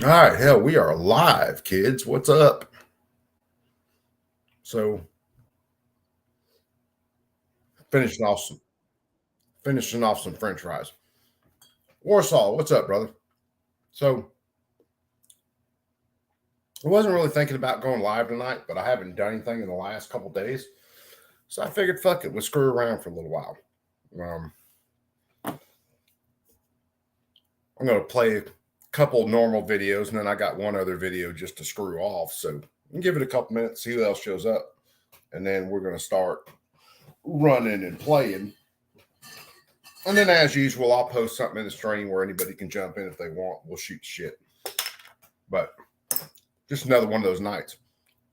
All right, hell, we are live, kids. What's up? So, finishing off some French fries. Warsaw, what's up, brother? So, I wasn't really thinking about going live tonight, but I haven't done anything in the last couple days, so I figured, fuck it, we'll screw around for a little while. I'm gonna play a couple normal videos, and then I got one other video just to screw off. So, give it a couple minutes, see who else shows up, and then we're gonna start running and playing. And then, as usual, I'll post something in the stream where anybody can jump in if they want. We'll shoot shit. But just another one of those nights.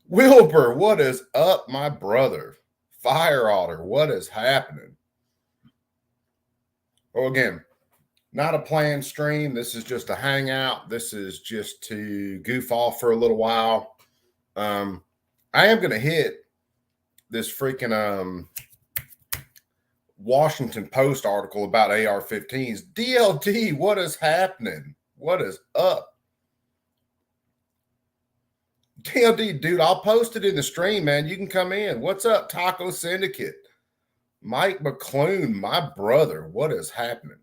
Wilbur, what is up, my brother? Fire Otter, what is happening? Well, again, not a planned stream. This is just a hangout. This is just to goof off for a little while. I am going to hit this freaking Washington Post article about AR-15s. DLD, what is happening? What is up? DLD, dude, I'll post it in the stream, man. You can come in. What's up, Taco Syndicate? Mike McClune, my brother. What is happening?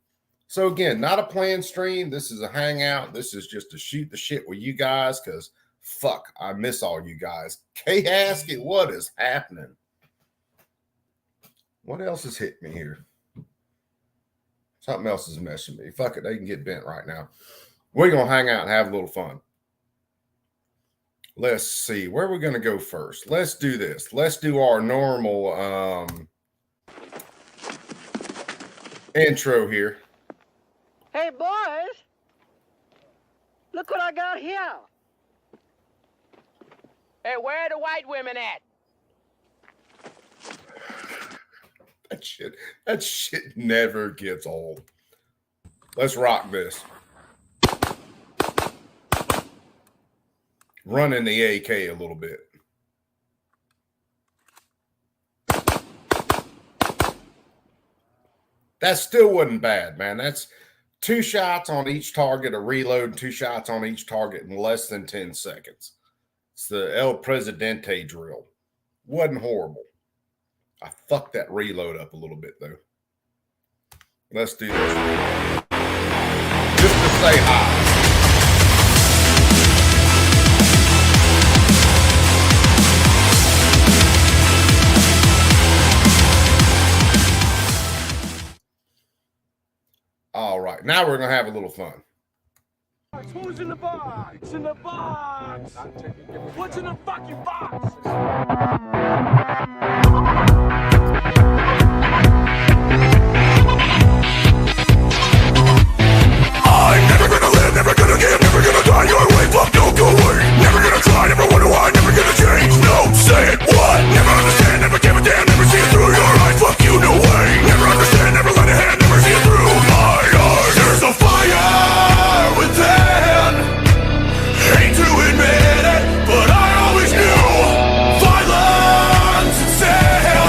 So, again, not a planned stream. This is a hangout. This is just to shoot the shit with you guys because, fuck, I miss all you guys. K-Hasket, what is happening? What else has hit me here? Something else is messing me. Fuck it, they can get bent right now. We're going to hang out and have a little fun. Let's see. Where are we going to go first? Let's do this. Let's do our normal intro here. Hey, boys. Look what I got here. Hey, where are the white women at? That shit never gets old. Let's rock this. Running the AK a little bit. That still wasn't bad, man. That's 2 shots on each target, a reload, 2 shots on each target in less than 10 seconds. It's the El Presidente drill. Wasn't horrible. I fucked that reload up a little bit, though. Let's do this. Just to say hi. All right, now we're going to have a little fun. Who's in the box? It's in the box. What's in the fucking box? I'm never gonna live, never gonna give, never gonna die your way. Fuck, don't go away. Never gonna try, never wonder why, never gonna change. No, say it, what? Never understand, never give a damn, never see it through your eyes. Fuck you, no way. Never understand, never lend a hand, never see it through my eyes. There's a fire within. Hate to admit it, but I always knew violence and sin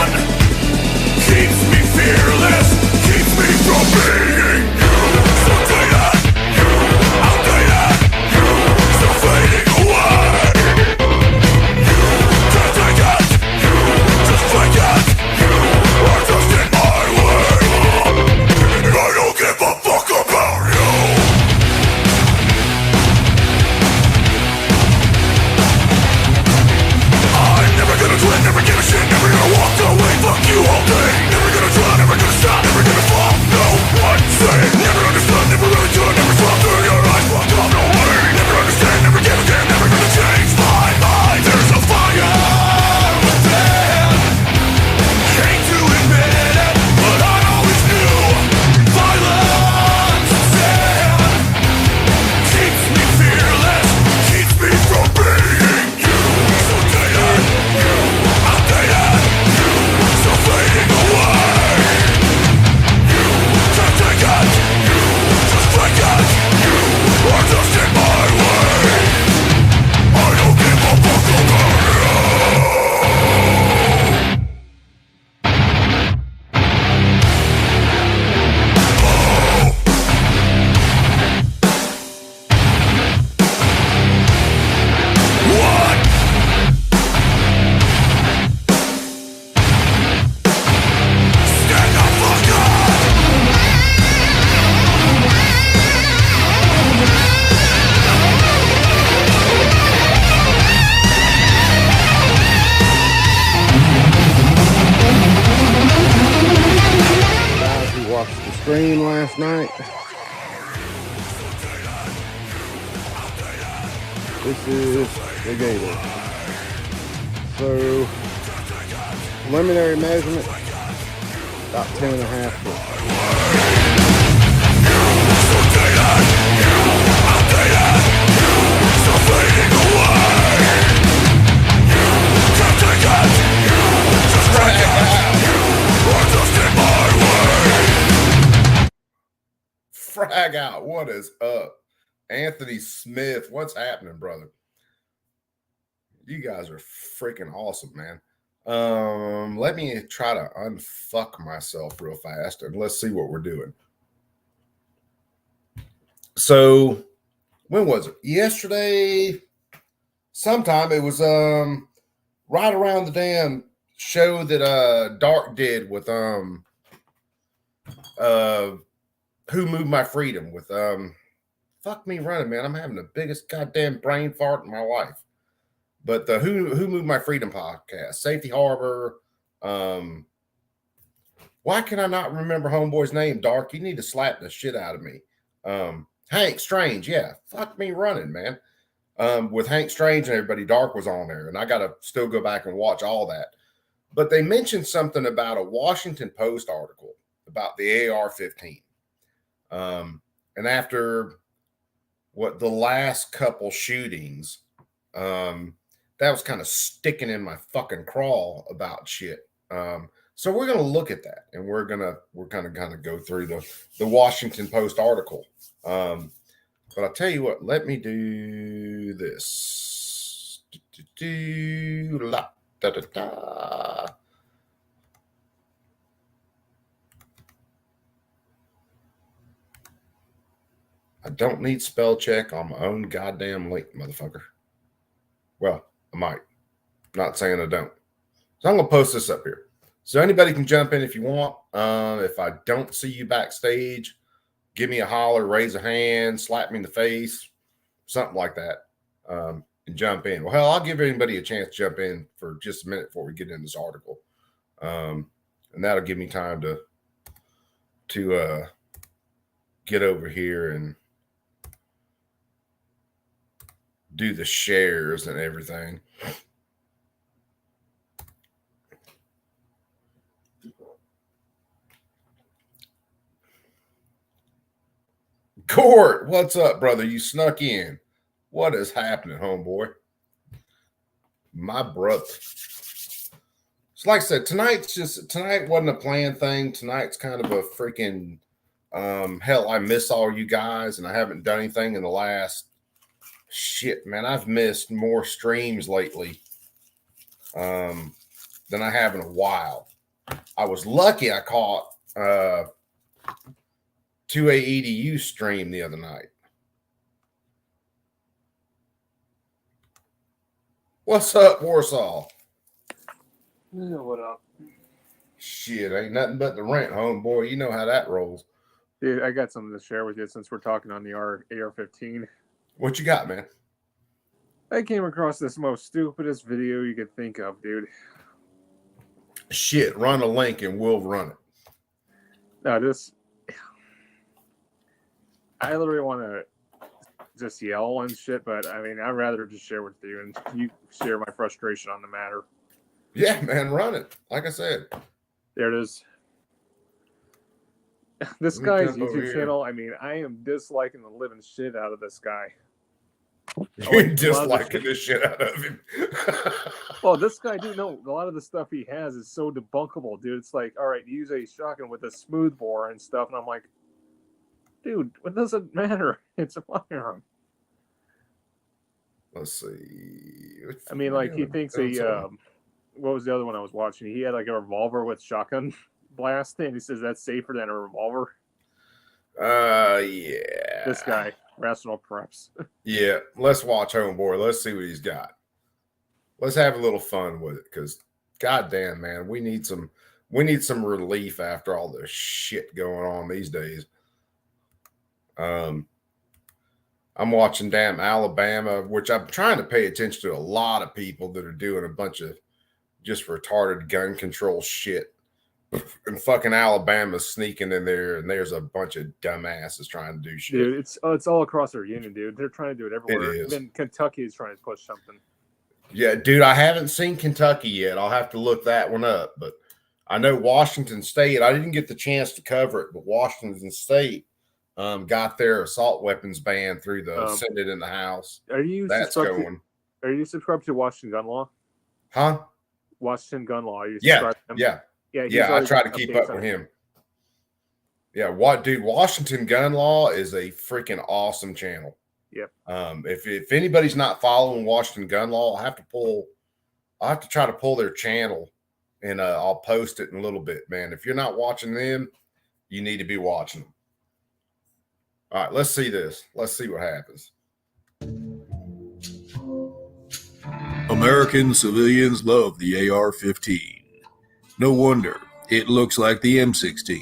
right. This is the gator. So, preliminary measurement, about 10.5 foot. Frag out. What is up? Anthony Smith, what's happening, brother? You guys are freaking awesome, man. Let me try to unfuck myself real fast and let's see what we're doing. So, when was it? Yesterday, sometime. It was right around the damn show that Dark did with Who Moved My Freedom with fuck me running, man. I'm having the biggest goddamn brain fart in my life. But the Who Moved My Freedom podcast, Safety Harbor. Why can I not remember homeboy's name? Dark, you need to slap the shit out of me. Hank Strange, yeah. Fuck me running, man. With Hank Strange and everybody, Dark was on there, and I gotta still go back and watch all that. But they mentioned something about a Washington Post article about the AR-15. And after the last couple shootings, that was kind of sticking in my fucking craw about shit. So we're gonna look at that, and we're gonna kind of go through the Washington Post article. But I'll tell you what, let me do this. I don't need spell check on my own goddamn link, motherfucker. Well, I might. Not saying I don't. So I'm going to post this up here. So anybody can jump in if you want. If I don't see you backstage, give me a holler, raise a hand, slap me in the face, something like that, and jump in. Well, hell, I'll give anybody a chance to jump in for just a minute before we get in this article. And that'll give me time to get over here and do the shares and everything. Court, what's up, brother? You snuck in. What is happening, homeboy? My brother. So like I said, tonight wasn't a planned thing. Tonight's kind of a freaking hell, I miss all you guys, and I haven't done anything in the last shit, man. I've missed more streams lately than I have in a while. I was lucky I caught 2A EDU stream the other night. What's up, Warsaw? Yeah, what up? Shit, ain't nothing but the rent, homeboy. You know how that rolls. Dude, I got something to share with you since we're talking on the AR-15. What you got, man? I came across this most stupidest video you could think of, dude. Shit, run a link and we'll run it. No, I literally want to just yell and shit, but I mean, I'd rather just share with you and you share my frustration on the matter. Yeah, man, run it. Like I said. There it is. This guy's YouTube channel, I mean, I am disliking the living shit out of this guy. You're disliking the shit out of him. Well, this guy, dude, no, a lot of the stuff he has is so debunkable, dude. It's like, all right, use a shotgun with a smooth bore and stuff, and I'm like, dude, it doesn't matter. It's a firearm. Let's see. I mean, like, he thinks what was the other one I was watching? He had like a revolver with shotgun blast, and he says that's safer than a revolver. Yeah. This guy, Rational Preps. Yeah, let's watch homeboy. Let's see what he's got. Let's have a little fun with it, because goddamn, man, we need some relief after all this shit going on these days. I'm watching damn Alabama, which I'm trying to pay attention to a lot of people that are doing a bunch of just retarded gun control shit. And fucking Alabama's sneaking in there, and there's a bunch of dumbasses trying to do shit. Dude, it's all across our union, dude. They're trying to do it everywhere. is. Even Kentucky is trying to push something. Yeah, dude, I haven't seen Kentucky yet. I'll have to look that one up. But I know Washington State, I didn't get the chance to cover it, but Washington State got their assault weapons ban through the Senate and the House. Are you subscribed to Washington Gun Law? Huh? Washington Gun Law. Are you Yeah, subscribed to him? yeah. I try to keep up with him. Yeah, dude? Washington Gun Law is a freaking awesome channel. Yep. If anybody's not following Washington Gun Law, I'll have to try to pull their channel, and I'll post it in a little bit, man. If you're not watching them, you need to be watching them. All right, let's see this. Let's see what happens. American civilians love the AR-15. No wonder, it looks like the M16,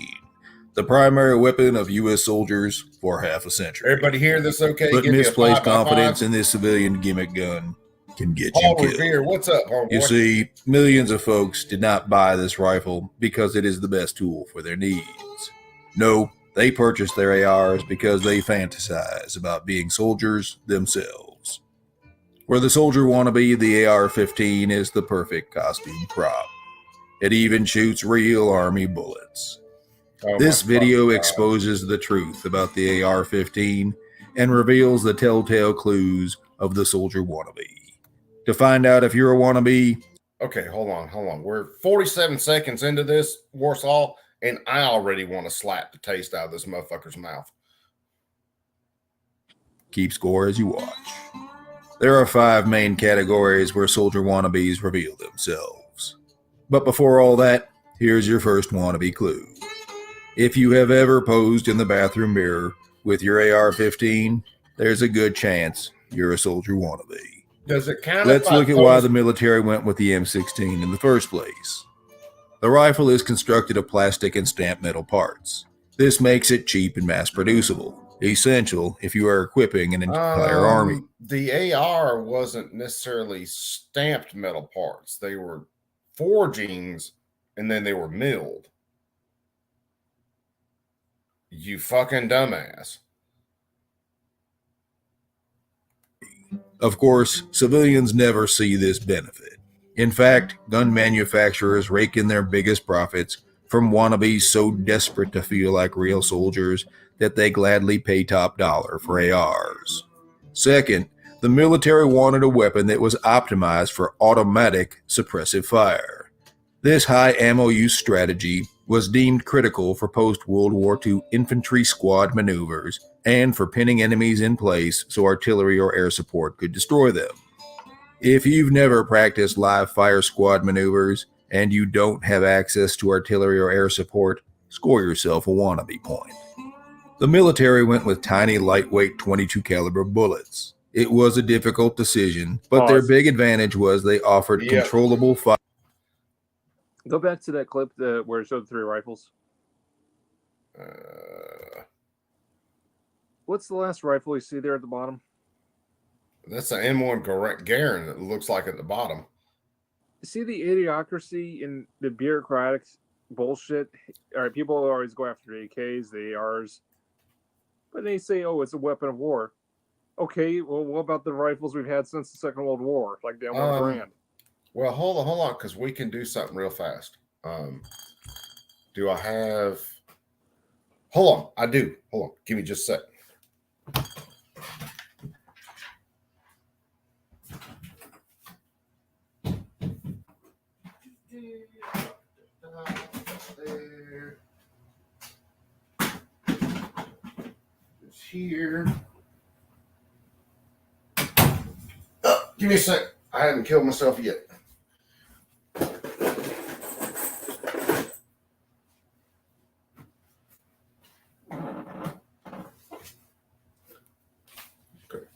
the primary weapon of U.S. soldiers for half a century. Everybody hear this okay? But Give me a misplaced 5x5. confidence in this civilian gimmick gun can get Paul you killed. Revere, what's up, homeboy? You see, millions of folks did not buy this rifle because it is the best tool for their needs. No, they purchased their ARs because they fantasize about being soldiers themselves. For the soldier wannabe, the AR-15 is the perfect costume prop. It even shoots real army bullets. Oh, This my video fucking God. exposes the truth about the AR-15 and reveals the telltale clues of the soldier wannabe. To find out if you're a wannabe, Okay, hold on. We're 47 seconds into this, Warsaw, and I already want to slap the taste out of this motherfucker's mouth. keep score as you watch. There are 5 main categories where soldier wannabes reveal themselves. But before all that, here's your first wannabe clue. If you have ever posed in the bathroom mirror with your AR-15, there's a good chance you're a soldier wannabe. Does it count? Let's look at why the military went with the M16 in the first place. The rifle is constructed of plastic and stamped metal parts. This makes it cheap and mass producible, essential if you are equipping an entire army. The AR wasn't necessarily stamped metal parts. They were forgings, and then they were milled. You fucking dumbass. Of course, civilians never see this benefit. In fact, gun manufacturers rake in their biggest profits from wannabes so desperate to feel like real soldiers that they gladly pay top dollar for ARs. Second, the military wanted a weapon that was optimized for automatic suppressive fire. This high ammo use strategy was deemed critical for post-World War II infantry squad maneuvers and for pinning enemies in place so artillery or air support could destroy them. If you've never practiced live fire squad maneuvers and you don't have access to artillery or air support, score yourself a wannabe point. The military went with tiny, lightweight 22 caliber bullets. It was a difficult decision, but their big advantage was they offered controllable fire. Go back to that clip where it showed the 3 rifles. What's the last rifle you see there at the bottom? That's an M1 Garand that looks like at the bottom. See the idiocracy and the bureaucratic bullshit? All right, people always go after the AKs, the ARs, but they say, oh, it's a weapon of war. Okay, well, what about the rifles we've had since the Second World War, like the M1 Garand? Well, hold on, because we can do something real fast. Do I have... Hold on, I do. Hold on, give me just a sec. It's here. Give me a sec. I haven't killed myself yet. Okay.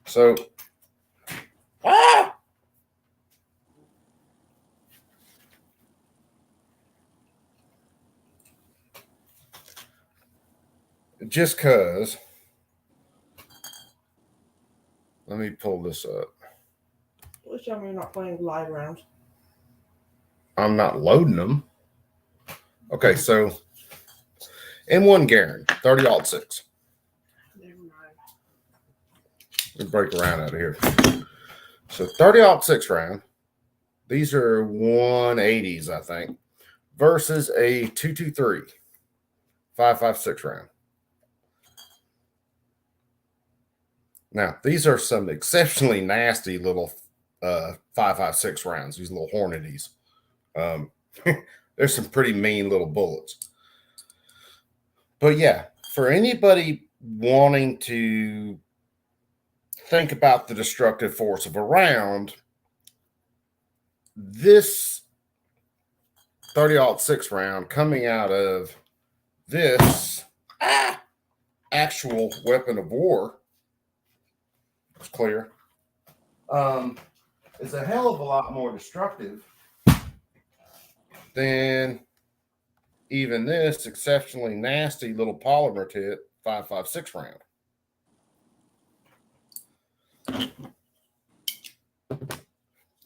So, just because, let me pull this up. Which time you're not playing live rounds? I'm not loading them. Okay, so M1 Garand, 30-06. Let me break around out of here. So 30-06 round. These are 180s, I think, versus a 223 5.56 round. Now, these are some exceptionally nasty little 5.56 rounds, these little Hornadies. There's some pretty mean little bullets. But yeah, for anybody wanting to think about the destructive force of a round, this 30-06 round coming out of this actual weapon of war, it's clear, is a hell of a lot more destructive than even this exceptionally nasty little polymer tip 5.56 round.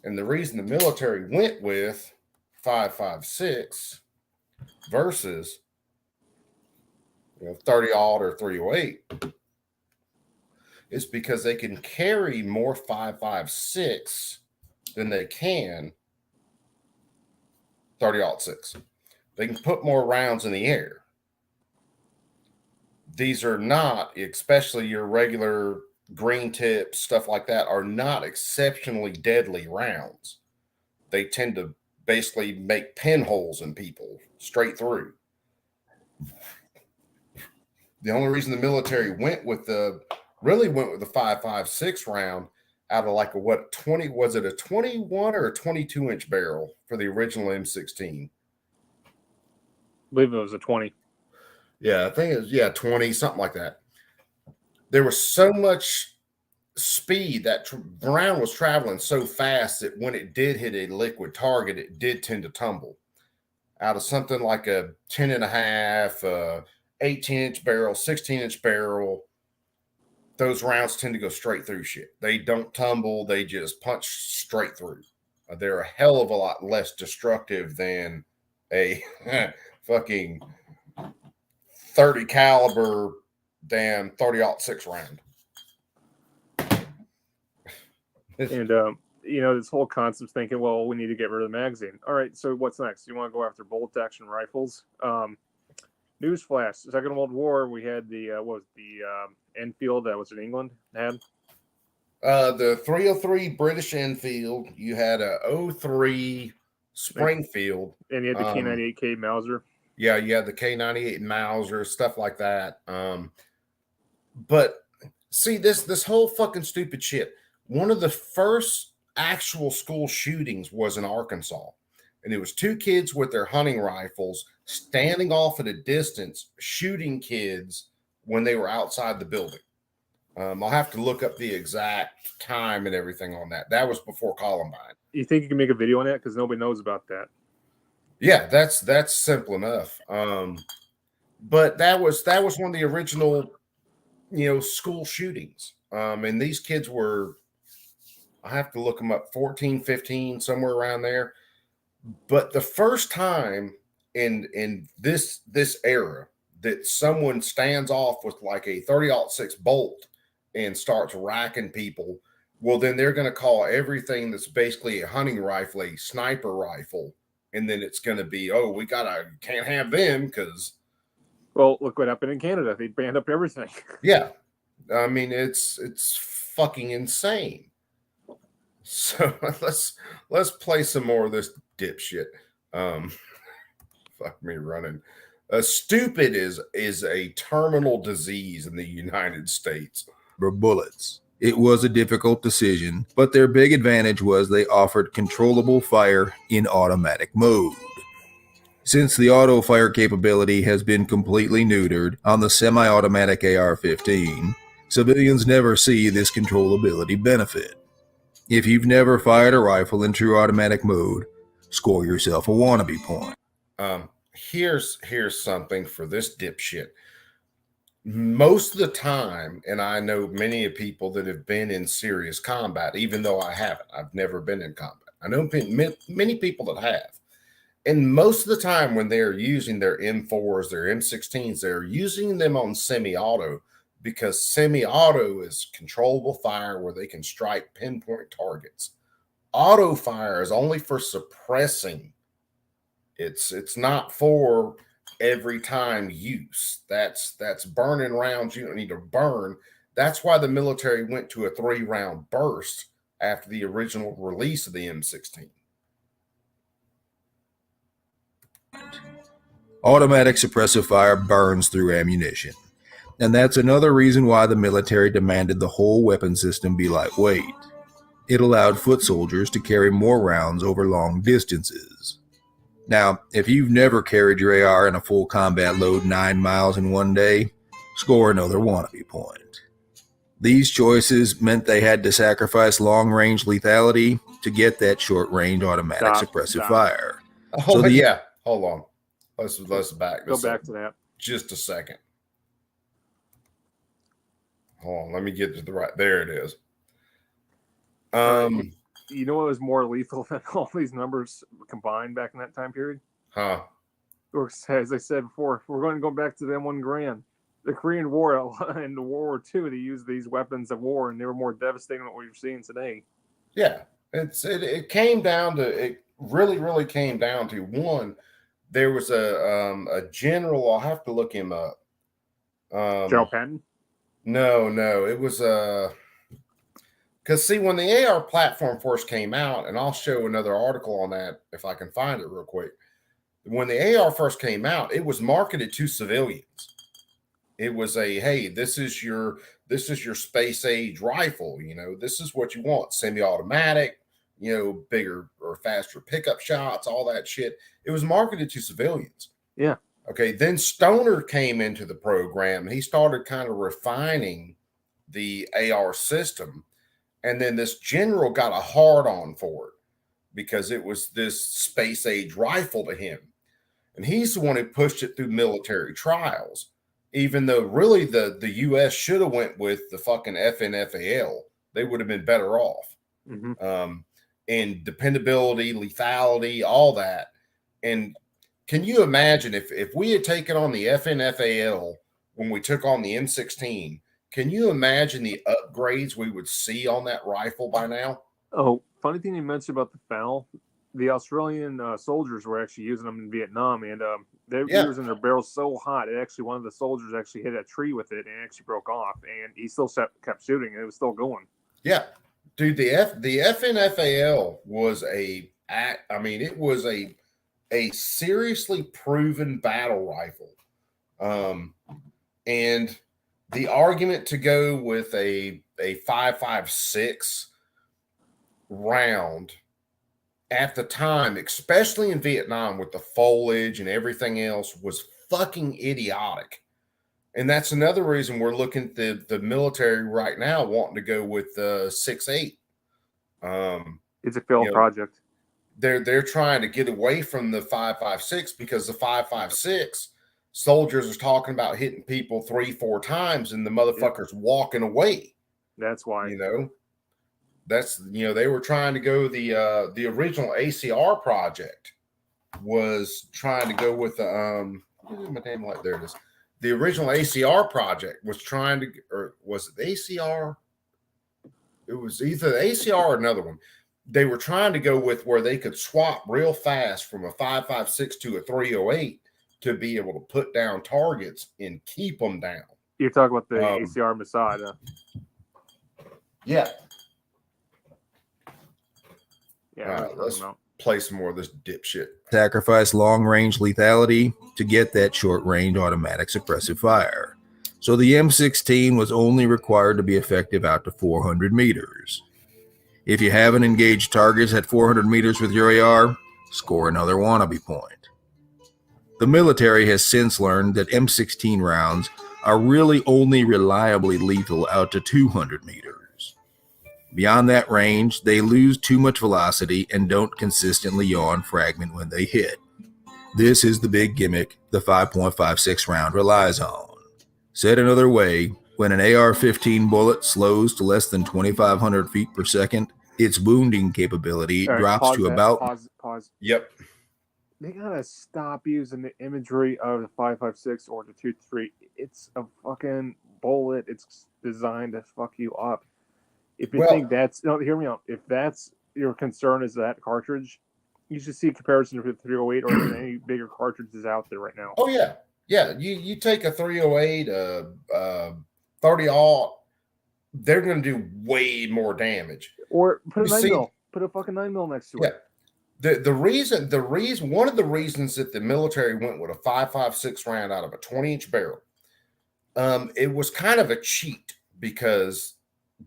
And the reason the military went with 5.56 versus 30-aught or 308 is because they can carry more 5.56 than they can 30-06. They can put more rounds in the air. These are not, especially your regular green tips, stuff like that, are not exceptionally deadly rounds. They tend to basically make pinholes in people straight through. The only reason the military went with the 5.56 round out of like a what 20 was it a 21 or a 22 inch barrel for the original M16? I believe it was a 20. Yeah, I think it was 20, something like that. There was so much speed that round was traveling so fast that when it did hit a liquid target, it did tend to tumble. Out of something like a 10 and a half, 18-inch barrel, 16-inch barrel, those rounds tend to go straight through shit. They don't tumble. They just punch straight through. They're a hell of a lot less destructive than a fucking 30 caliber damn 30-06 round. And, this whole concept thinking, well, we need to get rid of the magazine. All right, so what's next? You want to go after bolt action rifles? Newsflash: Second World War, we had the Enfield that was in England had the 303 British Enfield. You had a 03 Springfield, and you had the K98K Mauser. Yeah, you had the K98 Mauser, stuff like that. But see, this whole fucking stupid shit. One of the first actual school shootings was in Arkansas, and it was two kids with their hunting rifles standing off at a distance shooting kids when they were outside the building. I'll have to look up the exact time and everything on that. That was before Columbine. You think you can make a video on that? Because nobody knows about that. Yeah, that's simple enough. But that was one of the original, school shootings. And these kids were, I have to look them up, 14, 15, somewhere around there. But the first time in this era that someone stands off with like a 30-06 bolt and starts racking people, well, then they're going to call everything that's basically a hunting rifle a sniper rifle. And then it's going to be, oh, we can't have them because. Well, look what happened in Canada. They banned up everything. Yeah. I mean, it's fucking insane. So let's play some more of this dipshit. Fuck me running. Stupid is a terminal disease in the United States. Bullets. It was a difficult decision, but their big advantage was they offered controllable fire in automatic mode. Since the auto fire capability has been completely neutered on the semi-automatic AR-15, civilians never see this controllability benefit. If you've never fired a rifle in true automatic mode, score yourself a wannabe point. Here's something for this dipshit. Most of the time, and I know many of people that have been in serious combat, even though I haven't. I've never been in combat. I know many people that have. And most of the time when they're using their M4s, their M16s, they're using them on semi-auto because semi-auto is controllable fire where they can strike pinpoint targets. Auto fire is only for suppressing. It's not for every time use. That's burning rounds you don't need to burn. That's why the military went to a 3-round burst after the original release of the M16. Automatic suppressive fire burns through ammunition. And that's another reason why the military demanded the whole weapon system be lightweight. It allowed foot soldiers to carry more rounds over long distances. Now, if you've never carried your AR in a full combat load 9 miles in one day, score another wannabe point. These choices meant they had to sacrifice long-range lethality to get that short-range automatic suppressive fire. Oh, yeah. Hold on. Let's back this. Go back to that. Just a second. Hold on. Let me get to the right. There it is. You know what was more lethal than all these numbers combined back in that time period? Huh? Or, as I said before, we're going to go back to the M1 Garand. The Korean War and the World War II, they used these weapons of war, and they were more devastating than what we're seeing today. Yeah, it came down to it. Really came down to one. There was a general. I'll have to look him up. General Patton? No, it was because see, when the AR platform first came out, and I'll show another article on that if I can find it real quick. When the AR first came out, it was marketed to civilians. It was hey, this is your space age rifle. You know, this is what you want: semi-automatic, you know, bigger or faster pickup shots, all that shit. It was marketed to civilians. Yeah. Okay. Then Stoner came into the program and he started kind of refining the AR system. And then this general got a hard on for it because it was this space age rifle to him. And he's the one who pushed it through military trials, even though really the U.S. should have went with the fucking FNFAL. They would have been better off. Mm-hmm. And dependability, lethality, all that. And can you imagine if we had taken on the FNFAL when we took on the M16, can you imagine the upgrades we would see on that rifle by now? Oh, funny thing you mentioned about the FAL. The Australian soldiers were actually using them in Vietnam, and they were using their barrels so hot, it actually, one of the soldiers actually hit a tree with it and it actually broke off, and he still kept shooting, and it was still going. Yeah. Dude, the FNFAL was it was a seriously proven battle rifle. And the argument to go with a 5.56 round at the time, especially in Vietnam with the foliage and everything else, was fucking idiotic. And that's another reason we're looking at the military right now wanting to go with the 6.8. It's a failed project. They're trying to get away from the 5.56 because the 5.56 soldiers are talking about hitting people 3-4 times and the motherfuckers walking away. That's why, they were trying to go the original ACR project was trying to go with the my damn light, there it is. The original ACR project was trying to, or was it the ACR? It was either the ACR or another one. They were trying to go with where they could swap real fast from a 5.56 to a 308 to be able to put down targets and keep them down. You're talking about the ACR Masada. Yeah. Yeah. Let's play some more of this dipshit. Sacrifice long-range lethality to get that short-range automatic suppressive fire. So the M16 was only required to be effective out to 400 meters. If you haven't engaged targets at 400 meters with your AR, score another wannabe point. The military has since learned that M16 rounds are really only reliably lethal out to 200 meters. Beyond that range, they lose too much velocity and don't consistently yaw fragment when they hit. This is the big gimmick the 5.56 round relies on. Said another way, when an AR-15 bullet slows to less than 2,500 feet per second, its wounding capability drops to about... Pause. Yep. they gotta stop using the imagery of the 5.56 or the 2.3. It's a fucking bullet. It's designed to fuck you up. If you Well, think that's no, hear me out. If that's your concern is that cartridge, you should see a comparison to the 308 or even any bigger cartridges out there right now. oh yeah, yeah. You take a 308, 30 aught, they're going to do way more damage. Or put a You 9 see- mil. Put a fucking 9 mil next to Yeah. it. The reason one of the reasons that the military went with a 5.56 round out of a 20-inch barrel, it was kind of a cheat because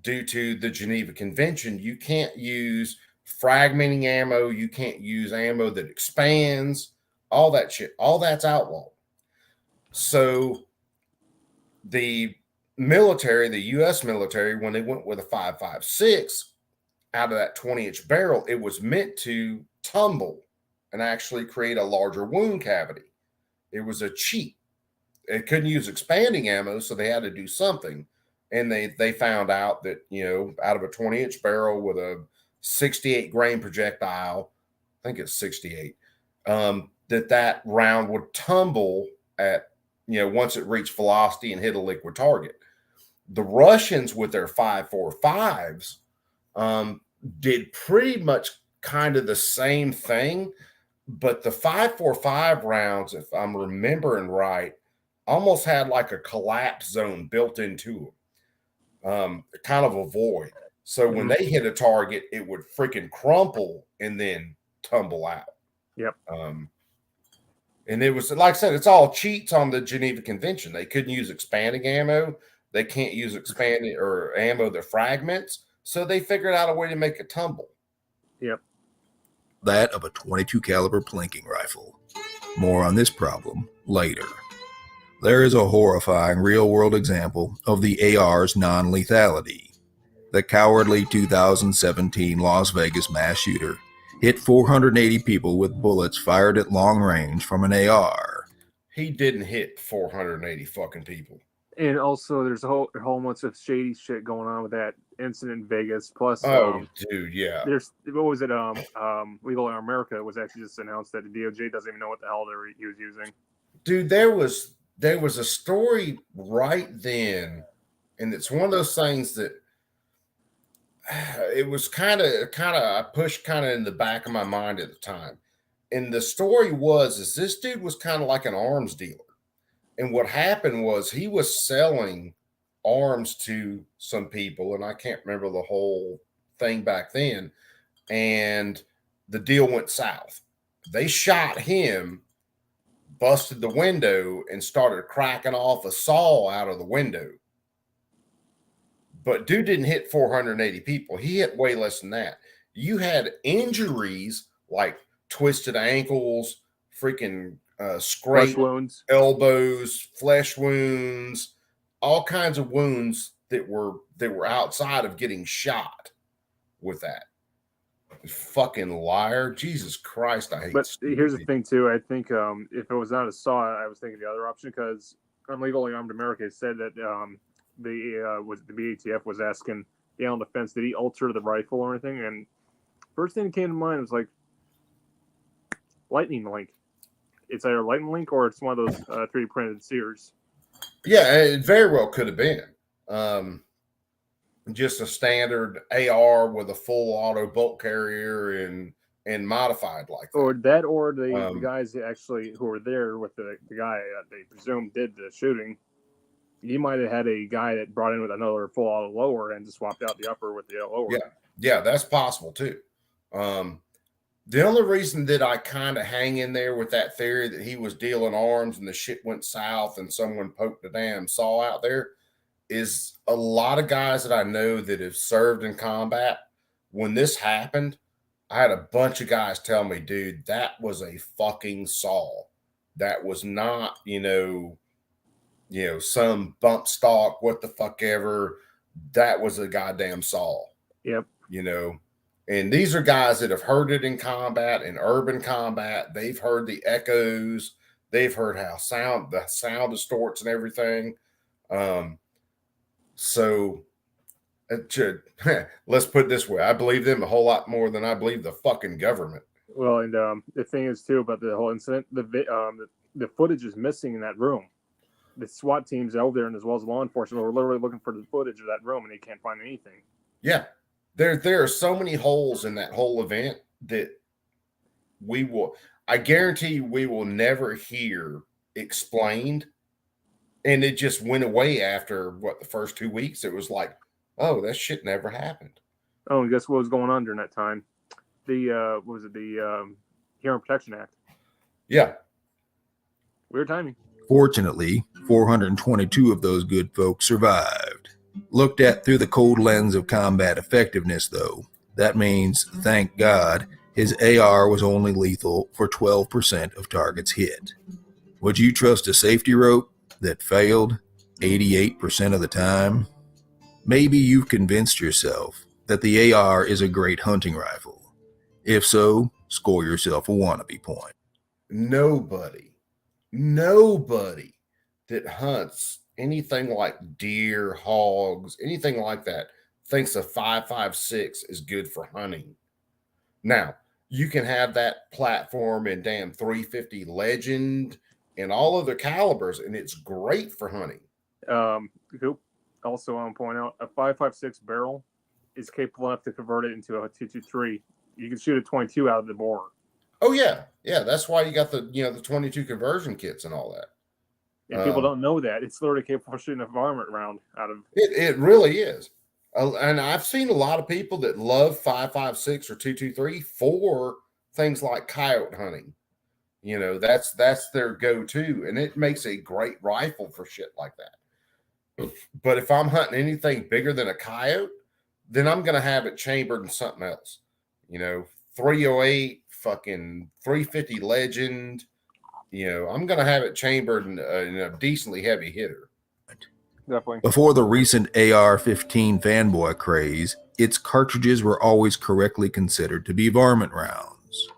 due to the Geneva Convention, you can't use fragmenting ammo, you can't use ammo that expands, all that shit, all that's outlawed. So the military, the U.S. military, when they went with a 5.56 out of that 20-inch barrel, it was meant to tumble and actually create a larger wound cavity. It was a cheat. It couldn't use expanding ammo, so they had to do something. And they found out that, out of a 20-inch barrel with a 68 grain projectile, I think it's 68, that round would tumble at, once it reached velocity and hit a liquid target. The Russians with their 5.45s did pretty much kind of the same thing, but the 5.45 rounds, if I'm remembering right, almost had like a collapse zone built into them, kind of a void. So when they hit a target, it would freaking crumple and then tumble out. Yep. And it was, like I said, it's all cheats on the Geneva Convention. They couldn't use expanding ammo. They can't use expanding or ammo that fragments. So they figured out a way to make it tumble. Yep. That of a 22 caliber plinking rifle. More on this problem later. There is a horrifying real-world example of the AR's non-lethality. The cowardly 2017 Las Vegas mass shooter hit 480 people with bullets fired at long range from an AR. He didn't hit 480 fucking people. And also, there's a whole bunch of shady shit going on with that incident in Vegas. Plus, dude, yeah. There's what was it? Legal in America was actually just announced that the DOJ doesn't even know what the hell he was using. Dude, there was a story right then, and it's one of those things that it was kind of I pushed kind of in the back of my mind at the time. And the story is this dude was kind of like an arms dealer. And what happened was he was selling arms to some people, and I can't remember the whole thing back then. And the deal went south. They shot him, busted the window, and started cracking off a saw out of the window. But dude didn't hit 480 people. He hit way less than that. You had injuries like twisted ankles, freaking scraped wounds, elbows, flesh wounds, all kinds of wounds that were outside of getting shot with that. Fucking liar. Jesus Christ, I hate. But here's the thing too. I think if it was not a saw, I was thinking the other option, because Unlegally Armed America said that the BATF was asking the on defense, did he alter the rifle or anything? And first thing that came to mind was like lightning link. It's either lightning link or it's one of those 3D printed sears. Yeah, it very well could have been just a standard AR with a full auto bolt carrier and modified like that. Or that, or the guys actually who were there with the guy they presume did the shooting. He might have had a guy that brought in with another full auto lower and just swapped out the upper with the lower. Yeah, that's possible too. The only reason that I kind of hang in there with that theory that he was dealing arms and the shit went south and someone poked a damn saw out there is a lot of guys that I know that have served in combat. When this happened, I had a bunch of guys tell me, dude, that was a fucking saw. That was not, some bump stock, what the fuck ever. That was a goddamn saw. Yep. And these are guys that have heard it in combat, in urban combat. They've heard the echoes. They've heard how the sound distorts and everything. So it should, let's put it this way. I believe them a whole lot more than I believe the fucking government. Well, and the thing is too about the whole incident, the footage is missing in that room. The SWAT teams out there and as well as law enforcement were literally looking for the footage of that room, and they can't find anything. Yeah, there are so many holes in that whole event that I guarantee we will never hear explained. And it just went away after the first 2 weeks. It was like, oh, that shit never happened. Oh, and guess what was going on during that time? The what was it, the Hearing Protection Act? Yeah. Weird timing. Fortunately, 422 of those good folks survived. Looked at through the cold lens of combat effectiveness, though, that means, thank God, his AR was only lethal for 12% of targets hit. Would you trust a safety rope that failed 88% of the time? Maybe you've convinced yourself that the AR is a great hunting rifle. If so, score yourself a wannabe point. Nobody that hunts anything like deer, hogs, anything like that thinks a 5.56 is good for hunting. Now, you can have that platform in damn 350 Legend and all other calibers, and it's great for hunting. Coop, also, I want to point out a 5.56 barrel is capable enough to convert it into a 223. You can shoot a 22 out of the bore. Oh yeah, that's why you got the the 22 conversion kits and all that. And people don't know that it's literally capable of shooting a varmint round out of it. It really is. And I've seen a lot of people that love 5.56 or 223 for things like coyote hunting. That's their go-to, and it makes a great rifle for shit like that. But if I'm hunting anything bigger than a coyote, then I'm going to have it chambered in something else. 308, fucking 350 Legend. I'm going to have it chambered in a decently heavy hitter. Definitely. Before the recent AR-15 fanboy craze, its cartridges were always correctly considered to be varmint rounds.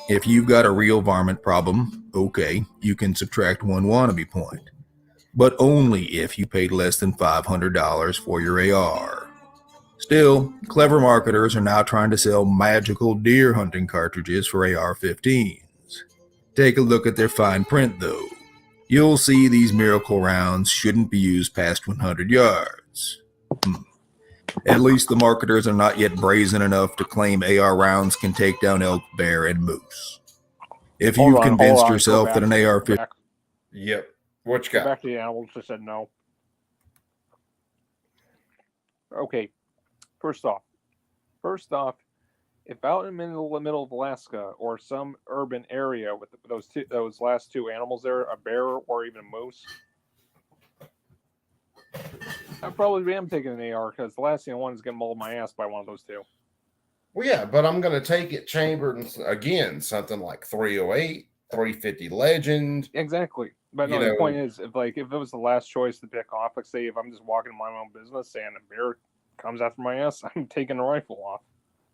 If you've got a real varmint problem, okay, you can subtract one wannabe point. But only if you paid less than $500 for your AR. Still, clever marketers are now trying to sell magical deer hunting cartridges for AR-15s. Take a look at their fine print, though. You'll see these miracle rounds shouldn't be used past 100 yards. At least the marketers are not yet brazen enough to claim AR rounds can take down elk, bear, and moose. If you've convinced yourself that an AR-15... Yep. What you got? Go back to the animals. I said no. Okay. First off, if out in the middle of Alaska or some urban area with those last two animals there, a bear or even a moose, I probably am taking an AR because the last thing I want is getting mauled my ass by one of those two. Well, yeah, but I'm going to take it chambered again, something like 308, 350 Legend. Exactly. But no, the point is, if it was the last choice to pick off, like say if I'm just walking my own business and a bear comes after my ass, I'm taking the rifle off.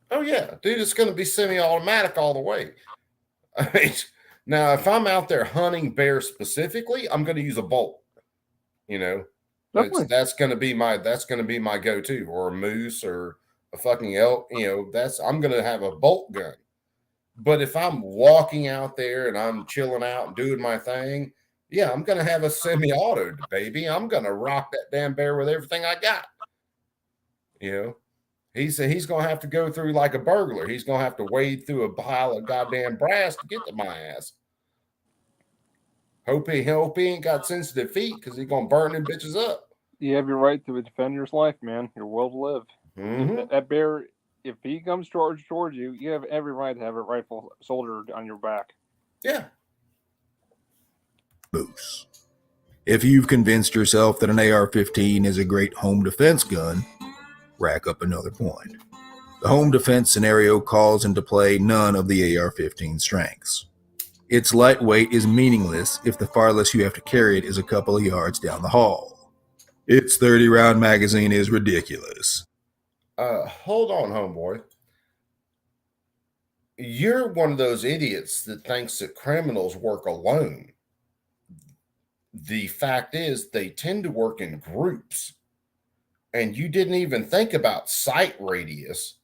Oh yeah, dude, it's going to be semi-automatic all the way. I mean, now if I'm out there hunting bear specifically, I'm going to use a bolt. That's going to be my go-to, or a moose or a fucking elk. I'm going to have a bolt gun. But if I'm walking out there and I'm chilling out and doing my thing, yeah, I'm going to have a semi-auto, baby. I'm going to rock that damn bear with everything I got. He's going to have to go through like a burglar. He's going to have to wade through a pile of goddamn brass to get to my ass. Hope he ain't got sensitive feet because he's going to burn them bitches up. You have your right to defend your life, man. Your will to live. Mm-hmm. That bear, if he comes towards you, you have every right to have a rifle soldered on your back. Yeah. Moose. If you've convinced yourself that an AR-15 is a great home defense gun, rack up another point. The home defense scenario calls into play none of the AR-15 strengths. Its lightweight is meaningless if the farthest you have to carry it is a couple of yards down the hall. Its 30-round magazine is ridiculous. Hold on, homeboy. You're one of those idiots that thinks that criminals work alone. The fact is, they tend to work in groups. And you didn't even think about sight radius.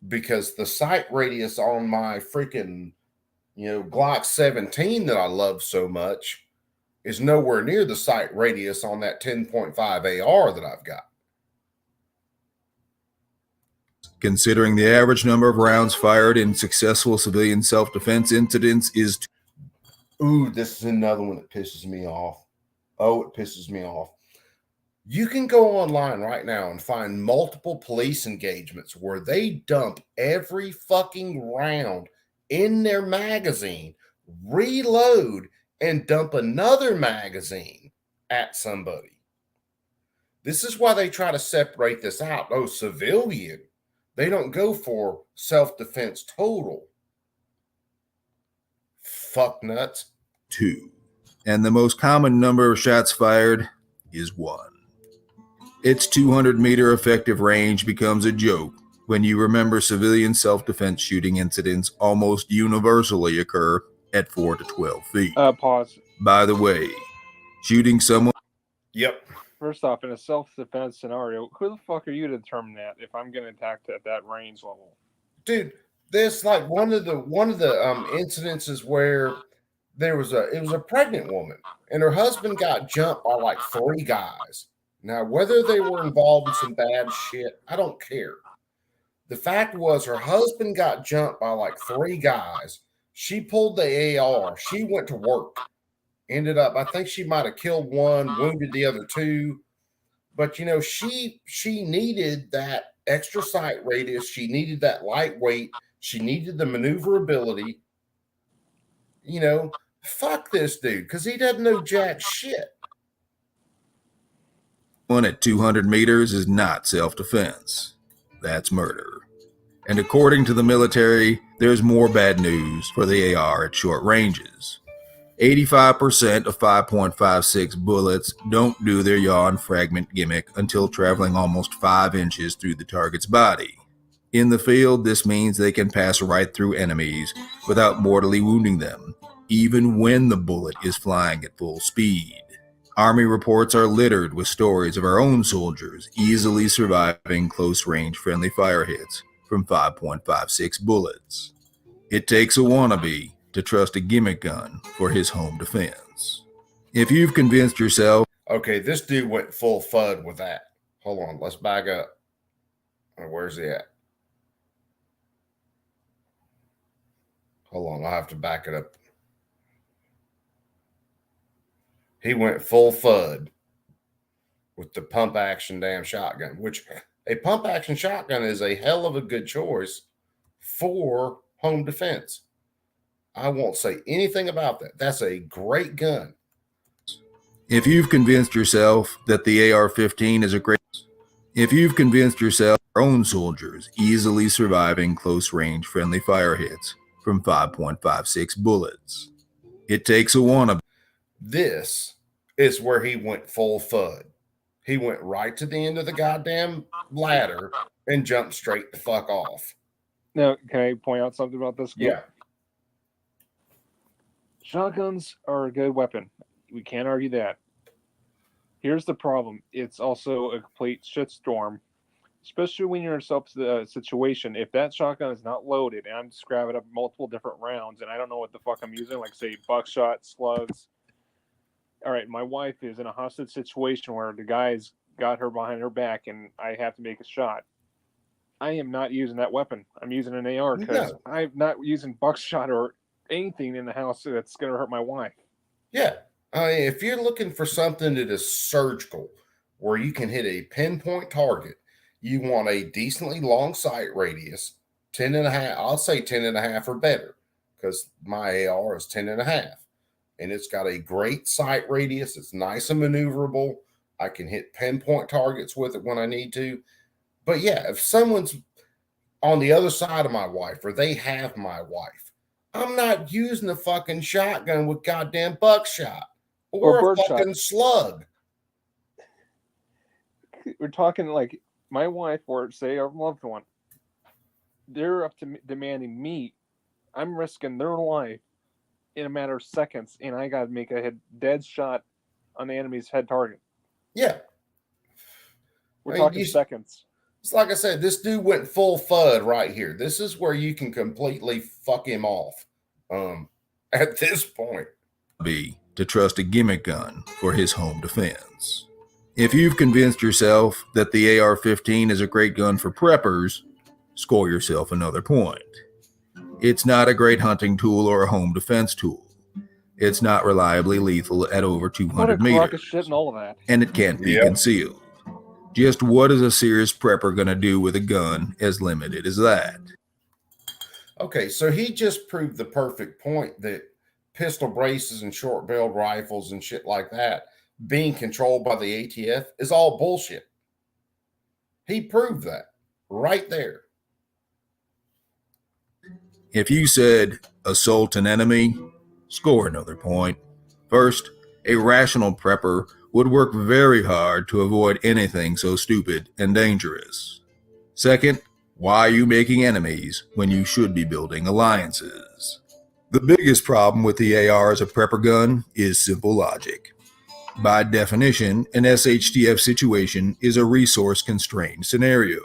because the sight radius on my freaking, Glock 17 that I love so much is nowhere near the sight radius on that 10.5 AR that I've got. Considering the average number of rounds fired in successful civilian self-defense incidents is Ooh, this is another one that pisses me off. Oh, it pisses me off. You can go online right now and find multiple police engagements where they dump every fucking round in their magazine, reload, and dump another magazine at somebody. This is why they try to separate this out. Oh, civilian. They don't go for self-defense total. Fuck nuts. 2, and the most common number of shots fired is 1. Its 200-meter effective range becomes a joke when you remember civilian self-defense shooting incidents almost universally occur at 4 to 12 feet. Pause. By the way, shooting someone... Yep. First off, in a self-defense scenario, who the fuck are you to determine that if I'm getting attacked at that range level? Dude, this like one of the incidences where it was a pregnant woman and her husband got jumped by like 3 guys. Now, whether they were involved in some bad shit, I don't care. The fact was her husband got jumped by like 3 guys. She pulled the AR. She went to work. Ended up, I think she might have killed one, wounded the other 2. But she needed that extra sight radius. She needed that lightweight. She needed the maneuverability. Fuck this dude, because he doesn't know jack shit. One at 200 meters is not self-defense. That's murder. And according to the military, there's more bad news for the AR at short ranges. 85% of 5.56 bullets don't do their yaw and fragment gimmick until traveling almost 5 inches through the target's body. In the field, this means they can pass right through enemies without mortally wounding them, even when the bullet is flying at full speed. Army reports are littered with stories of our own soldiers easily surviving close-range friendly fire hits from 5.56 bullets. It takes a wannabe to trust a gimmick gun for his home defense. If you've convinced yourself... Okay, this dude went full FUD with that. Hold on, let's back up. Where's he at? Hold on, I'll have to back it up. He went full FUD with the pump action damn shotgun, which a pump action shotgun is a hell of a good choice for home defense. I won't say anything about that. That's a great gun. If you've convinced yourself that the AR-15 is a great... If you've convinced yourself our own soldiers easily surviving close-range friendly fire hits from 5.56 bullets, it takes a wannabe. This is where he went full FUD. He went right to the end of the goddamn ladder and jumped straight the fuck off. Now, can I point out something about this? Yeah. Shotguns are a good weapon. We can't argue that. Here's the problem. It's also a complete shitstorm, especially when you're in a situation. If that shotgun is not loaded and I'm just grabbing up multiple different rounds and I don't know what the fuck I'm using, like say buckshot, slugs. All right, my wife is in a hostage situation where the guy's got her behind her back and I have to make a shot. I am not using that weapon. I'm using an AR because I'm not using buckshot or anything in the house that's going to hurt my wife. Yeah. If you're looking for something that is surgical, where you can hit a pinpoint target, you want a decently long sight radius, 10.5. I'll say 10.5 or better, because my AR is 10.5. And it's got a great sight radius. It's nice and maneuverable. I can hit pinpoint targets with it when I need to. But yeah, if someone's on the other side of my wife or they have my wife, I'm not using a fucking shotgun with goddamn buckshot or a fucking slug. We're talking like my wife or say our loved one. They're up to demanding me. I'm risking their life in a matter of seconds, and I got to make a dead shot on the enemy's head target. Yeah. We're talking seconds. It's like I said, this dude went full FUD right here. This is where you can completely fuck him off. At this point, be to trust a gimmick gun for his home defense. If you've convinced yourself that the AR-15 is a great gun for preppers, score yourself another point. It's not a great hunting tool or a home defense tool. It's not reliably lethal at over What a 200 crock of meters, shit and all of that. and it can't be Yep. concealed. Just what is a serious prepper going to do with a gun as limited as that? Okay, so he just proved the perfect point that pistol braces and short-barreled rifles and shit like that being controlled by the ATF is all bullshit. He proved that right there. If you said assault an enemy, score another point. First, a rational prepper would work very hard to avoid anything so stupid and dangerous. Second, why are you making enemies when you should be building alliances? The biggest problem with the AR as a prepper gun is simple logic. By definition, an SHTF situation is a resource-constrained scenario.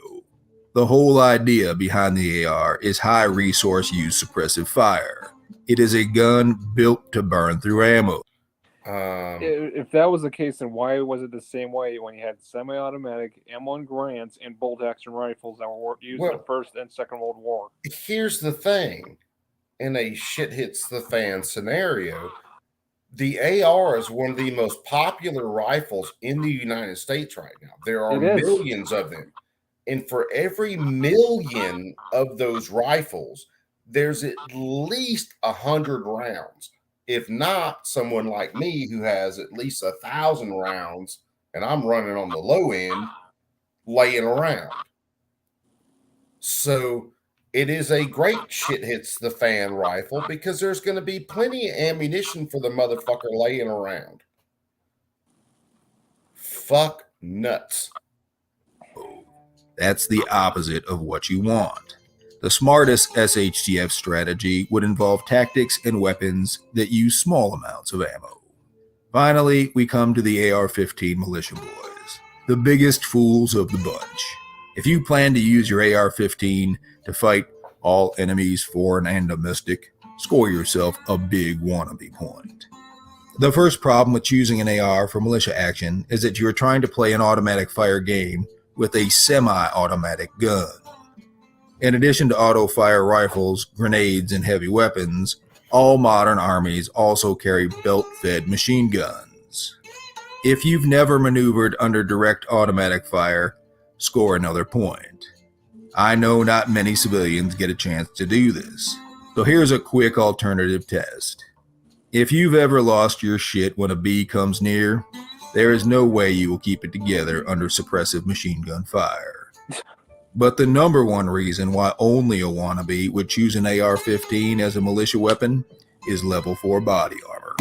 The whole idea behind the AR is high resource use suppressive fire. It is a gun built to burn through ammo. If that was the case, then why was it the same way when you had semi-automatic M1 Grants and bolt-action rifles that were used in the First and Second World War? Here's the thing. In a shit hits the fan scenario, the AR is one of the most popular rifles in the United States right now. There are millions of them. And for every million of those rifles, there's at least 100 rounds. If not, someone like me who has at least 1,000 rounds, and I'm running on the low end, laying around. So it is a great shit hits the fan rifle because there's going to be plenty of ammunition for the motherfucker laying around. Fuck nuts. That's the opposite of what you want. The smartest SHTF strategy would involve tactics and weapons that use small amounts of ammo. Finally, we come to the AR-15 militia boys, the biggest fools of the bunch. If you plan to use your AR-15 to fight all enemies, foreign and domestic, score yourself a big wannabe point. The first problem with choosing an AR for militia action is that you're trying to play an automatic fire game with a semi-automatic gun. In addition to auto-fire rifles, grenades, and heavy weapons, all modern armies also carry belt-fed machine guns. If you've never maneuvered under direct automatic fire, score another point. I know not many civilians get a chance to do this, so here's a quick alternative test. If you've ever lost your shit when a bee comes near, there is no way you will keep it together under suppressive machine gun fire. But the number one reason why only a wannabe would choose an AR-15 as a militia weapon is level 4 body armor.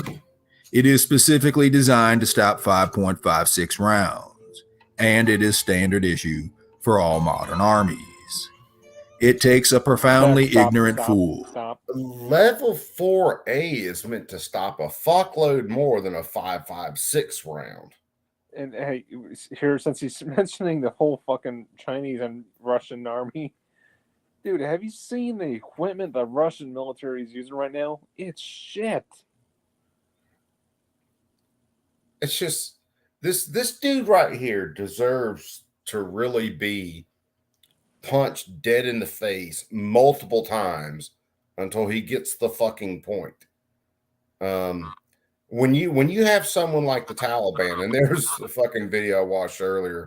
It is specifically designed to stop 5.56 rounds, and it is standard issue for all modern armies. It takes a profoundly ignorant fool. Level 4A is meant to stop a fuckload more than a 5.56 round. And hey, here, since he's mentioning the whole fucking Chinese and Russian army, dude, have you seen the equipment the Russian military is using right now? It's shit. It's just this dude right here deserves to really be punched dead in the face multiple times until he gets the fucking point. When you have someone like the Taliban, and there's a fucking video I watched earlier,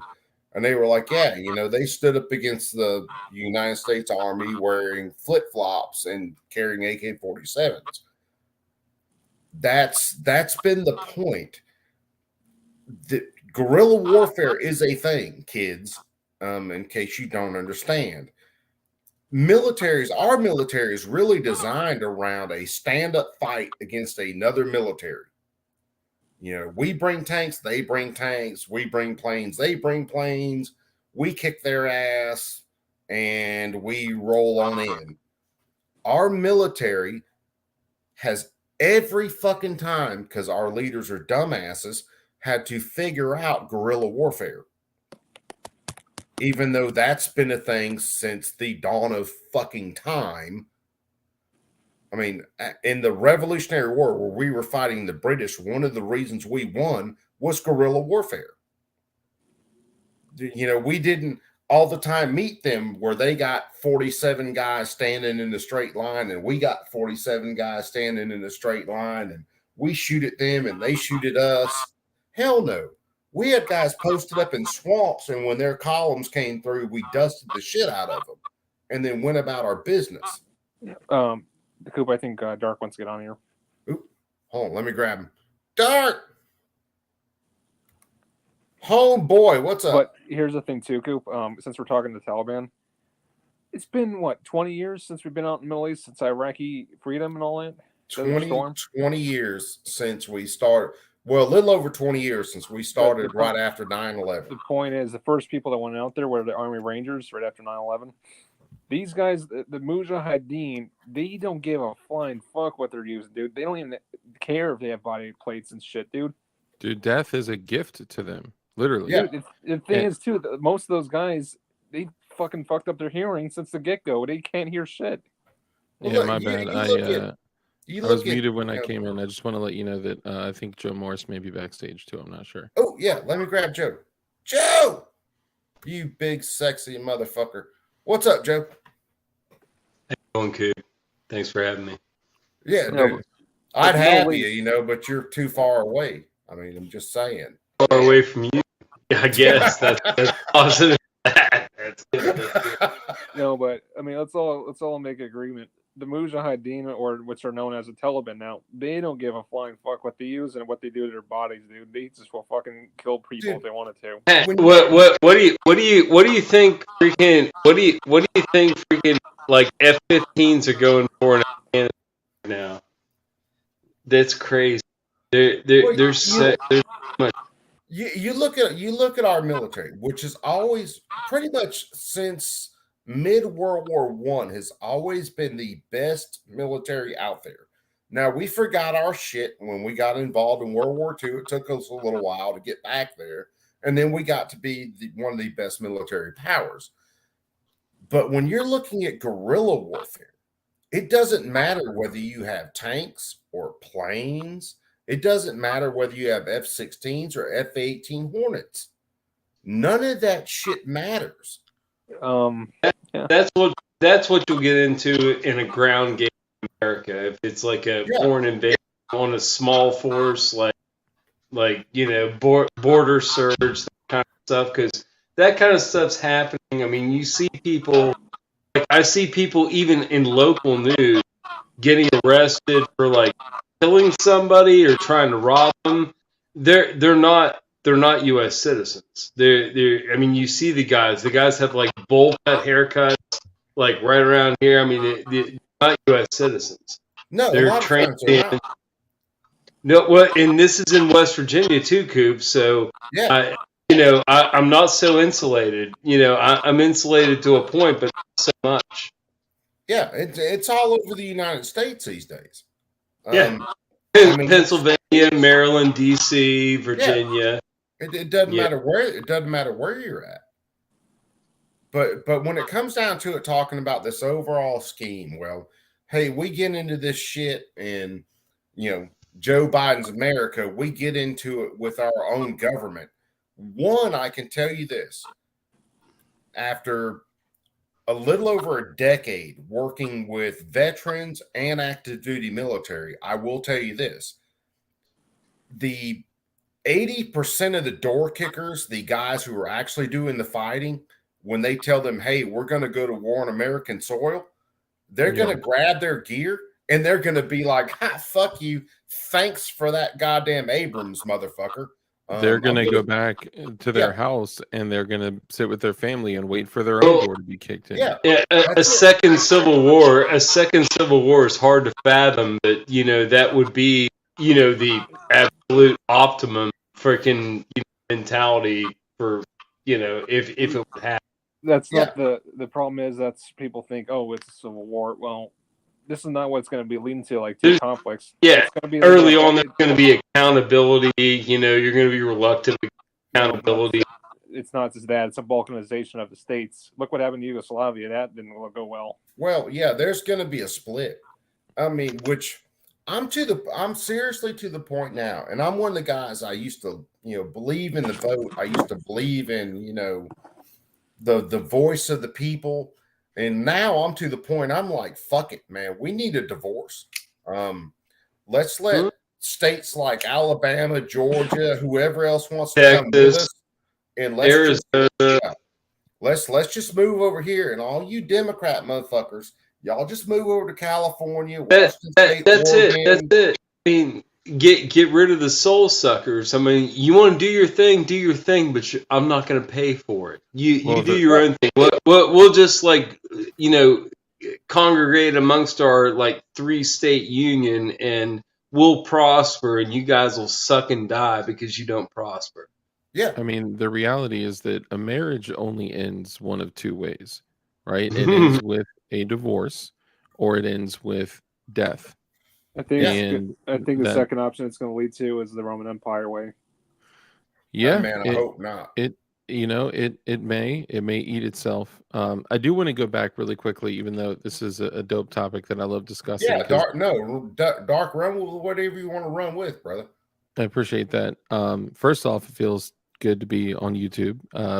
and they were like, yeah, you know, they stood up against the United States Army wearing flip-flops and carrying AK-47s. That's been the point. The guerrilla warfare is a thing, kids, in case you don't understand. Our military is really designed around a stand-up fight against another military. You know, we bring tanks, they bring tanks, we bring planes, they bring planes, we kick their ass, and we roll on in. Our military has every fucking time, because our leaders are dumbasses, had to figure out guerrilla warfare. even though that's been a thing since the dawn of fucking time. I mean, in the Revolutionary War, where we were fighting the British, one of the reasons we won was guerrilla warfare. You know, we didn't all the time meet them where they got 47 guys standing in a straight line and we got 47 guys standing in a straight line and we shoot at them and they shoot at us. Hell no. We had guys posted up in swamps, and when their columns came through, we dusted the shit out of them and then went about our business. The Coop, I think Dark wants to get on here. Oop, hold on, let me grab him. Dark! Homeboy, what's up? But here's the thing too, Coop. Since we're talking to the Taliban, it's been what 20 years since we've been out in the Middle East, since Iraqi freedom and all that. 20 years since we started. Well, a little over 20 years since we started right after 9/11. The point is, the first people that went out there were the Army Rangers right after 9/11. These guys, the Mujahideen, they don't give a flying fuck what they're using, dude. They don't even care if they have body plates and shit, dude. Dude, death is a gift to them. Literally. Yeah. Dude, the thing is, too, most of those guys, they fucking fucked up their hearing since the get-go. They can't hear shit. Well, Yeah, look, my you- bad. you I look at- was muted when I came in. I just want to let you know that I think Joe Morris may be backstage too. I'm not sure. Oh, yeah. Let me grab Joe. Joe! You big, sexy motherfucker. What's up, Joe? Going, Coop. Thanks for having me. Yeah, No, dude. I'd but have no, you, you know, but you're too far away. I mean, I'm just saying. Far away from you, I guess. That's positive. That's No, but I mean, let's all make agreement. The Mujahideen, or which are known as the Taliban now, they don't give a flying fuck what they use and what they do to their bodies, dude. They just will fucking kill people if they wanted to. What do you think freaking what do you think freaking like F-15s are going for in Afghanistan now? That's crazy. There's so much. You look at our military, which is always pretty much since mid World War I has always been the best military out there. Now we forgot our shit when we got involved in World War II. It took us a little while to get back there, and then we got to be one of the best military powers. But when you're looking at guerrilla warfare, it doesn't matter whether you have tanks or planes. It doesn't matter whether you have F-16s or F-18 Hornets. None of that shit matters. That's what you'll get into in a ground game in America. If it's like a foreign invasion on a small force, like you know, border surge, that kind of stuff, because that kind of stuff's happening. I mean, you see people, like I see people even in local news getting arrested for like killing somebody or trying to rob them. They're not U.S. citizens. I mean, you see the guys. The guys have like bowl cut haircuts, like right around here. I mean, they're not U.S. citizens. No, They're trained in. No, well, and this is in West Virginia too, Coop. So, yeah, I'm not so insulated. You know, I'm insulated to a point, but not so much. Yeah, it's all over the United States these days. Yeah. Pennsylvania, Maryland, D.C., Virginia. Yeah. It doesn't matter where. It doesn't matter where you're at. But when it comes down to it, talking about this overall scheme, well, hey, we get into this shit, and Joe Biden's America. We get into it with our own government. One, I can tell you this: after a little over a decade working with veterans and active duty military, I will tell you this. The 80% of the door kickers, the guys who are actually doing the fighting, when they tell them, hey, we're going to go to war on American soil, they're going to grab their gear and they're going to be like, fuck you. Thanks for that goddamn Abrams, motherfucker. They're going to go back to their house and they're going to sit with their family and wait for their own door to be kicked in. Yeah. A second Civil War is hard to fathom, but that would be, the absolute optimum freaking mentality for, if it would happen. That's not the problem is that's people think, oh, it's a civil war. Well, this is not what it's going to be leading to, like two conflicts. Yeah, it's gonna be early on, there's going to be accountability. You're going to be reluctant to accountability. it's not just that; it's a balkanization of the states. Look what happened to Yugoslavia. That didn't go well. Well, yeah, there's going to be a split. I mean, which I'm seriously to the point now, and I'm one of the guys I used to, believe in the vote. I used to believe in, the voice of the people, and now I'm to the point. I'm like, fuck it, man. We need a divorce. Let's let states like Alabama, Georgia, whoever else wants to come with us, and let's just move over here. And all you Democrat motherfuckers, y'all just move over to California, Washington State, Oregon. That's it. I mean, get rid of the soul suckers. I mean, you want to do your thing, but I'm not going to pay for it. You do your own thing. We'll just congregate amongst our 3-state union, and we'll prosper, and you guys will suck and die because you don't prosper. Yeah. I mean, the reality is that a marriage only ends one of two ways, right? It ends with a divorce, or it ends with death. I think the second option it's going to lead to is the Roman Empire way. Yeah, man, I hope not. It may eat itself. I do want to go back really quickly, even though this is a dope topic that I love discussing. Yeah, dark run with whatever you want to run with, brother. I appreciate that. First off, it feels good to be on YouTube,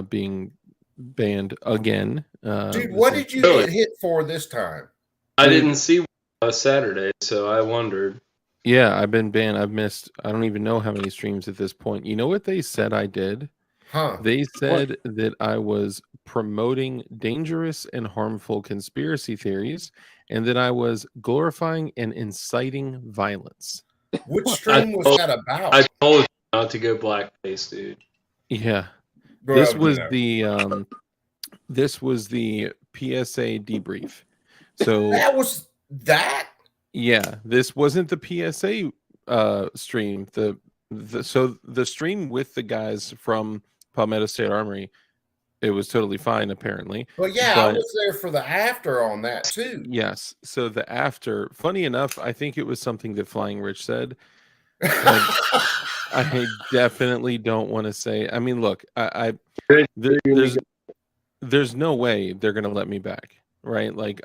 being banned again. Dude, what did you get hit for this time? I didn't see Saturday, so I wondered. Yeah, I've been banned. I've missed, I don't even know how many streams at this point. You know what they said I did? Huh? They said that I was promoting dangerous and harmful conspiracy theories, and that I was glorifying and inciting violence. Which stream was that about? I told you not to go blackface, dude. Yeah. This was the PSA debrief. So that was that? Yeah, this wasn't the PSA stream. The stream with the guys from Palmetto State Armory, it was totally fine apparently. Well, yeah, I was there for the after on that too. Yes. So the after, funny enough, I think it was something that Flying Rich said. I definitely don't want to say. I mean, look, there's no way they're gonna let me back, right? Like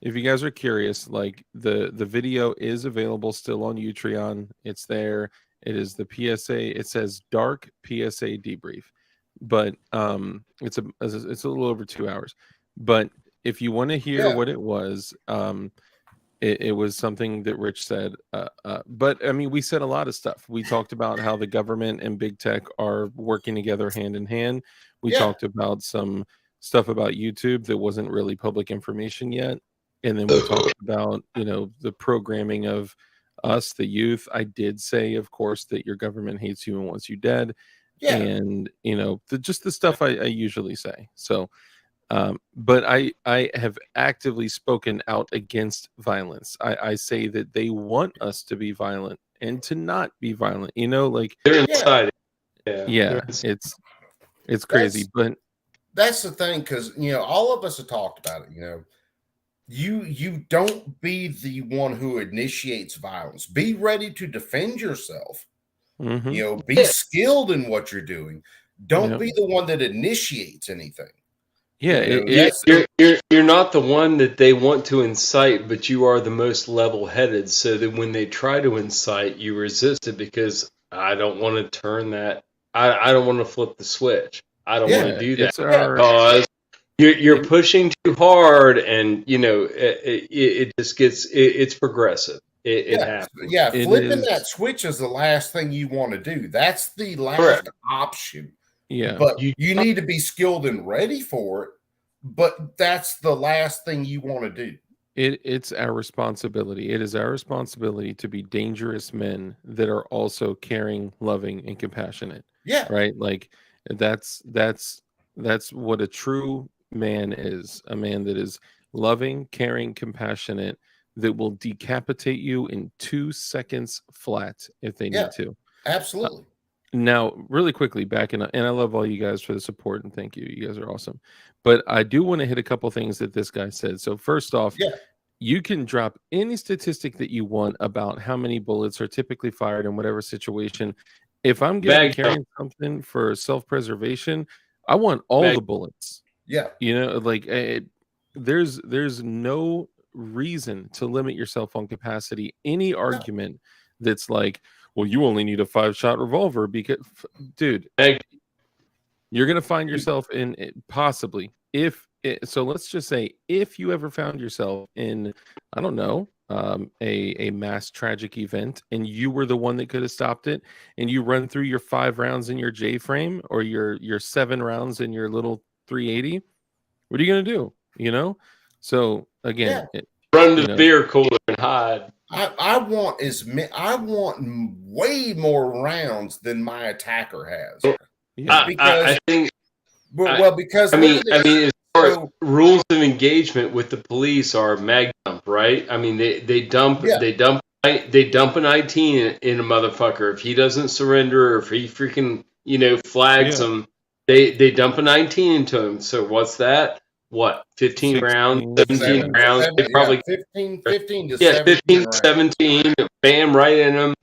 if you guys are curious, like the video is available still on Utreon. It's there. It is the PSA. It says dark PSA debrief, but it's a little over 2 hours. But if you want to hear what it was, it was something that Rich said. But I mean, we said a lot of stuff. We talked about how the government and big tech are working together hand in hand. We talked about some stuff about YouTube that wasn't really public information yet. And then we talked about, the programming of us, the youth. I did say, of course, that your government hates you and wants you dead. Yeah. And, just the stuff I usually say. So, but I have actively spoken out against violence. I say that they want us to be violent and to not be violent, they're inside. Yeah, it's crazy. But that's the thing, because all of us have talked about it. You don't be the one who initiates violence. Be ready to defend yourself. Mm-hmm. Be skilled in what you're doing. Don't be the one that initiates anything. Yeah, you're not the one that they want to incite, but you are the most level-headed, so that when they try to incite, you resist it, because I don't want to turn that. I don't want to flip the switch. I don't want to do that because you're pushing too hard, and it just gets it's progressive. It happens. Yeah, flipping that switch is the last thing you want to do. That's the last option. Yeah, but you need to be skilled and ready for it. But that's the last thing you want to do. It's our responsibility. It is our responsibility to be dangerous men that are also caring, loving, and compassionate. Yeah. Right. Like that's what a true man is. A man that is loving, caring, compassionate, that will decapitate you in 2 seconds flat if they need to. Absolutely. Now, really quickly, and I love all you guys for the support, and thank you. You guys are awesome. But I do want to hit a couple things that this guy said. So first off, you can drop any statistic that you want about how many bullets are typically fired in whatever situation. If I'm carrying something for self-preservation, I want all the bullets. Yeah. You know, like there's no reason to limit yourself on capacity. Any argument that's like, well, you only need a 5-shot revolver because, dude, you're gonna find yourself in possibly so let's just say if you ever found yourself in, I don't know, a mass tragic event and you were the one that could have stopped it, and you run through your 5 rounds in your J frame or your 7 rounds in your little 380, what are you gonna do? You know? So again, run to the beer cooler and hide. I want way more rounds than my attacker has. Yeah. Because I think because I mean as far as rules of engagement with the police are mag dump, right? I mean they dump a 19 in a motherfucker. If he doesn't surrender or if he freaking flags him, they dump a 19 into him. So what's that? What, 15 rounds, 17 rounds? They probably 15 to 15 to 17, bam, right in him.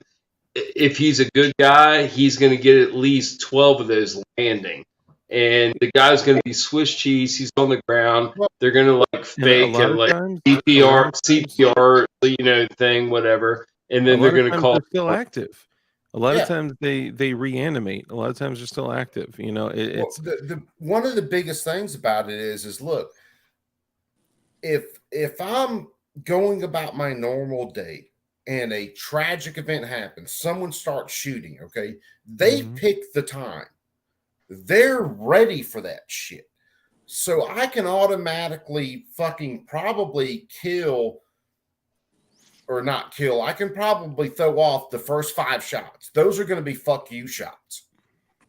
If he's a good guy, he's going to get at least 12 of those landing. And the guy's going to be Swiss cheese. He's on the ground. They're going to like fake it, like CPR, thing, whatever. And then they're going to call. They're still active. A lot of times they reanimate. A lot of times they're still active. You know, it's one of the biggest things about it is look, if I'm going about my normal day and a tragic event happens, someone starts shooting, okay? They pick the time. They're ready for that shit. So I can automatically fucking probably kill or not kill. I can probably throw off the first 5 shots. Those are going to be fuck you shots.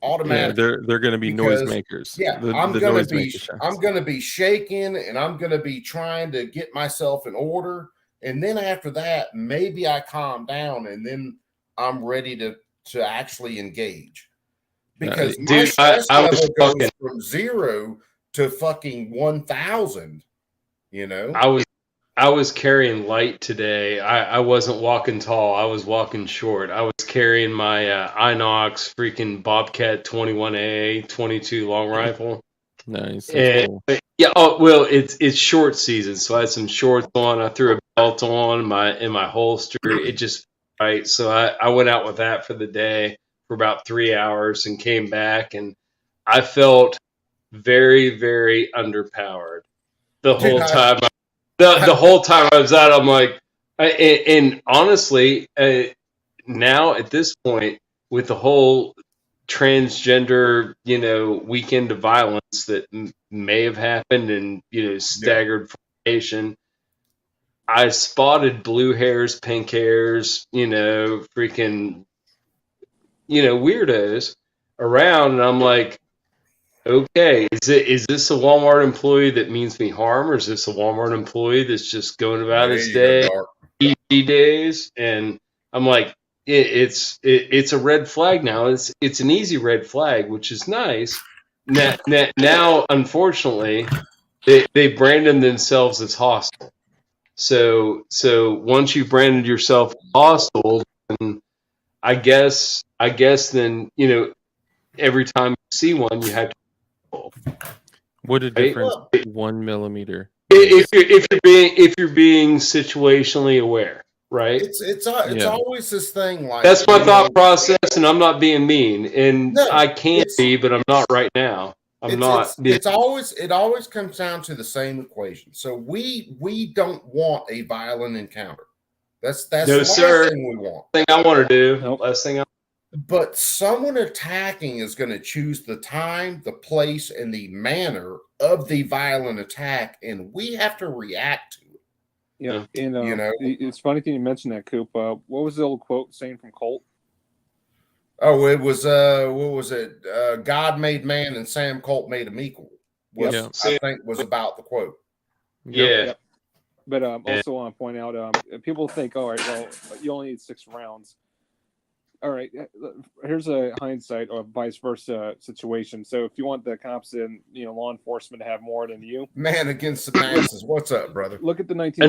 Automatically. Yeah, they're going to be noisemakers. Yeah, I'm going to be shaking and I'm going to be trying to get myself in order. And then after that, maybe I calm down and then I'm ready to actually engage. Because my stress level goes from 0 to fucking 1,000, you know? I was carrying light today. I wasn't walking tall. I was walking short. I was carrying my Inox freaking Bobcat 21A 22 long rifle. Nice. And, cool. Yeah. Oh well, it's short season, so I had some shorts on. I threw a belt on in my holster. It just right. So I went out with that for the day for about 3 hours and came back, and I felt very, very underpowered the whole time. The whole time I was out, I'm like, and honestly, now at this point, with the whole transgender, weekend of violence that may have happened and, staggered formation, I spotted blue hairs, pink hairs, freaking, weirdos around. And I'm like, okay, is this a Walmart employee that means me harm, or is this a Walmart employee that's just going about his day, PG days? And I'm like, it's a red flag now. It's an easy red flag, which is nice. Now unfortunately, they branded themselves as hostile. So once you branded yourself hostile, then I guess then every time you see one, you have to. What a difference 1 millimeter. If you're being situationally aware, right? It's always this thing like that's my thought process, and I'm not being mean, and I can't be, but I'm not right now. It always comes down to the same equation. So we don't want a violent encounter. That's the last thing we want. Thing I want to do. Nope. Last thing. But someone attacking is going to choose the time, the place, and the manner of the violent attack, and we have to react to it. Yeah, and it's funny thing you mentioned that, Coop. What was the old quote saying from Colt? Oh, it was what was it? God made man, and Sam Colt made him equal. I think was about the quote. Yeah. Yep. But also want to point out, people think, all right, well, you only need 6 rounds. All right, here's a hindsight or vice versa situation. So if you want the cops and law enforcement to have more than you, man against the masses. What's up, brother? Look at the 19.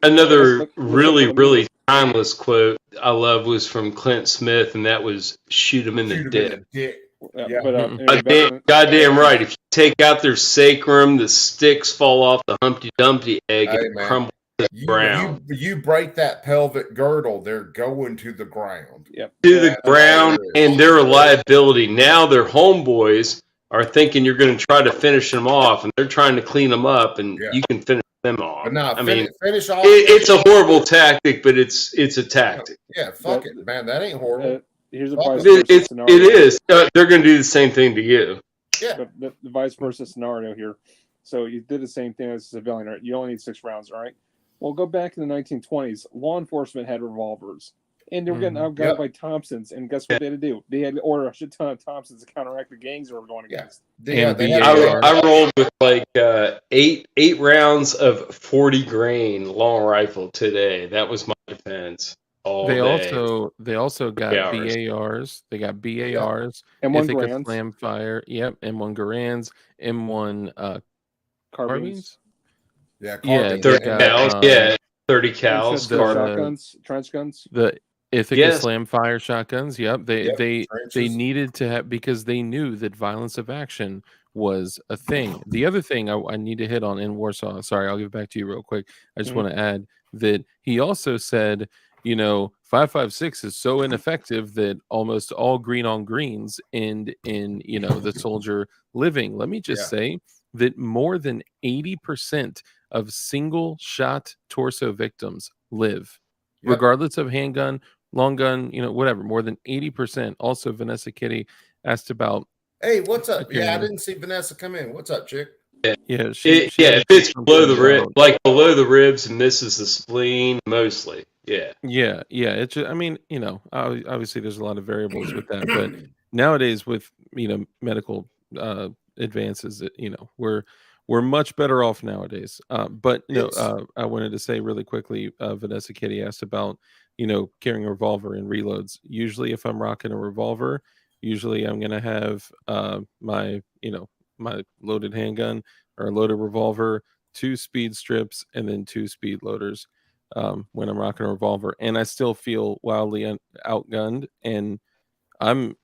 Another really timeless quote I love was from Clint Smith, and that was "Shoot him in the Shoot 'em dick." in the dick. Yeah, Yeah. but anyway, Goddamn right. If you take out their sacrum, the sticks fall off the Humpty Dumpty egg Hey, and man. crumble to the ground. You break that pelvic girdle, they're going to the ground. Yep. To the ground, and they're a liability. Now their homeboys are thinking you're going to try to finish them off, and they're trying to clean them up, and you can finish them off. But now, I mean, finish off. it's a horrible tactic, but it's a tactic. Yeah, fuck it, man. That ain't horrible. Here's a Fuck vice it. versa scenario. It is. They're going to do the same thing to you. Yeah. But the vice versa scenario here. So you did the same thing as a civilian, right? You only need 6 rounds, all right? Well, go back in the 1920s. Law enforcement had revolvers, and they were getting outgunned by Thompsons. And guess what they had to do? They had to order a shit ton of Thompsons to counteract the gangs they were going against. I rolled with like eight rounds of 40 grain long rifle today. That was my defense. They also got BARs. They got BARs, M1 Ithaca Garands. Slam Fire. Yep, M1 Garands, M1 carbines. Yeah, yeah, 30 cals, trench guns. The Ithaca Slam Fire shotguns. Yep, they needed to have, because they knew that violence of action was a thing. The other thing I need to hit on in Warsaw. Sorry, I'll give it back to you real quick. I just want to add that he also said, 5.56 is so ineffective that almost all green on greens end in the soldier living. Let me just say that more than 80% of single shot torso victims live, regardless of handgun, long gun, whatever. More than 80%. Also, Vanessa Kitty asked about. Hey, what's up? Yeah, I didn't see Vanessa come in. What's up, chick? If it's below the rib, like below the ribs and misses the spleen, mostly. Yeah. It's just, obviously there's a lot of variables with that, but nowadays with medical advances, we're much better off nowadays. But I wanted to say really quickly, Vanessa Kitty asked about carrying a revolver and reloads. Usually, if I'm rocking a revolver, I'm gonna have my loaded handgun or a loaded revolver, 2 speed strips, and then 2 speed loaders. When I'm rocking a revolver, and I still feel wildly outgunned, and I'm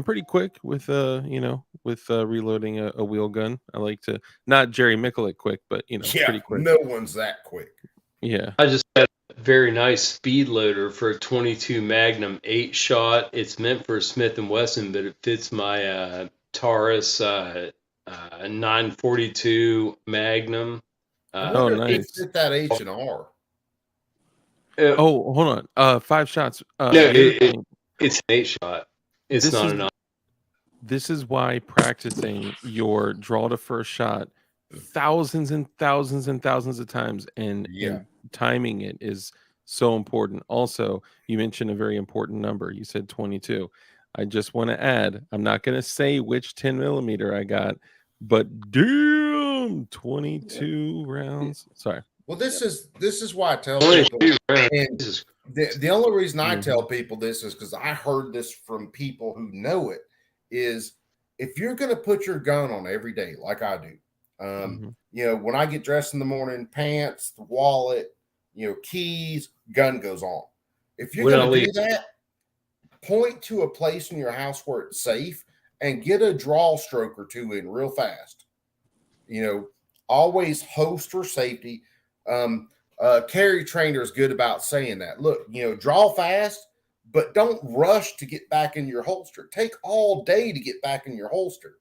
pretty quick with reloading a wheel gun. I like to, not Jerry Miculek quick, but pretty quick. No one's that quick. Yeah, I just got a very nice speed loader for a 22 Magnum 8-shot. It's meant for a Smith & Wesson, but it fits my Taurus 942 Magnum. Nice. Fit that H&R. Hold on. 5 shots. It's an 8-shot. It's not enough. This is why practicing your draw to first shot thousands and thousands and thousands of times and timing it is so important. Also, you mentioned a very important number. You said 22. I just want to add, I'm not going to say which 10 millimeter I got, but damn, 22 rounds. Sorry. Well, this is why I tell people, and the only reason I tell people this is because I heard this from people who know it, is if you're going to put your gun on every day, like I do, when I get dressed in the morning, pants, the wallet, keys, gun goes on. If you're going to do that, point to a place in your house where it's safe and get a draw stroke or 2 in real fast. Always holster safety. Carry Trainer is good about saying that. Look, draw fast, but don't rush to get back in your holster. Take all day to get back in your holster.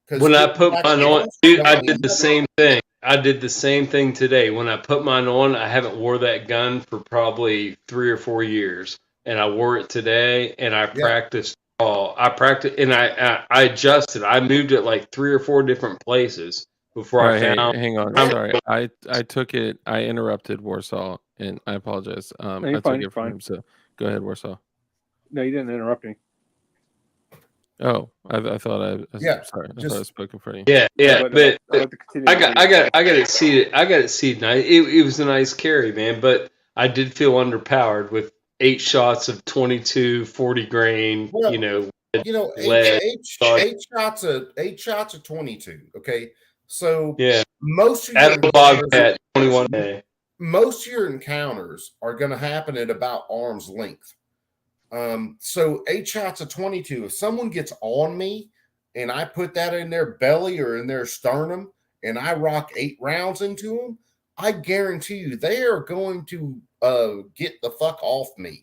When I put mine on, dude, I did the same thing. I did the same thing today. When I put mine on, I haven't wore that gun for probably 3 or 4 years, and I wore it today, and I practiced. I practiced, and I adjusted. I moved it like 3 or 4 different places before I found. Hang on, sorry. I took it. I interrupted Warsaw, and I apologize. I took it from him. So go ahead, Warsaw. No, you didn't interrupt me. Oh, I thought I sorry. I thought I spoke in front of you. Yeah, but I got it seated. I got it seated. It was a nice carry, man. But I did feel underpowered with 8 shots of 22, 40 grain. Well, eight shots of 22. Okay, so most of your Bobcat 21A. most of your encounters are going to happen at about arm's length. So 8 shots of 22. If someone gets on me and I put that in their belly or in their sternum and I rock 8 rounds into them, I guarantee you they are going to get the fuck off me.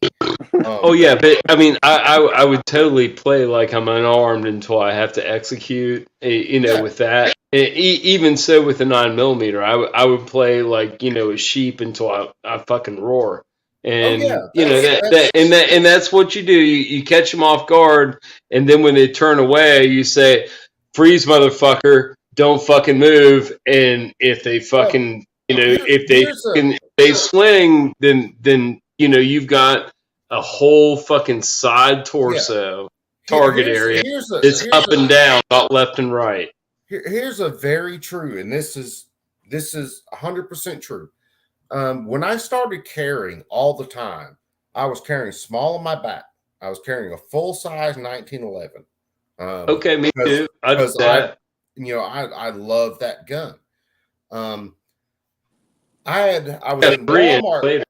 Oh yeah, but I mean, I would totally play like I'm unarmed until I have to execute. With that. Even so, with a 9mm, I would play like a sheep until I fucking roar. And that's what you do. You catch them off guard, and then when they turn away, you say, "Freeze, motherfucker! Don't fucking move." And if they fucking if they swing, then you've got a whole fucking side torso target area. It's up and down, not left and right. Here's a very true, and this is 100% true. When I started carrying all the time, I was carrying small on my back. I was carrying a full size 1911. Okay, me too. I love that gun. I was in Walmart.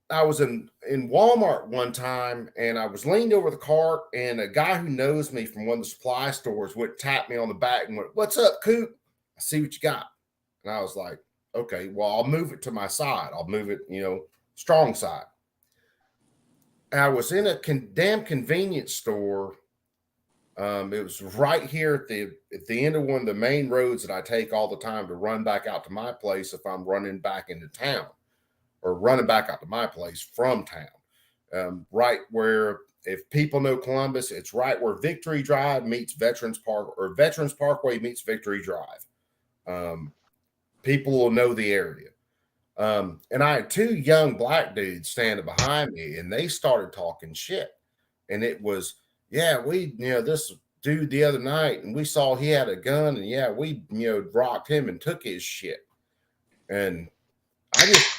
I was in Walmart one time, and I was leaned over the cart, and a guy who knows me from one of the supply stores would tap me on the back and went, "What's up, Coop? I see what you got." And I was like, "Okay, well, I'll move it to my side. I'll move it, strong side." And I was in a damn convenience store. It was right here at the end of one of the main roads that I take all the time to run back out to my place if I'm running back into town. Or running back out to my place from town, right where, if people know Columbus, it's right where Victory Drive meets Veterans Park, or Veterans Parkway meets Victory Drive. People will know the area. And I had 2 young black dudes standing behind me, and they started talking shit. And it was, this dude the other night, and we saw he had a gun, and we, rocked him and took his shit. And I just,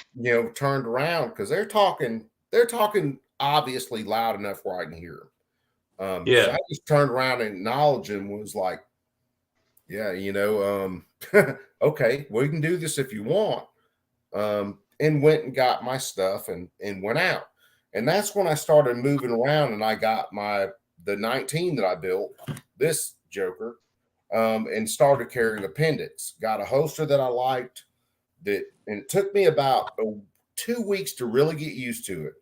turned around because they're talking obviously loud enough where I can hear them. So I just turned around and acknowledged him, was like, okay, we can do this if you want. And went and got my stuff and went out. And that's when I started moving around, and I got the 19 that I built, this Joker, and started carrying appendix. Got a holster that I liked. And it took me about 2 weeks to really get used to it.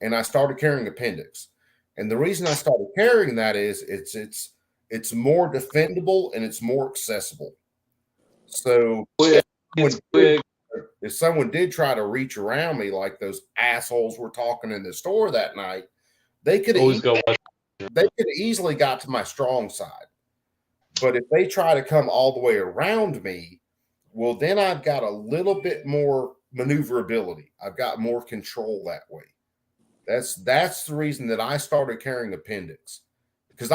And I started carrying appendix. And the reason I started carrying that is it's more defendable and it's more accessible. So if someone did try to reach around me like those assholes were talking in the store that night, they could easily got to my strong side. But if they try to come all the way around me, well, then I've got a little bit more maneuverability. I've got more control that way. That's the reason that I started carrying appendix, because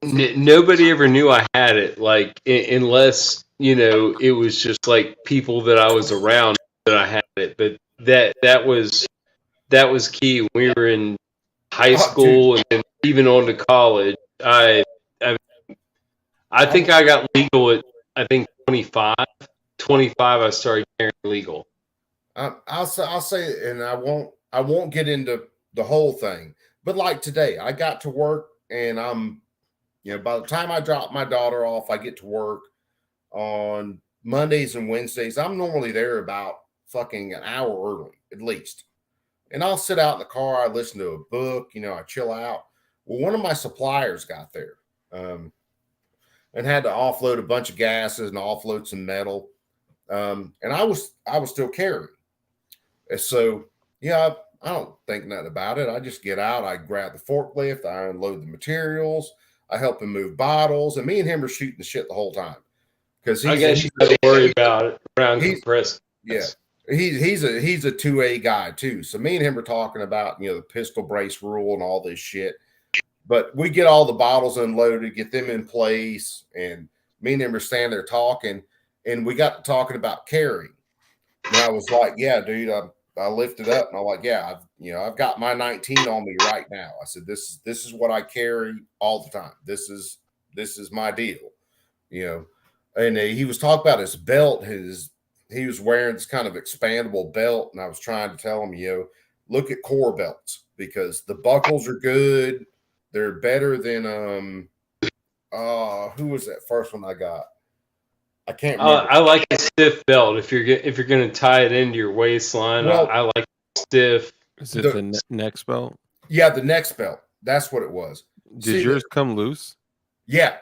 nobody ever knew I had it, like, unless it was just like people that I was around that I had it. But that was key when we were in high school and then even on to college. I think I got legal at 25. I started carrying legal. I'll say, and I won't get into the whole thing, but like today, I got to work, and I'm, by the time I drop my daughter off, I get to work on Mondays and Wednesdays. I'm normally there about fucking an hour early, at least. And I'll sit out in the car, I listen to a book, I chill out. Well, one of my suppliers got there, and had to offload a bunch of gases and offload some metal. And I was still carrying. And so, I don't think nothing about it. I just get out, I grab the forklift, I unload the materials, I help him move bottles, and me and him are shooting the shit the whole time. Because I guess you got to worry about it around compressed. Yeah. He's a 2A guy too. So me and him are talking about, the pistol brace rule and all this shit. But we get all the bottles unloaded, get them in place, and me and him are standing there talking, and we got to talking about carrying. And I was like, "Yeah, dude," I lifted up, and I'm like, "Yeah, I've got my 19 on me right now." I said, "This is what I carry all the time. This is my deal," And he was talking about his belt, his he was wearing this kind of expandable belt, and I was trying to tell him, look at core belts because the buckles are good. They're better than who was that first one I got? I can't remember. I like a stiff belt if you're gonna tie it into your waistline. Well, I like stiff. Is it the next belt? Yeah, the next belt. That's what it was. Did yours come loose? Yeah.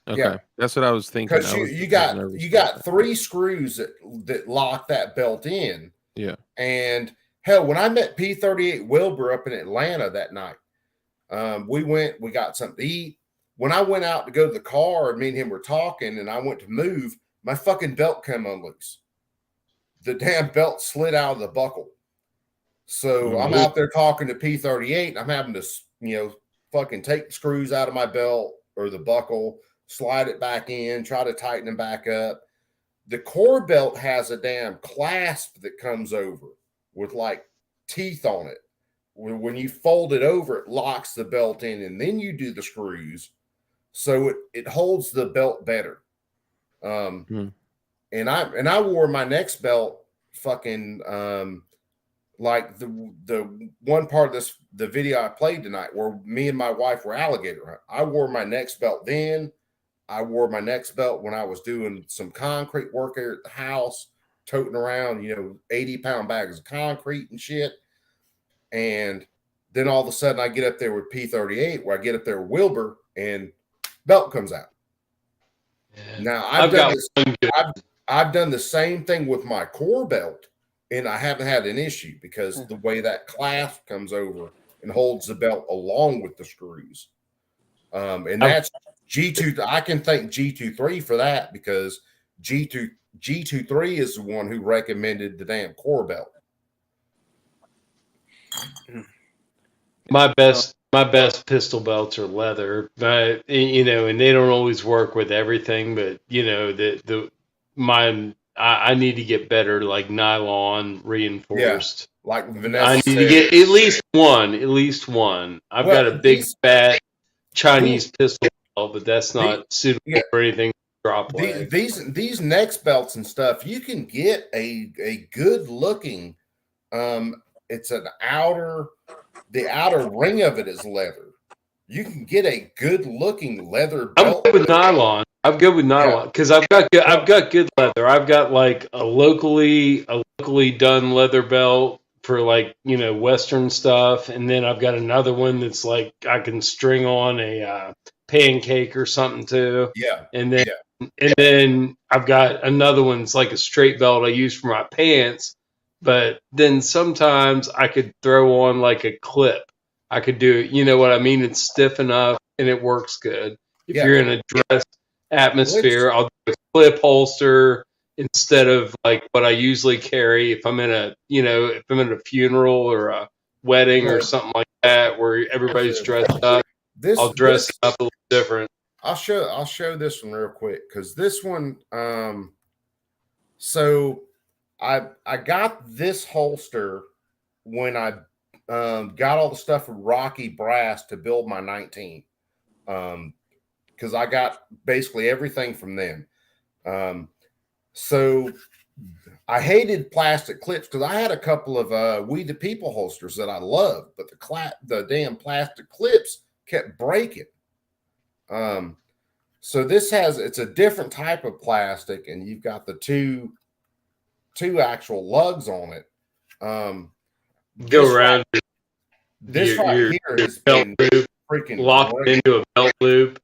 Okay, yeah. That's what I was thinking. Because you got 3 screws that lock that belt in. Yeah. And hell, when I met P38 Wilbur up in Atlanta that night, we got something to eat. When I went out to go to the car, and me and him were talking, and I went to move, my fucking belt came unloose. The damn belt slid out of the buckle. So I'm out there talking to P38, and I'm having to, fucking take the screws out of my belt or the buckle, slide it back in, try to tighten them back up. The core belt has a damn clasp that comes over with like teeth on it. When you fold it over, it locks the belt in, and then you do the screws. So it holds the belt better. And I wore my next belt fucking like the one part of the video I played tonight where me and my wife were alligator hunting. I wore my next belt then. I wore my next belt when I was doing some concrete work here at the house, toting around, 80-pound bags of concrete and shit. And then all of a sudden I get up there with P38 where I get up there with Wilbur and belt comes out. Yeah. Now I've done the same thing with my core belt, and I haven't had an issue because the way that clasp comes over and holds the belt along with the screws. And that's G2. I can thank G23 for that because G23 is the one who recommended the damn core belt. My best pistol belts are leather, but and they don't always work with everything. But mine, I need to get better, like nylon reinforced. Yeah, like Vanessa I need to get at least one. I've got a big fat Chinese pistol belt, but that's not suitable for anything. Drop leg. These next belts and stuff, you can get a good looking. It's the outer ring of it is leather. You can get a good looking leather belt. I'm good with nylon. Because I've got good leather. I've got like a locally done leather belt for like Western stuff, and then I've got another one that's like I can string on a pancake or something to. Yeah. And then I've got another one that's like a straight belt I use for my pants. But then sometimes I could throw on like a clip. I could do it. You know what I mean? It's stiff enough and it works good. If you're in a dress atmosphere, I'll do a clip holster instead of like what I usually carry if I'm in a funeral or a wedding or something like that where everybody's dressed up. I'll dress up a little different. I'll show this one real quick because this one. So I got this holster when I got all the stuff from Rocky Brass to build my 19. Because I got basically everything from them. So I hated plastic clips because I had a couple of We the People holsters that I loved, but the damn plastic clips kept breaking. So it's a different type of plastic, and you've got the two actual lugs on it. Go around. This right here is freaking locked into a belt loop.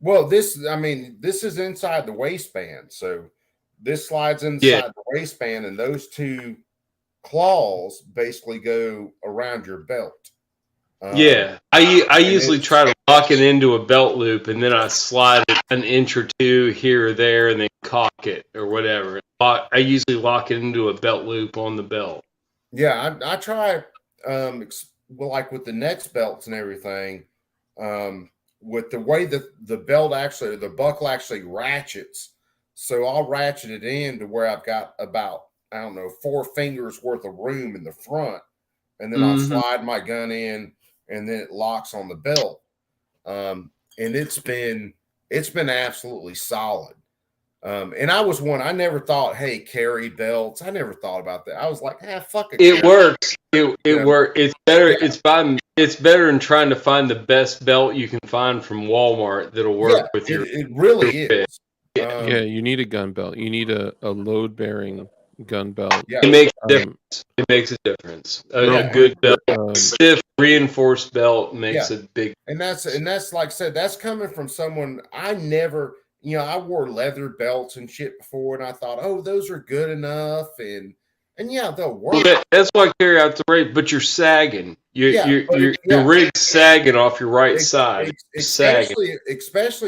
Well, this is inside the waistband. So this slides inside the waistband, and those two claws basically go around your belt. I usually try to lock it into a belt loop, and then I slide it an inch or two here or there, and then cock it or whatever. I usually lock it into a belt loop on the belt. Yeah, I try, like with the next belts and everything, with the way that the buckle actually ratchets. So I'll ratchet it in to where I've got about, 4 fingers worth of room in the front, and then I'll slide my gun in, and then it locks on the belt. And it's been absolutely solid. And I was one. I never thought, hey, carry belts. I never thought about that. I was like, fuck it. It works. It works. It's better. Yeah. It's better than trying to find the best belt you can find from Walmart that'll work with your. It really is. Yeah, you need a gun belt. You need a load bearing gun belt. Yeah. It makes a difference. It makes a difference. A good belt, stiff reinforced belt makes a big. And that's like I said, that's coming from someone I never. I wore leather belts and shit before, and I thought, oh, those are good enough, and yeah, they'll work. Yeah, that's why I carry out the race, but you're sagging. Your rig's sagging off your right side. Especially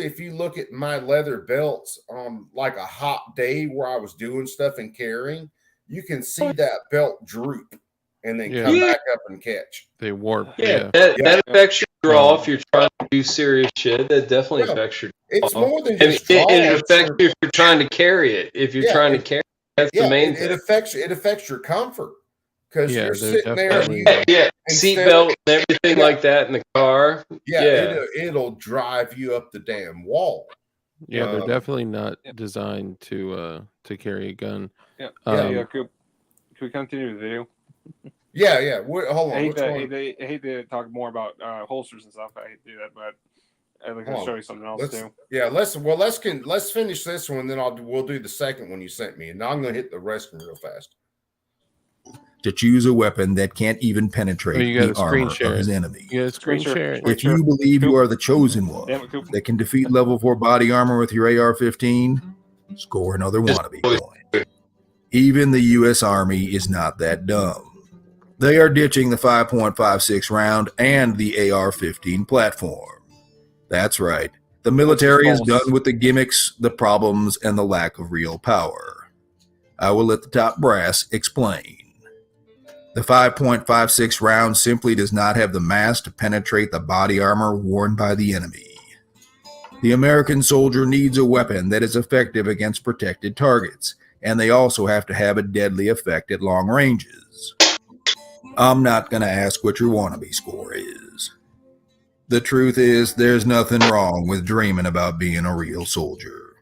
if you look at my leather belts on like a hot day where I was doing stuff and carrying, you can see that belt droop and then come back up and catch. They warp. Yeah, that affects your draw if you're trying to do serious shit. That definitely affects your draw. It's more than just draw. It affects you if you're trying to carry it. If you're trying to carry it, that's the main thing. It affects your comfort because you're sitting there. Seatbelt and everything like that in the car. It'll drive you up the damn wall. Yeah, they're definitely not designed to carry a gun. Can we continue the video? Yeah. Hold on. I hate to talk more about holsters and stuff. I hate to do that, but I'd like to show you something else too. Yeah, let's finish this one, then we'll do the second one you sent me, and now I'm gonna hit the rest of them real fast. To choose a weapon that can't even penetrate the armor of his enemy. Screen share. If you believe you are the chosen one that can defeat level 4 body armor with your AR-15, score another wannabe point. Even the U.S. Army is not that dumb. They are ditching the 5.56 round and the AR-15 platform. That's right. The military is done with the gimmicks, the problems, and the lack of real power. I will let the top brass explain. The 5.56 round simply does not have the mass to penetrate the body armor worn by the enemy. The American soldier needs a weapon that is effective against protected targets, and they also have to have a deadly effect at long ranges. I'm not going to ask what your wannabe score is. The truth is, there's nothing wrong with dreaming about being a real soldier.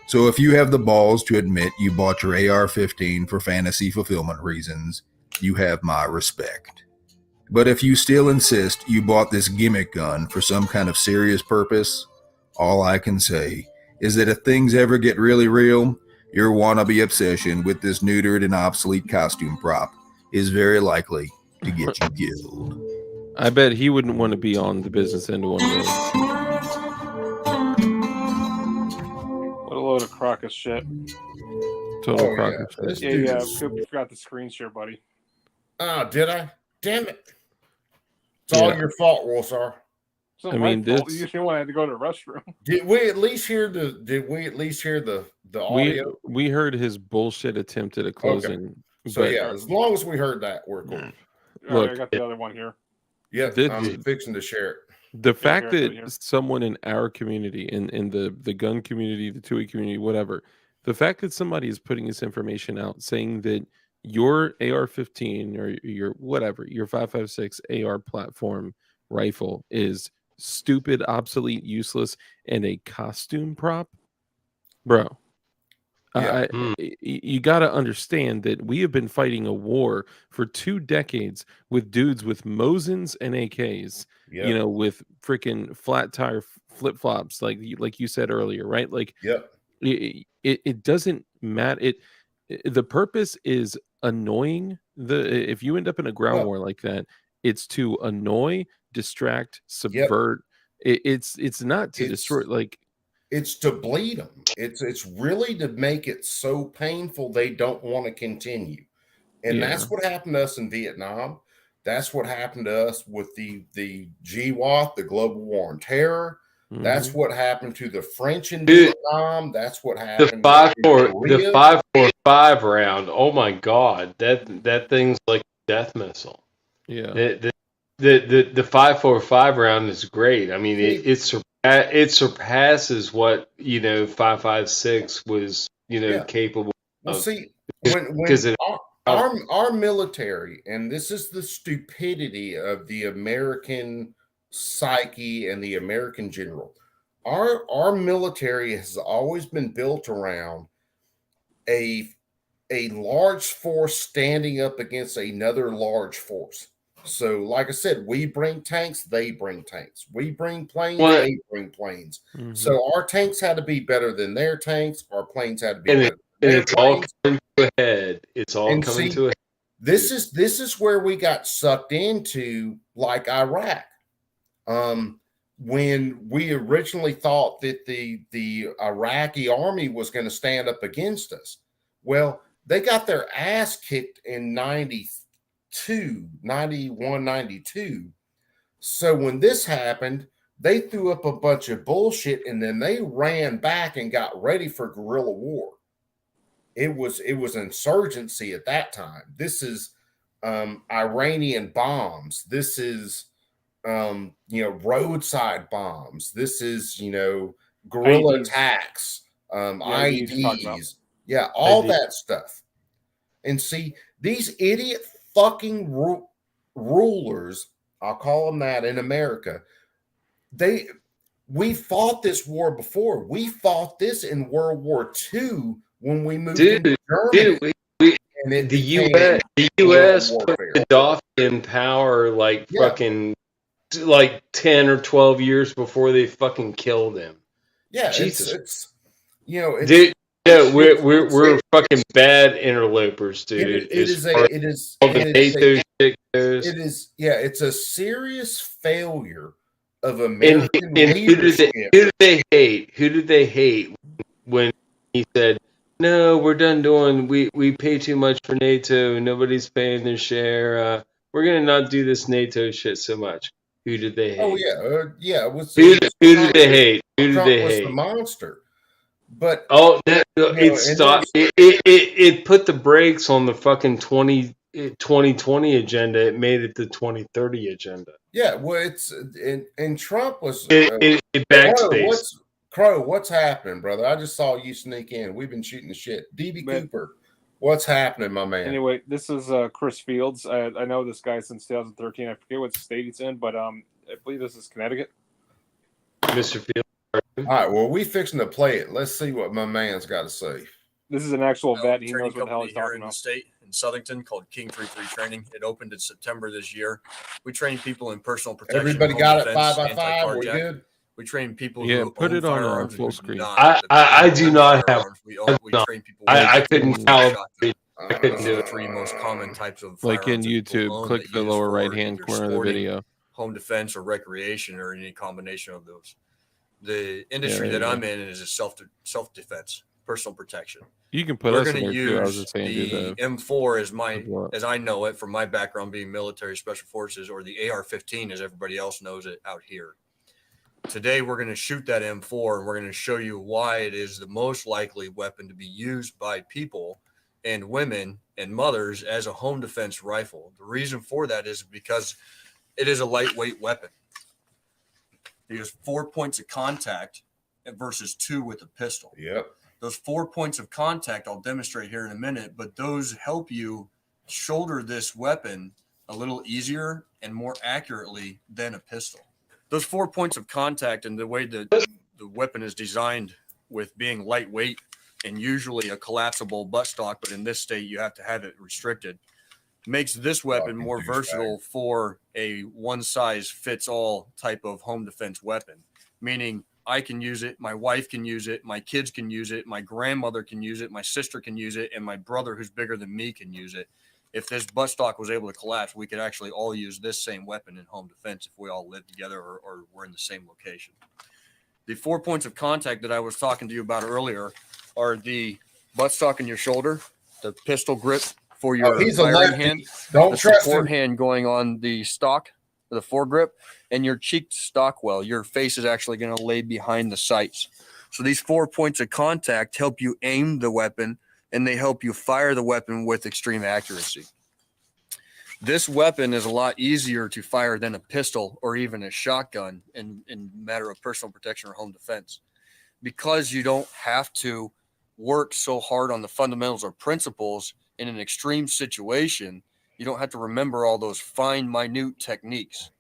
So if you have the balls to admit you bought your AR-15 for fantasy fulfillment reasons, you have my respect. But if you still insist you bought this gimmick gun for some kind of serious purpose, all I can say is that if things ever get really real, your wannabe obsession with this neutered and obsolete costume prop is very likely to get you killed. I bet he wouldn't want to be on the business end of one of those. What a load of crocus shit. Total crocus shit. Yeah, I forgot the screen share, buddy. Oh, did I? Damn it. It's all your fault, Wolsar. I mean, you didn't want to have to go to the restroom. Did we at least hear the audio? We heard his bullshit attempt at a closing. Okay. So as long as we heard that, we're cool. Look, I got the other one here. Yeah, I'm fixing to share it. The fact that someone in our community, in the gun community, the 2E community, whatever, the fact that somebody is putting this information out saying that your AR-15 or your whatever, your 5.56 AR platform rifle is stupid, obsolete, useless, and a costume prop, bro. You got to understand that we have been fighting a war for 2 decades with dudes with Mosins and AKs, with freaking flat tire flip-flops, like you said earlier, right? Like, it doesn't matter. The purpose is annoying. If you end up in a ground war like that, it's to annoy, distract, subvert. It's not to destroy. Like, it's to bleed them. It's really to make it so painful they don't want to continue. And that's what happened to us in Vietnam. That's what happened to us with the GWOT, the Global War on Terror. That's what happened to the French in Vietnam. That's what happened. The 5.45 round. Oh my God, that thing's like a death missile. Yeah. The 5.45 round is great. I mean, it surpasses what 5.56 was capable. Well, see, when our military, and this is the stupidity of the American psyche and the American general. our military has always been built around a large force standing up against another large force. So, like I said, we bring tanks, they bring tanks. We bring planes, they bring planes. Mhm. So our tanks had to be better than their tanks. Our planes had to be And, better than their it's all planes. coming to a head. It's all And coming see, to a head. this is where we got sucked into, like Iraq. When we originally thought that the Iraqi army was going to stand up against us. Well, they got their ass kicked in 91, 92. So when this happened, they threw up a bunch of bullshit and then they ran back and got ready for guerrilla war. It was insurgency at that time. This is Iranian bombs. This is roadside bombs. This is guerrilla IEDs. attacks, IEDs you're talking about. IEDs. Yeah, all IED. that stuff. And see, these idiot fucking rulers, I'll call them that in America, we fought this war before. We fought this in World War II when we moved into Germany. And the U.S. put Gaddafi in power fucking like 10 or 12 years before they fucking killed him. Yeah, Jesus. Dude, we're fucking bad interlopers, dude. It's a serious failure of American leadership. Who did they hate? Who did they hate when he said, "No, we're done doing. We pay too much for NATO. Nobody's paying their share. We're gonna not do this NATO shit so much." Who did they hate? Oh yeah. Who did they hate? Who did they hate? The monster. But it put the brakes on the fucking 2020 agenda. It made it the 2030 agenda. Yeah, well, and Trump was it backspaced. What's happening, brother? I just saw you sneak in. We've been shooting the shit. DB Cooper, what's happening, my man? Anyway, this is Chris Fields. I know this guy since 2013. I forget what state he's in, but I believe this is Connecticut. Mr. Fields. All right, well, we fixing to play it. Let's see what my man's got to say. This is an actual vet. He knows what the hell he's talking in about. The state in Southington called King 33 Training. It opened in September this year. We train people in personal protection. Everybody got it 5x5. We're good. We train people. Yeah, who put own it on firearms full and screen. I do not have. We train people. I couldn't calibrate. I couldn't do the it. three most common types of Like in firearms that people YouTube, own click that the use lower for right hand either corner of the sporting, video. home defense or recreation or any combination of those. The industry there that you I'm go. in is a self-defense, personal protection. You can put We're us in going there to too. I was use just saying, the do the M4 as I know it from my background being military special forces, or the AR-15 as everybody else knows it out here. Today, we're going to shoot that M4 and we're going to show you why it is the most likely weapon to be used by people and women and mothers as a home defense rifle. The reason for that is because it is a lightweight weapon. There's 4 points of contact versus 2 with a pistol. Yep. Those 4 points of contact I'll demonstrate here in a minute, but those help you shoulder this weapon a little easier and more accurately than a pistol. Those 4 points of contact and the way that the weapon is designed with being lightweight and usually a collapsible buttstock, but in this state you have to have it restricted, makes this weapon more versatile for a one-size-fits-all type of home defense weapon, meaning I can use it, my wife can use it, my kids can use it, my grandmother can use it, my sister can use it, and my brother who's bigger than me can use it. If this buttstock was able to collapse, we could actually all use this same weapon in home defense if we all live together or we're in the same location. The 4 points of contact that I was talking to you about earlier are the buttstock in your shoulder, the pistol grip for your firing hand, the support hand going on the stock, the foregrip, and your cheek stock well. Your face is actually going to lay behind the sights. So these 4 points of contact help you aim the weapon, and they help you fire the weapon with extreme accuracy. This weapon is a lot easier to fire than a pistol or even a shotgun in matter of personal protection or home defense, because you don't have to work so hard on the fundamentals or principles in an extreme situation. You don't have to remember all those fine, minute techniques.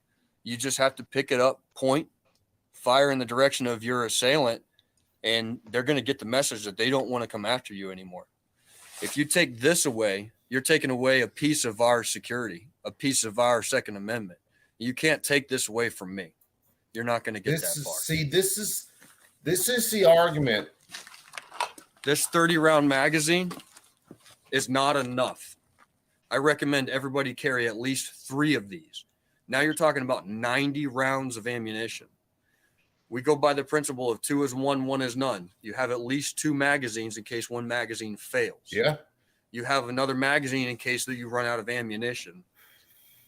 You just have to pick it up, point, fire in the direction of your assailant, and they're going to get the message that they don't want to come after you anymore. If you take this away, you're taking away a piece of our security, a piece of our Second Amendment. You can't take this away from me. You're not going to get that far. See, this is the argument. This 30-round magazine is not enough. I recommend everybody carry at least 3 of these. Now you're talking about 90 rounds of ammunition. We go by the principle of 2 is 1, 1 is none. You have at least 2 magazines in case one magazine fails. Yeah. You have another magazine in case that you run out of ammunition.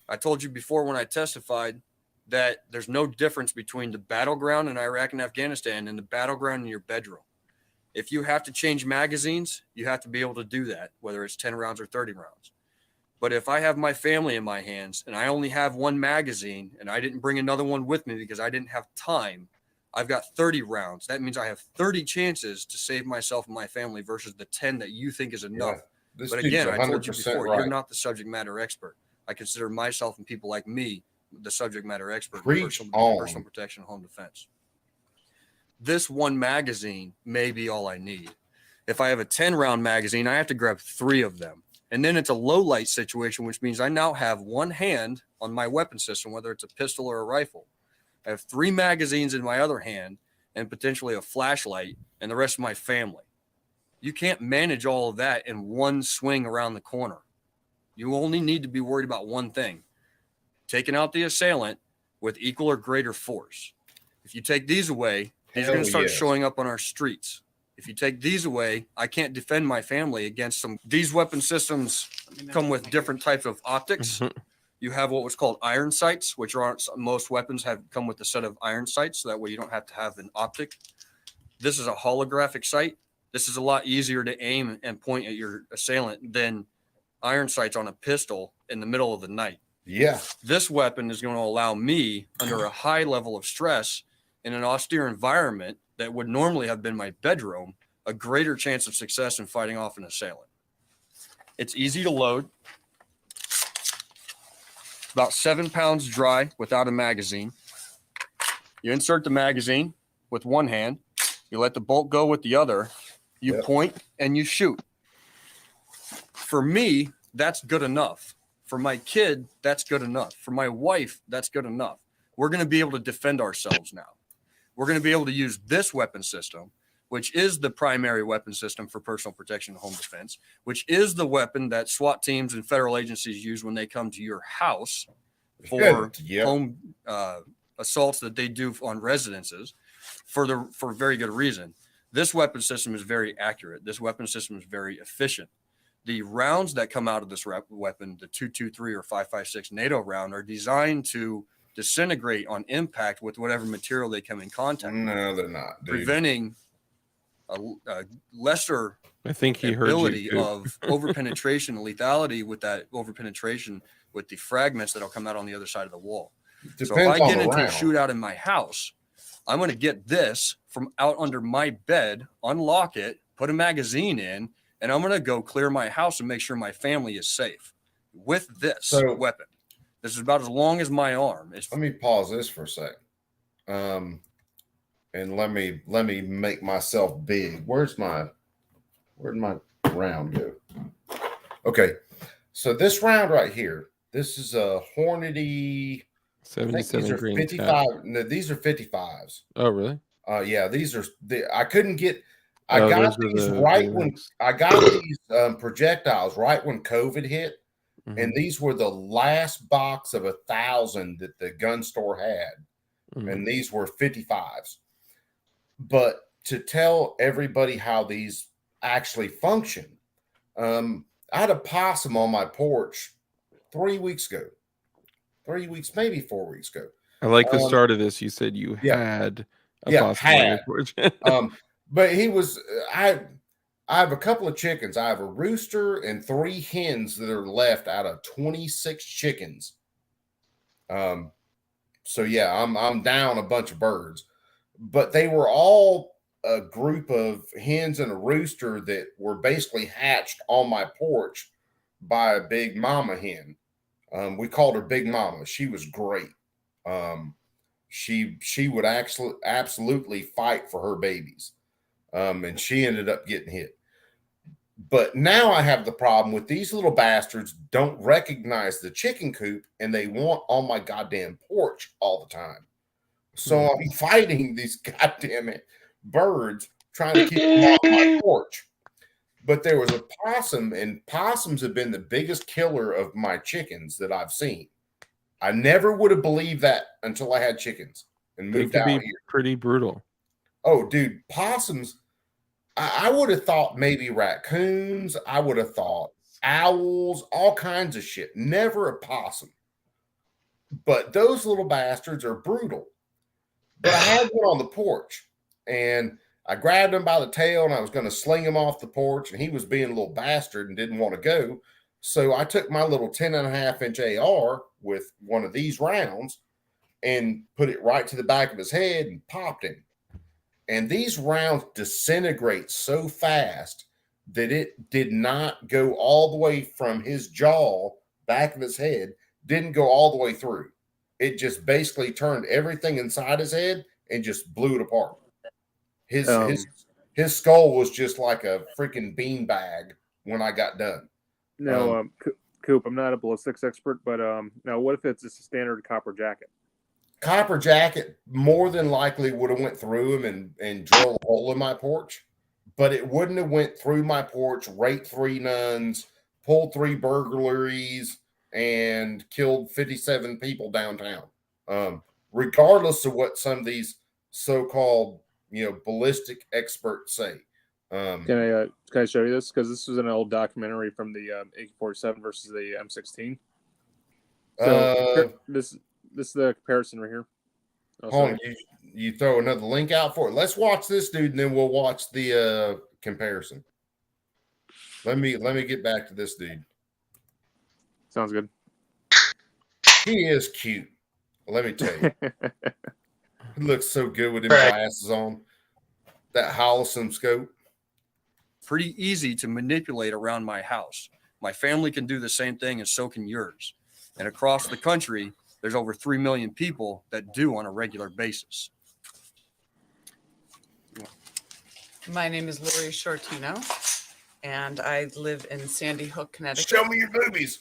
I told you before when I testified that there's no difference between the battleground in Iraq and Afghanistan and the battleground in your bedroom. If you have to change magazines, you have to be able to do that, whether it's 10 rounds or 30 rounds. But if I have my family in my hands and I only have 1 magazine and I didn't bring another one with me because I didn't have time, I've got 30 rounds. That means I have 30 chances to save myself and my family versus the 10 that you think is enough. Yeah, but again, I told you before, right. You're not the subject matter expert. I consider myself and people like me the subject matter expert Preach in on. personal protection and home defense. This 1 magazine may be all I need. If I have a 10-round magazine, I have to grab 3 of them. And then it's a low light situation, which means I now have 1 hand on my weapon system, whether it's a pistol or a rifle. I have 3 magazines in my other hand and potentially a flashlight and the rest of my family. You can't manage all of that in 1 swing around the corner. You only need to be worried about 1 thing: taking out the assailant with equal or greater force. If you take these away, these are going to start showing up on our streets. If you take these away, I can't defend my family against them. These weapon systems come with different types of optics. You have what was called iron sights, which are most weapons have come with a set of iron sights, so that way you don't have to have an optic. This is a holographic sight. This is a lot easier to aim and point at your assailant than iron sights on a pistol in the middle of the night. Yeah. This weapon is going to allow me, under a high level of stress in an austere environment that would normally have been my bedroom, a greater chance of success in fighting off an assailant. It's easy to load. About 7 pounds dry without a magazine. You insert the magazine with 1 hand. You let the bolt go with the other. You point and you shoot. For me, that's good enough. For my kid, that's good enough. For my wife, that's good enough. We're going to be able to defend ourselves now. We're going to be able to use this weapon system, which is the primary weapon system for personal protection and home defense, which is the weapon that SWAT teams and federal agencies use when they come to your house for home assaults that they do on residences for very good reason. This weapon system is very accurate. This weapon system is very efficient. The rounds that come out of this weapon, the 223 or 5.56 NATO round, are designed to disintegrate on impact with whatever material they come in contact with. No, they're not, dude. Preventing a lesser ability of overpenetration and lethality with that overpenetration with the fragments that'll come out on the other side of the wall. So if I get into a shootout in my house, I'm going to get this from out under my bed, unlock it, put a magazine in, and I'm going to go clear my house and make sure my family is safe with this weapon. This is about as long as my arm. Let me pause this for a second. And let me make myself big. Where'd my round go? Okay. So this round right here, this is a Hornady 77 green 55. No, these are 55s. Oh, really? Yeah, these are I couldn't get I got these right when I got these projectiles right when COVID hit. Mm-hmm. And these were the last box of 1,000 that the gun store had. Mm-hmm. And these were 55s. But to tell everybody how these actually function, I had a possum on my porch 3 weeks ago. 3 weeks, maybe 4 weeks ago. I like the start of this. You said you had a possum on your porch. But he was, I have a couple of chickens. I have a rooster and 3 hens that are left out of 26 chickens. So yeah, I'm down a bunch of birds, but they were all a group of hens and a rooster that were basically hatched on my porch by a big mama hen. We called her Big Mama. She was great. She would actually absolutely fight for her babies, and she ended up getting hit. But now I have the problem with these little bastards don't recognize the chicken coop and they want on my goddamn porch all the time. So I'm fighting these goddamn birds trying to keep them off my porch. But there was a possum, and possums have been the biggest killer of my chickens that I've seen. I never would have believed that until I had chickens and They moved can out be here. pretty brutal. Oh, dude, possums. I would have thought maybe raccoons. I would have thought owls, all kinds of shit. Never a possum. But those little bastards are brutal. But I had one on the porch, and I grabbed him by the tail, and I was going to sling him off the porch, and he was being a little bastard and didn't want to go. So I took my little 10.5-inch AR with one of these rounds and put it right to the back of his head and popped him. And these rounds disintegrate so fast that it did not go all the way from his jaw, back of his head, didn't go all the way through. It just basically turned everything inside his head and just blew it apart. His skull was just like a freaking beanbag when I got done. Now, Coop, I'm not a ballistics expert, but now what if it's just a standard copper jacket? Copper jacket more than likely would have went through him and drilled a hole in my porch, but it wouldn't have went through my porch, raped 3 nuns, pulled 3 burglaries, and killed 57 people downtown. Regardless of what some of these so-called, ballistic experts say. Can I show you this? Because this was an old documentary from the AK-47 versus the M16. So this is the comparison right here. Hold on, you throw another link out for it. Let's watch this dude, and then we'll watch the comparison. Let me get back to this dude. Sounds good. He is cute. Let me tell you. He looks so good with them glasses on. That Hollison scope. Pretty easy to manipulate around my house. My family can do the same thing, and so can yours. And across the country, there's over 3 million people that do on a regular basis. My name is Lori Shortino, and I live in Sandy Hook, Connecticut. Show me your boobies.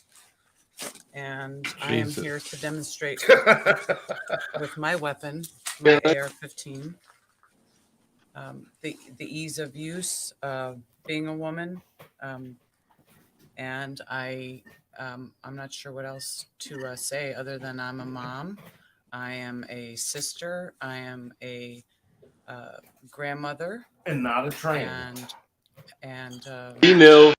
And I am here to demonstrate with my weapon, my AR-15, the ease of use of being a woman, and I'm not sure what else to say other than I'm a mom, I am a sister, I am a grandmother, and not a trainer, and female.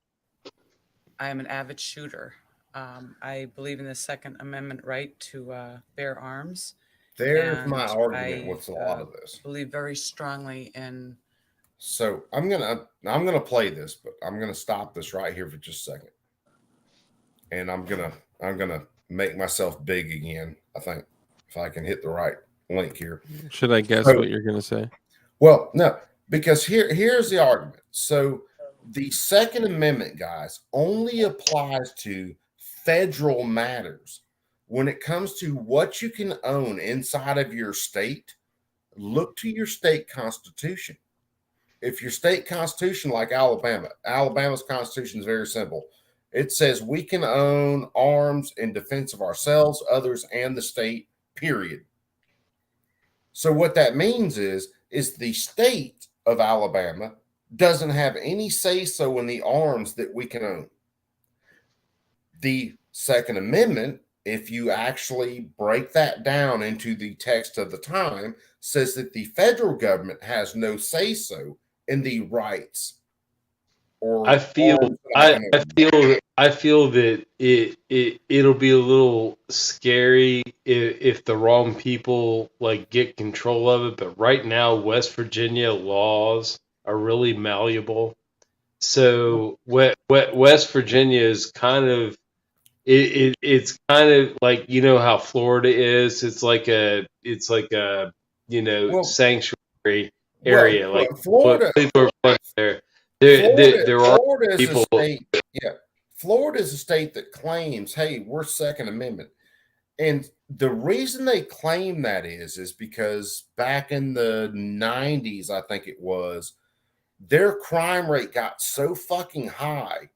I am an avid shooter. I believe in the Second Amendment right to bear arms. There's my argument with a lot of this. Believe very strongly in. So I'm gonna play this, but I'm gonna stop this right here for just a second, and I'm gonna make myself big again. I think if I can hit the right link here. Should I guess what you're gonna say? Well, no, because here's the argument. So the Second Amendment, guys, only applies to federal matters. When it comes to what you can own inside of your state, look to your state constitution. If your state constitution, like Alabama's constitution is very simple. It says we can own arms in defense of ourselves, others, and the state, period. So what that means is the state of Alabama doesn't have any say-so in the arms that we can own. The Second Amendment, if you actually break that down into the text of the time, says that the federal government has no say-so in the rights. Or I feel that it'll be a little scary if the wrong people get control of it. But right now, West Virginia laws are really malleable. So West Virginia is kind of it's kind of like how Florida is. It's like a sanctuary area. Well, Florida. People are there. There are people. Florida is a state that claims, hey, we're Second Amendment. And the reason they claim that is because back in the 90s, I think it was, their crime rate got so fucking high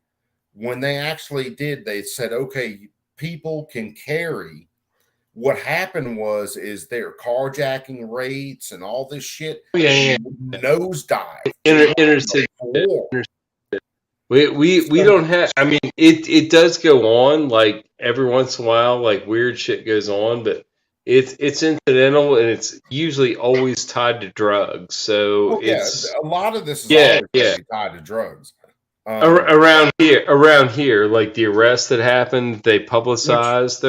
when they actually did, they said, okay, people can carry. What happened is their carjacking rates and all this shit nosedive. Interstate. We don't have. I mean, it does go on like every once in a while, like weird shit goes on, but it's incidental and it's usually always tied to drugs. So it's a lot of this is always tied to drugs. Around here, like the arrest that happened, they publicized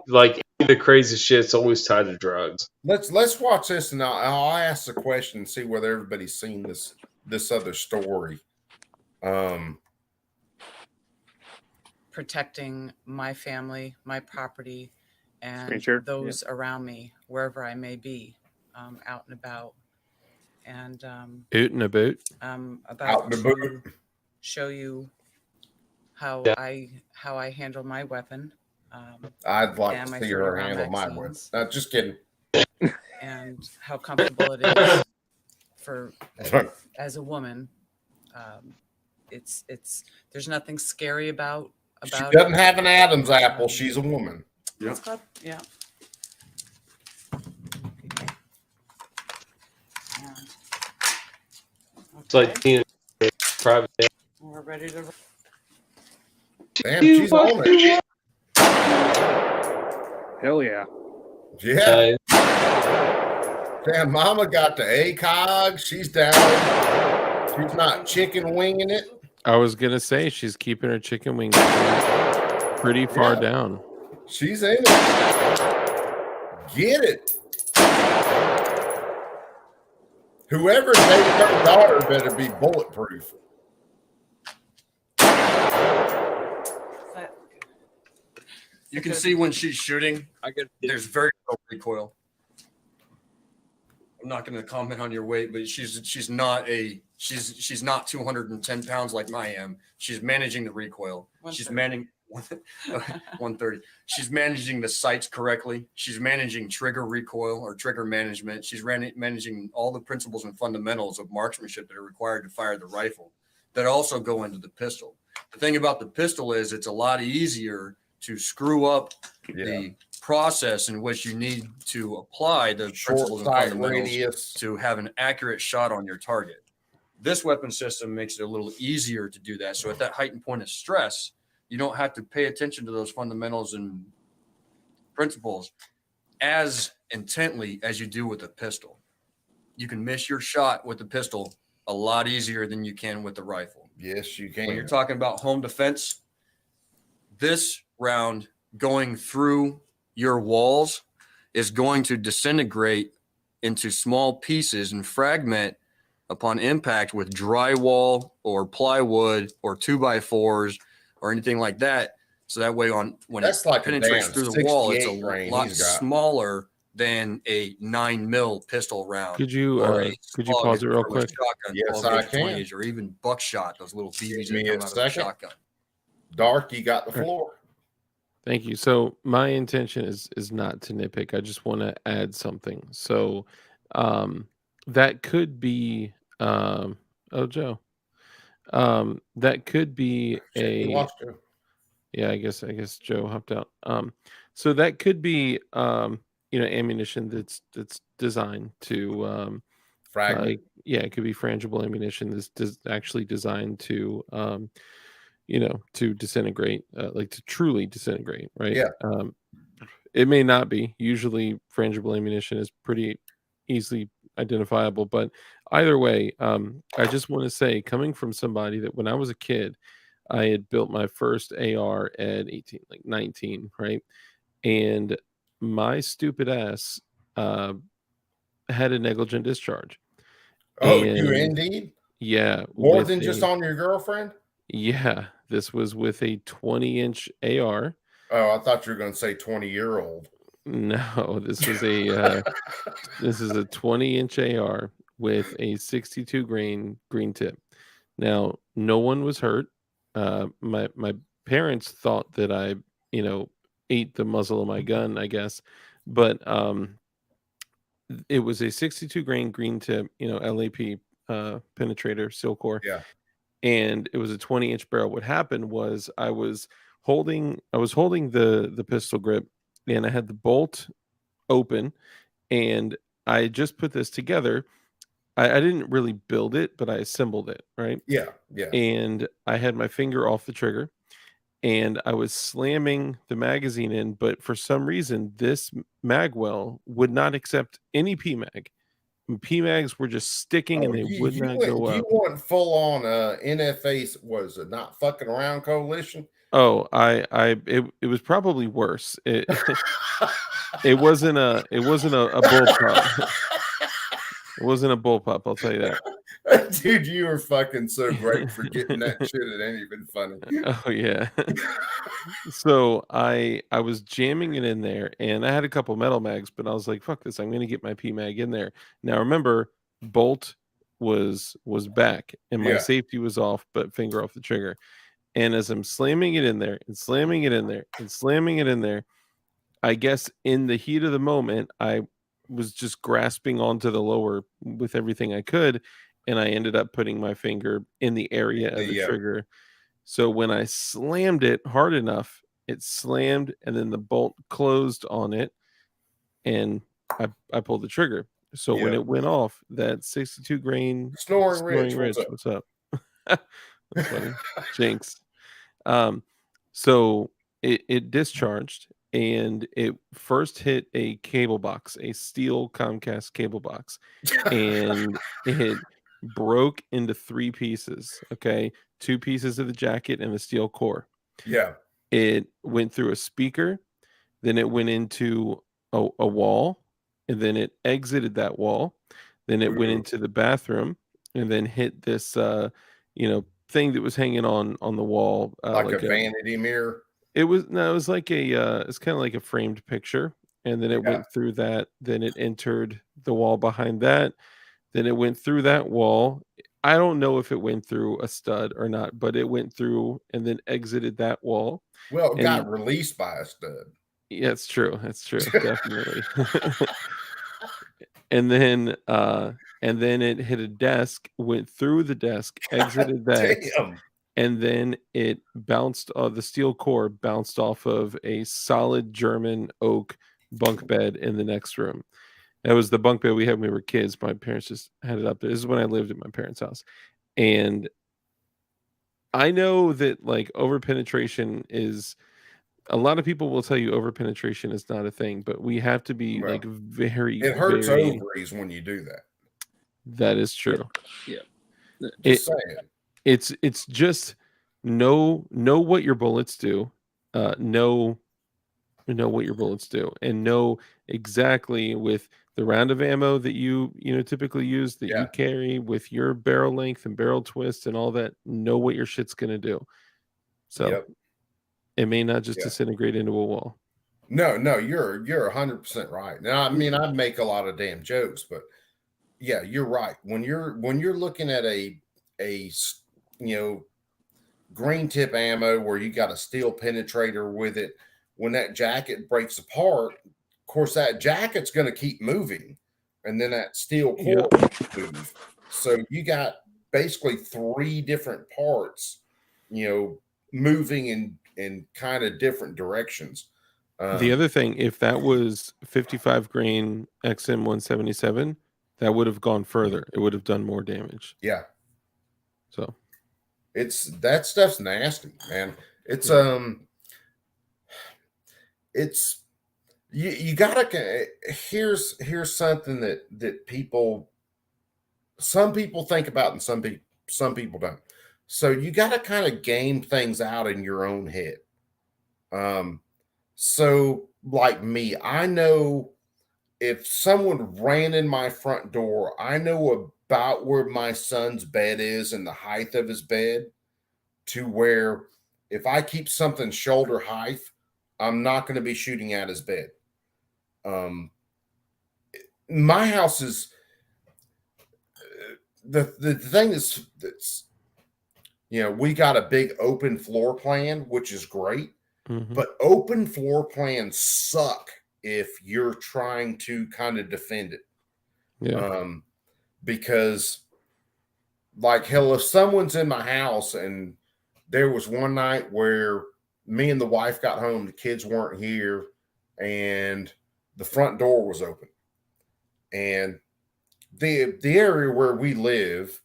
like the crazy shit's always tied to drugs. Let's watch this, and I'll ask the question and see whether everybody's seen this other story. Protecting my family, my property, and Sure. those around me, wherever I may be, out and about. And out and about. About to show you how I handle my weapon. I'd like to see her handle my weapon. Just kidding. And how comfortable it is for as a woman. It's there's nothing scary about. She doesn't have an Adam's apple. She's a woman. Yeah. Yeah. It's like private. We're ready to. Damn, she's on it. Hell yeah. Yeah. Damn, Mama got the ACOG. She's down. She's not chicken winging it. I was gonna say she's keeping her chicken wing pretty far down. She's in it. Get it. Whoever dated her daughter better be bulletproof. You can see when she's shooting, there's very low recoil. I'm not going to comment on your weight, but she's not 210 pounds like I am. She's managing the recoil. She's managing 130. She's managing the sights correctly. She's managing trigger recoil or trigger management. She's managing all the principles and fundamentals of marksmanship that are required to fire the rifle that also go into the pistol. The thing about the pistol is it's a lot easier to screw up the process in which you need to apply the principles and fundamentals to have an accurate shot on your target. This weapon system makes it a little easier to do that. So at that heightened point of stress, you don't have to pay attention to those fundamentals and principles as intently as you do with a pistol. You can miss your shot with the pistol a lot easier than you can with the rifle. Yes, you can. When you're talking about home defense, this round going through your walls is going to disintegrate into small pieces and fragment upon impact with drywall or plywood or 2x4s or anything like that. So that way when it penetrates through the wall, it's a lot smaller than a 9mm pistol round. Could you pause it real quick? Yes, I can. Or even buckshot, those little BBs that come out of a shotgun. Dark, you got the floor. Thank you. So my intention is not to nitpick. I just want to add something. So that could be Joe. That could be I guess Joe hopped out. So that could be ammunition that's designed to fragment. It could be frangible ammunition that's actually designed to to disintegrate, like to truly disintegrate, right? Yeah. It may not be. Usually frangible ammunition is pretty easily identifiable, but either way, I just want to say, coming from somebody that when I was a kid, I had built my first AR at 18, like 19, right? And my stupid ass had a negligent discharge. Oh, you indeed? Yeah. More than just on your girlfriend? Yeah, this was with a 20-inch AR. Oh, I thought you were going to say 20-year-old. No, this was a this is a 20-inch AR with a 62 grain green tip. Now, no one was hurt. My parents thought that I, ate the muzzle of my gun, I guess. But it was a 62 grain green tip, LAP penetrator steel core, Yeah. and it was a 20-inch barrel. What happened was I was holding the pistol grip, and I had the bolt open, and I just put this together. I didn't really build it, but I assembled it, right? Yeah. Yeah. And I had my finger off the trigger, and I was slamming the magazine in, but for some reason, this magwell would not accept any PMag. PMags were just sticking, and Oh, they would not go you up. want full on NFA? Was it not fucking around coalition? Oh, it was probably worse. It wasn't a bullpup. It wasn't a bullpup, I'll tell you that. Dude, you were fucking so great for getting that shit. It ain't even funny. Oh yeah. So I was jamming it in there, and I had a couple metal mags, but I was like, fuck this, I'm gonna get my PMag in there. Now remember, bolt was back and my Yeah. safety was off, but finger off the trigger. And as I'm slamming it in there and slamming it in there and slamming it in there, I guess in the heat of the moment, I was just grasping onto the lower with everything I could, and I ended up putting my finger in the area of the trigger. So when I slammed it hard enough, it slammed, and then the bolt closed on it, and I pulled the trigger. So when it went off, that 62 grain Snoring Rich, what's up? That's funny. Jinx. So it discharged, and it first hit a cable box, a steel Comcast cable box, and it broke into 3 pieces. Okay, 2 pieces of the jacket and the steel core. Yeah. It went through a speaker, then it went into a wall, and then it exited that wall. Then it went into the bathroom, and then hit this thing that was hanging on the wall, like a vanity mirror. It was like it's kind of like a framed picture, and then it went through that. Then it entered the wall behind that. Then it went through that wall. I don't know if it went through a stud or not, but it went through and then exited that wall. Well, it got released by a stud. Yeah, it's true. That's true. Definitely. And then it hit a desk, went through the desk, exited that. Damn. And then it bounced, the steel core bounced off of a solid German oak bunk bed in the next room. That was the bunk bed we had when we were kids. My parents just had it up there. This is when I lived at my parents' house. And I know that like over penetration is, a lot of people will tell you over penetration is not a thing, but we have to be like very, it hurts very, ovaries when you do that. That is true. Yeah. Just saying. It's just know what your bullets do, know what your bullets do, and know exactly with the round of ammo that you typically use, that you carry, with your barrel length and barrel twist and all that. Know what your shit's gonna do. So it may not just disintegrate into a wall. No, you're 100% right. Now, I mean, I make a lot of damn jokes, but yeah, you're right. When you're looking at a green tip ammo where you got a steel penetrator with it, when that jacket breaks apart, of course that jacket's going to keep moving, and then that steel core moves. So you got basically 3 different parts, moving in kind of different directions. The other thing, if that was 55 grain XM 177, that would have gone further. It would have done more damage. Yeah. So that stuff's nasty, man. It's you gotta, here's something that some people think about and some people don't. So you gotta kind of game things out in your own head. So like me, I know if someone ran in my front door, I know about where my son's bed is and the height of his bed, to where if I keep something shoulder height, I'm not going to be shooting at his bed. My house is the thing that's we got a big open floor plan, which is great. But open floor plans suck if you're trying to kind of defend it. Yeah. Because like hell, if someone's in my house, and there was one night where me and the wife got home, the kids weren't here, and the front door was open. And the area where we live,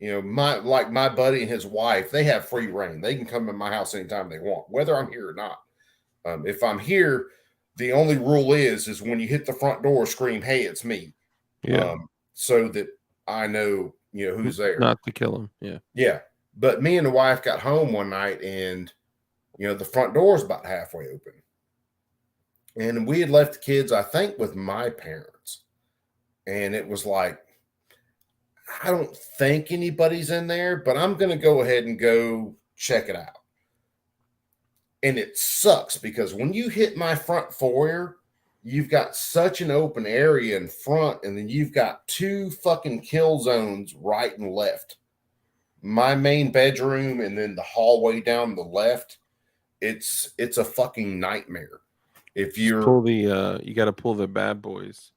my buddy and his wife, they have free reign. They can come in my house anytime they want, whether I'm here or not. If I'm here, the only rule is when you hit the front door, scream, "Hey, it's me." Yeah. So that I know, who's there. Not to kill him. Yeah. Yeah. But me and the wife got home one night, and, the front door is about halfway open. And we had left the kids, I think, with my parents. And it was like, I don't think anybody's in there, but I'm going to go ahead and go check it out. And it sucks because when you hit my front foyer, you've got such an open area in front, and then you've got 2 fucking kill zones right and left. My main bedroom and then the hallway down the left. It's a fucking nightmare. If you're pull the you got to pull the bad boys.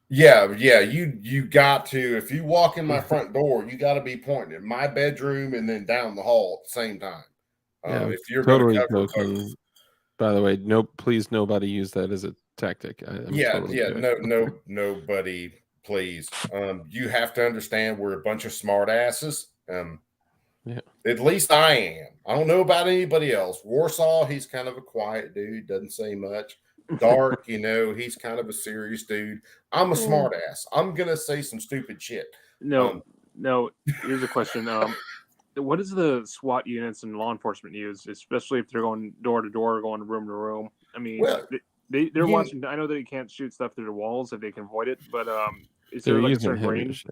Yeah, you got to. If you walk in my front door, you got to be pointing at my bedroom and then down the hall at the same time. If you're totally going to cover joking. both. By the way, please nobody use that as a tactic. Nobody, please. You have to understand we're a bunch of smart asses. At least I am. I don't know about anybody else. Warsaw, he's kind of a quiet dude, doesn't say much. Dark, he's kind of a serious dude. I'm a smart ass. I'm gonna say some stupid shit. No. Here's a question. What does the SWAT units and law enforcement use, especially if they're going door to door, going room to room? I mean, they're watching. I know that you can't shoot stuff through the walls if they can avoid it, but is there like a certain range?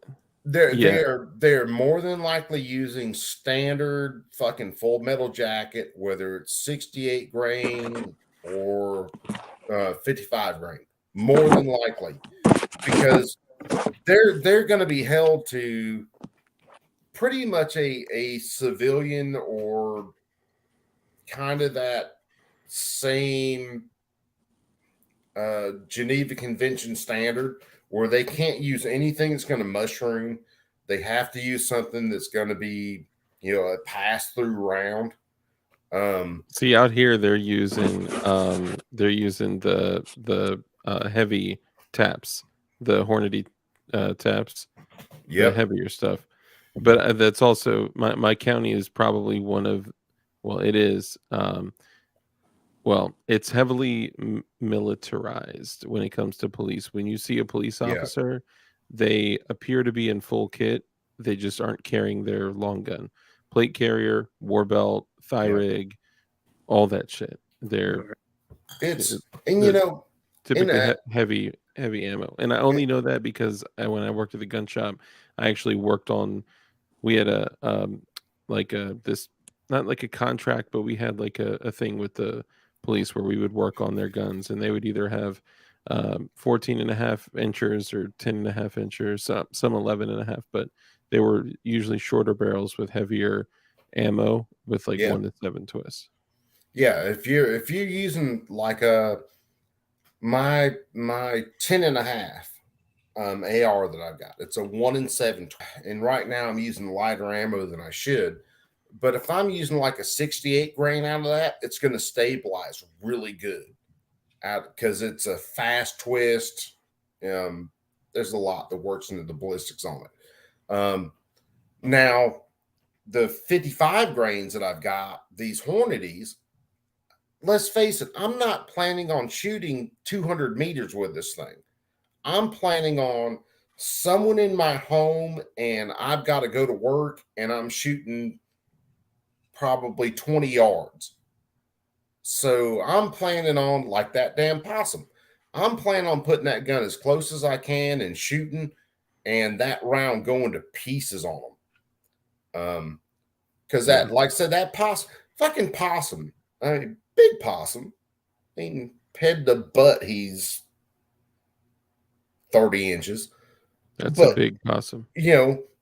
They're more than likely using standard fucking Full Metal Jacket, whether it's 68 grain or 55 grain, more than likely, because they're going to be held to pretty much a civilian or kind of that same Geneva Convention standard, where they can't use anything that's going to mushroom. They have to use something that's going to be, a pass-through round. See, out here they're using the heavy taps, the Hornady taps, the heavier stuff. But that's also my county is probably one of, it is. It's heavily militarized when it comes to police. When you see a police officer, they appear to be in full kit. They just aren't carrying their long gun, plate carrier, war belt, thigh rig, all that shit. Typically heavy ammo. And I only know that because when I worked at the gun shop, I actually worked on. We had not like a contract, but we had like a thing with the police where we would work on their guns, and they would either have 14.5 inches or 10.5 inches, some 11.5, but they were usually shorter barrels with heavier ammo with 1-7 twists. Yeah, if you're using like my 10.5 AR that I've got, it's a 1-7, and right now I'm using lighter ammo than I should. But if I'm using like a 68 grain out of that, it's going to stabilize really good because it's a fast twist. There's a lot that works into the ballistics on it. Now, the 55 grains that I've got, these Hornadies, let's face it, I'm not planning on shooting 200 meters with this thing. I'm planning on someone in my home, and I've got to go to work, and I'm shooting probably 20 yards. So I'm planning on, like that damn possum, I'm planning on putting that gun as close as I can and shooting, and that round going to pieces on them. Because that, like I said, that fucking possum, I mean, big possum, I mean, head to butt, he's 30 inches. That's a big possum.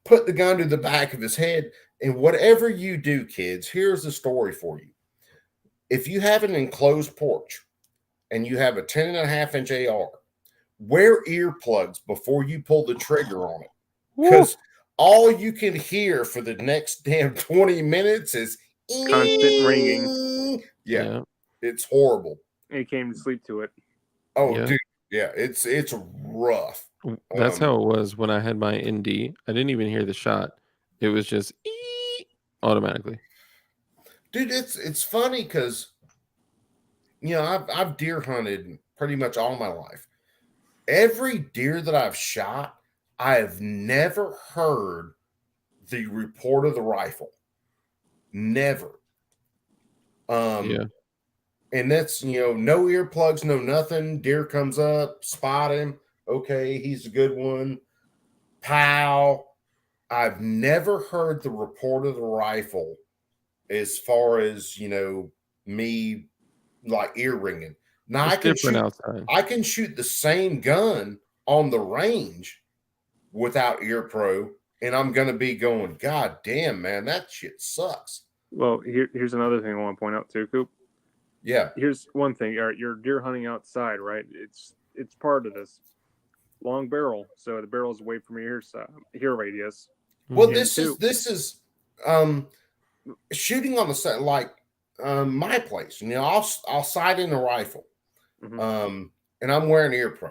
Put the gun to the back of his head. And whatever you do, kids, here's the story for you. if you have an enclosed porch and you have a 10.5-inch AR, wear earplugs before you pull the trigger on it. Because all you can hear for the next damn 20 minutes is constant ringing. Yeah. It's horrible. And you came to sleep to it. Oh, Yeah. dude. Yeah, it's rough. That's how it was when I had my ND. I didn't even hear the shot. It was just automatically. Dude, it's funny because I've deer hunted pretty much all my life. Every deer that I've shot, I have never heard the report of the rifle. Never. Yeah. And that's, no earplugs, no nothing. Deer comes up, spot him. Okay, he's a good one. Pow. I've never heard the report of the rifle as far as, me like ear ringing. Now It's different outside. I can shoot the same gun on the range without ear pro, and I'm gonna be going, God damn, man, that shit sucks. Well, here's another thing I want to point out too, Coop. Yeah. Here's one thing. All right, you're deer hunting outside, right? It's part of this long barrel, so the barrel's away from your ear radius. Well, this is shooting on the side, like my place. I'll sight in a rifle, and I'm wearing ear pro.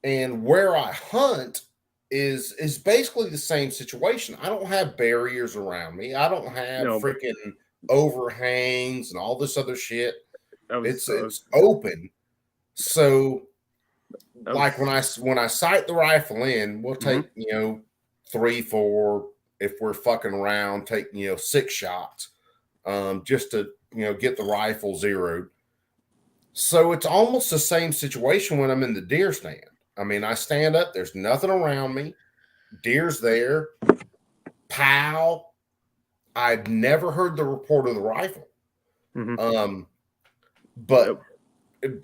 And where I hunt is basically the same situation. I don't have barriers around me. I don't have freaking overhangs and all this other shit. It's open. So like when I sight the rifle in, we'll take 3, 4, if we're fucking around, take 6 shots just to get the rifle zeroed. So it's almost the same situation when I'm in the deer stand. I mean, I stand up, there's nothing around me, deer's there, pow. I'd never heard the report of the rifle. But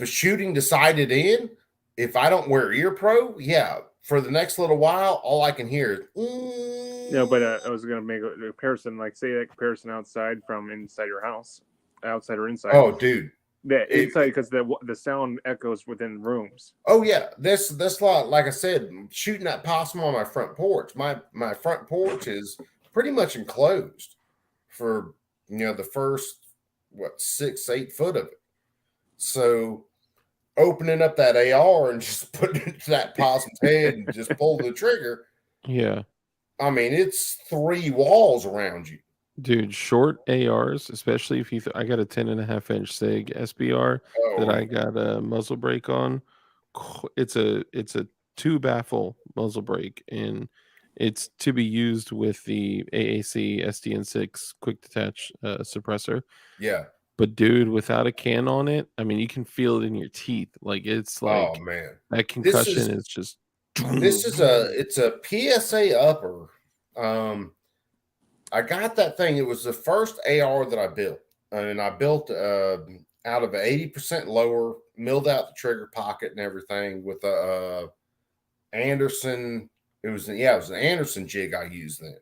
shooting decided in, if I don't wear ear pro, yeah, for the next little while, all I can hear is No, but I was going to make a comparison, like say that comparison outside from inside your house, outside or inside. Oh, dude. The inside, because the sound echoes within rooms. Oh yeah, that's like I said, shooting that possum on my front porch. My front porch is pretty much enclosed for the first 6, 8 foot of it. So opening up that AR and just putting it to that possum's head and just pull the trigger. Yeah. I mean, it's 3 walls around you. Dude, short ARs, especially if I got a 10.5-inch SIG SBR that I got a muzzle brake on. It's a 2-baffle muzzle brake, and it's to be used with the AAC SDN6 quick detach suppressor. Yeah. But dude, without a can on it, I mean, you can feel it in your teeth. Like it's like, oh man, that concussion is just. It's a PSA upper. I got that thing. It was the first AR that I built, and I built out of an 80% lower, milled out the trigger pocket and everything with a Anderson. It was an Anderson jig I used then.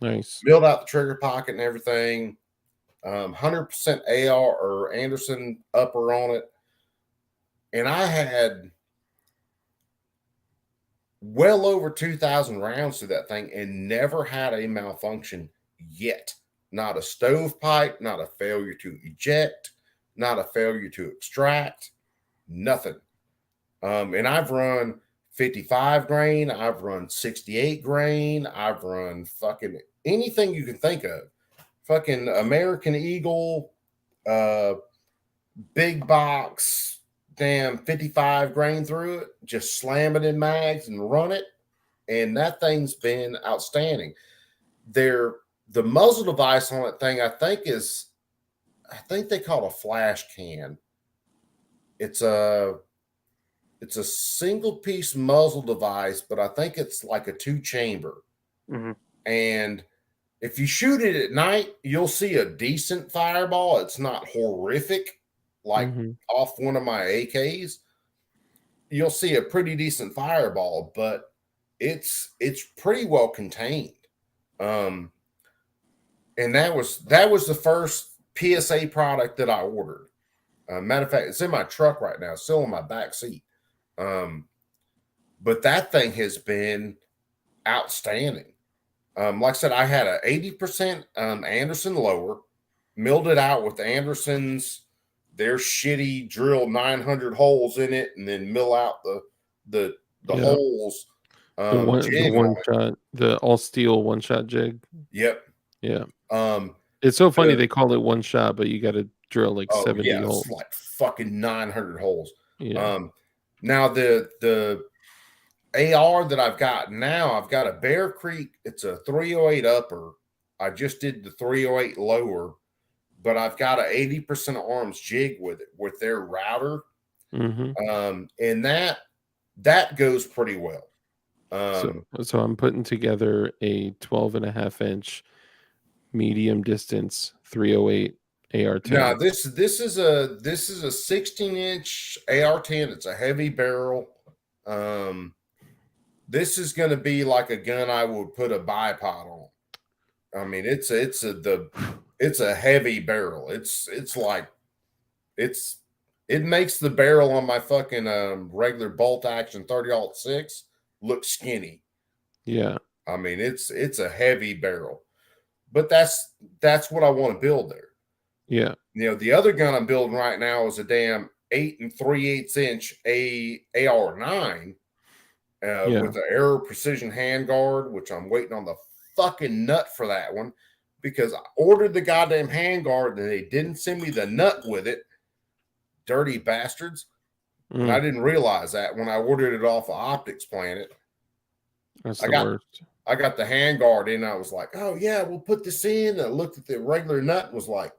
Nice. Milled out the trigger pocket and everything. 100% AR or Anderson upper on it, and I had well over 2,000 rounds to that thing and never had a malfunction yet. Not a stovepipe, not a failure to eject, not a failure to extract, nothing. And I've run 55 grain, I've run 68 grain, I've run fucking anything you can think of. Fucking American Eagle, big box, damn 55 grain through it, just slam it in mags and run it. And that thing's been outstanding. The muzzle device on that thing, I think they call it a flash can. It's a single piece muzzle device, but I think it's like a 2-chamber. And if you shoot it at night, you'll see a decent fireball. It's not horrific, like off one of my AKs. You'll see a pretty decent fireball, but it's pretty well contained. And that was the first PSA product that I ordered. Matter of fact, it's in my truck right now, still in my back seat. But that thing has been outstanding. Like I said, I had a 80% Anderson lower, milled it out with Anderson's, their shitty drill 900 holes in it, and then mill out the holes. The one shot, the all steel one shot jig. Yep. Yeah. It's so funny they call it one shot, but you got to drill like 70 holes. It's like fucking 900 holes. Yeah. Now the AR that I've got now, I've got a Bear Creek. It's a 308 upper. I just did the 308 lower, but I've got a 80% arms jig with it with their router. And that goes pretty well. So I'm putting together a 12.5-inch medium distance 308 AR-10. Now this is a 16-inch AR-10. It's a heavy barrel. This is going to be like a gun I would put a bipod on. I mean, it's a heavy barrel. It makes the barrel on my fucking regular bolt action 30-06 look skinny. Yeah. I mean, it's a heavy barrel, but that's what I want to build there. Yeah. You know, the other gun I'm building right now is a damn 8 3/8 AR-9 with the Aero Precision handguard, which I'm waiting on the fucking nut for that one because I ordered the goddamn handguard and they didn't send me the nut with it. Dirty bastards. And I didn't realize that when I ordered it off of Optics Planet. That's the worst. I got the handguard in. I was like, oh, yeah, we'll put this in. And I looked at the regular nut and was like,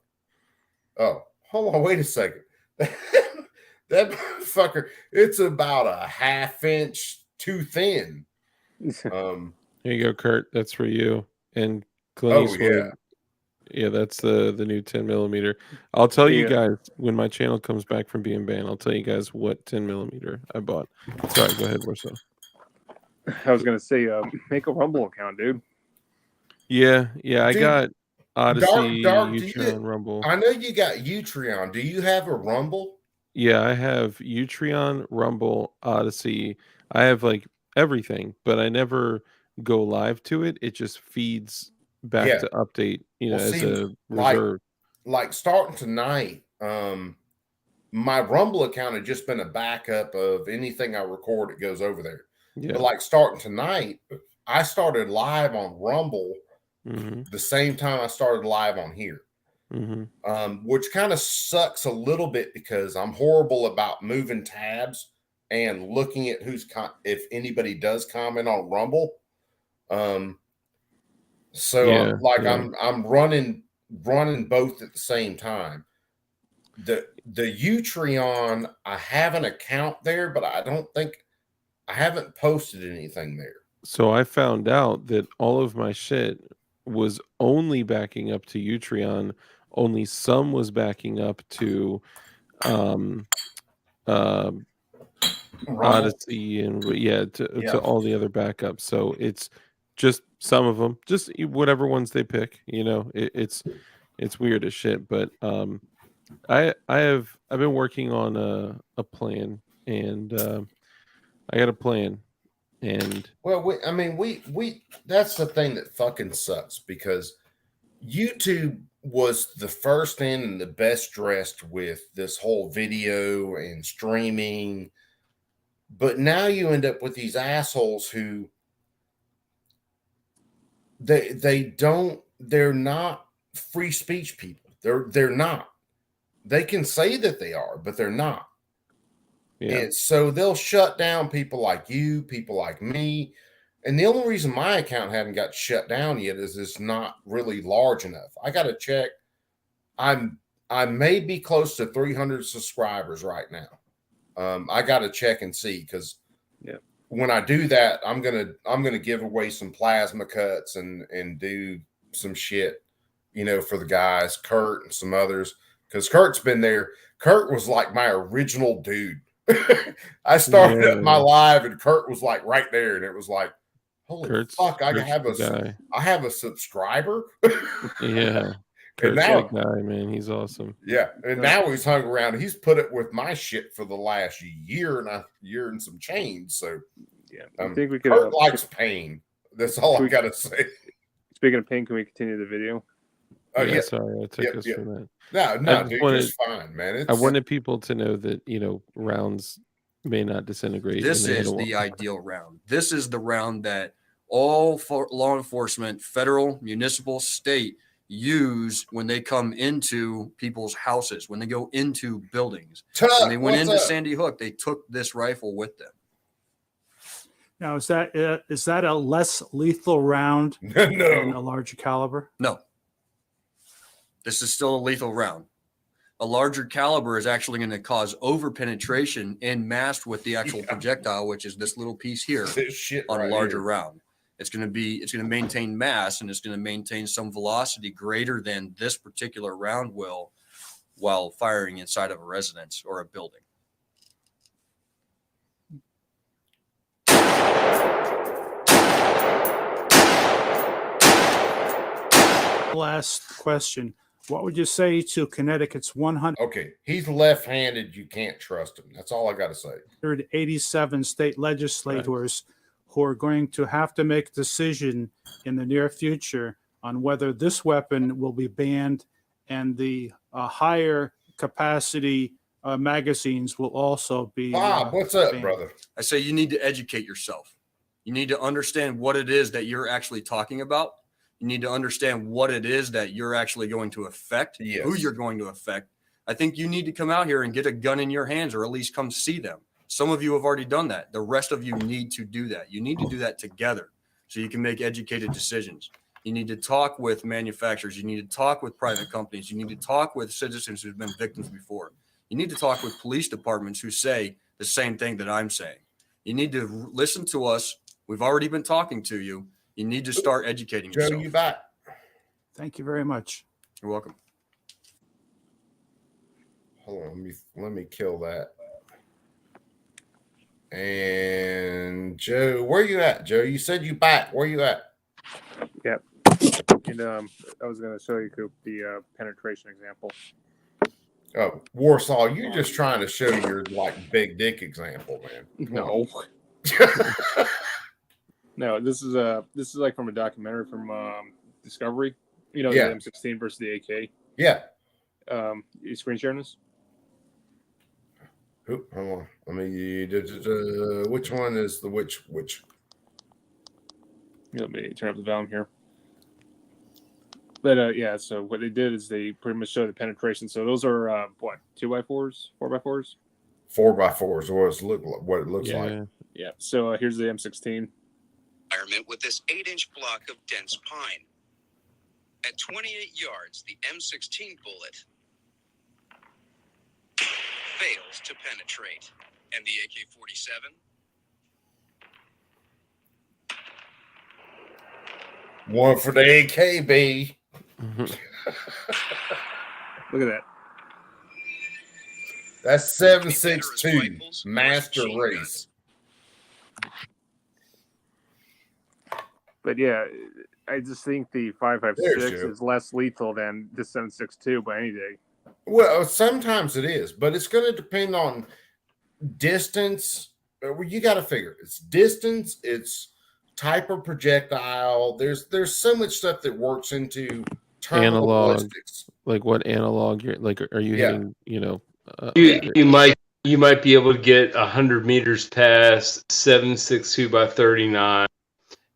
oh, hold on, wait a second. That fucker, it's about a 1/2 inch too thin. Here you go, Kurt. That's for you. And Clint Eastwood. Yeah, that's the new 10 millimeter. I'll tell you guys when my channel comes back from being banned. I'll tell you guys what 10 millimeter I bought. Sorry, go ahead, Warsaw. I was gonna say, make a Rumble account, dude. Yeah, I got Odyssey, Dark, Utreon, Rumble. I know you got Utreon. Do you have a Rumble? Yeah, I have Utreon, Rumble, Odyssey. I have like everything, but I never go live to it. It just feeds back to update, as a reserve. Like starting tonight, my Rumble account had just been a backup of anything I record. It goes over there. Yeah. But like starting tonight, I started live on Rumble the same time I started live on here. Which kind of sucks a little bit because I'm horrible about moving tabs and looking at if anybody does comment on Rumble. I'm running both at the same time. The Utreon, I have an account there, but I haven't posted anything there. So I found out that all of my shit was only backing up to Utreon. Only some was backing up to Odyssey and to all the other backups. So it's just some of them, just whatever ones they pick. It's weird as shit. But I've been working on a plan, and I got a plan. And we that's the thing that fucking sucks because YouTube was the first in and the best dressed with this whole video and streaming. But now you end up with these assholes who they're not free speech people. They're not. They can say that they are, but they're not. Yeah. And so they'll shut down people like you, people like me. And the only reason my account hadn't got shut down yet is it's not really large enough. I got to check. I may be close to 300 subscribers right now. I got to check and see because when I do that, I'm gonna give away some plasma cuts and do some shit, for the guys, Kurt and some others, because Kurt's been there. Kurt was like my original dude. I started up my live and Kurt was like right there, and it was like, holy fuck! I have a subscriber. Yeah, And now, charismatic guy, man. He's awesome. yeah, and now he's hung around. He's put it with my shit for the last year and some change. So, yeah, I think we could. Kurt likes pain. That's all I gotta say. Speaking of pain, can we continue the video? Oh yeah, sorry, I took us from that. No, dude, it's fine, man. I wanted people to know that rounds may not disintegrate. This is the ideal round. This is the round that all law enforcement, federal, municipal, state, use when they come into people's houses, when they go into buildings. When they went into Sandy Hook, they took this rifle with them. Now, is that a less lethal round than a larger caliber? No. This is still a lethal round. A larger caliber is actually going to cause over penetration and masked with the actual projectile, which is this little piece here on a larger round. It's going to maintain mass, and it's going to maintain some velocity greater than this particular round will while firing inside of a residence or a building. Last question. What would you say to Connecticut's 100? Okay, he's left-handed. You can't trust him. That's all I got to say. 187 state legislators who are going to have to make a decision in the near future on whether this weapon will be banned and the higher capacity magazines will also be. Bob, what's up, banned. brother? I say you need to educate yourself. You need to understand what it is that you're actually talking about. You need to understand what it is that you're actually going to affect, who you're going to affect. I think you need to come out here and get a gun in your hands, or at least come see them. Some of you have already done that. The rest of you need to do that. You need to do that together so you can make educated decisions. You need to talk with manufacturers. You need to talk with private companies. You need to talk with citizens who've been victims before. You need to talk with police departments who say the same thing that I'm saying. You need to listen to us. We've already been talking to you. You need to start educating yourself. Joe, you back. Thank you very much. You're welcome. Hold on, let me kill that. And Joe, where you at, Joe? You said you back. Where you at? Yep. And I was going to show you the penetration example. Oh, Warsaw, you're just trying to show your big dick example, man. No. No, this is like from a documentary from Discovery. The M16 versus the AK. Yeah. You screen sharing this? Hold on. Let me. Which one is the which? Let me turn up the volume here. But yeah, so what they did is they pretty much showed the penetration. So those are 2x4s, 4x4s, 4x4s. What it looks like. Yeah. So here's the M16. Environment with this 8-inch block of dense pine. At 28 yards, the M16 bullet fails to penetrate. And the AK-47? One for the AKB. Look at that. That's 7.62 master race. But yeah, I just think the 5.56 is less lethal than the 7.62 by any day. Well, sometimes it is, but it's going to depend on distance. You got to figure it's distance, it's type of projectile. There's so much stuff that works into analog. Ballistics. Like what analog? Are you hitting? You might be able to get 100 meters past 7.62 by 39.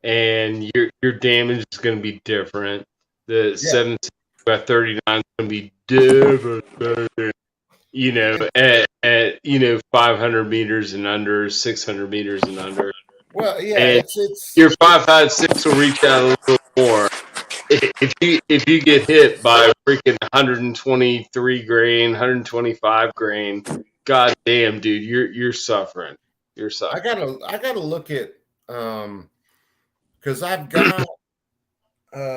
And your damage is going to be different. The 7 by 39 is going to be different. At 500 meters and under, 600 meters and under. Well, yeah, and it's your 5.56 will reach out a little more. If you get hit by freaking 123 grain, 125 grain, god damn, dude, you're suffering. You're suffering. I gotta look at because I've got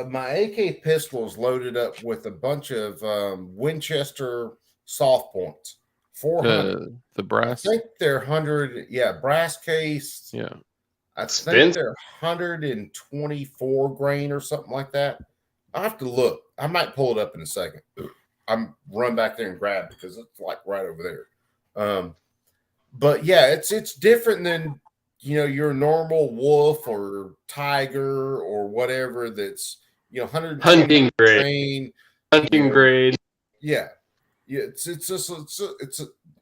my AK pistols loaded up with a bunch of Winchester soft points. 400. The brass. I think they're 100. Yeah, brass case. Yeah. I think they're 124 grain or something like that. I have to look. I might pull it up in a second. I'm run back there and grab it because it's like right over there. But yeah, it's different than your normal wolf or tiger or whatever. That's 120 Hunting grade. train, Hunting grade. Yeah, it's just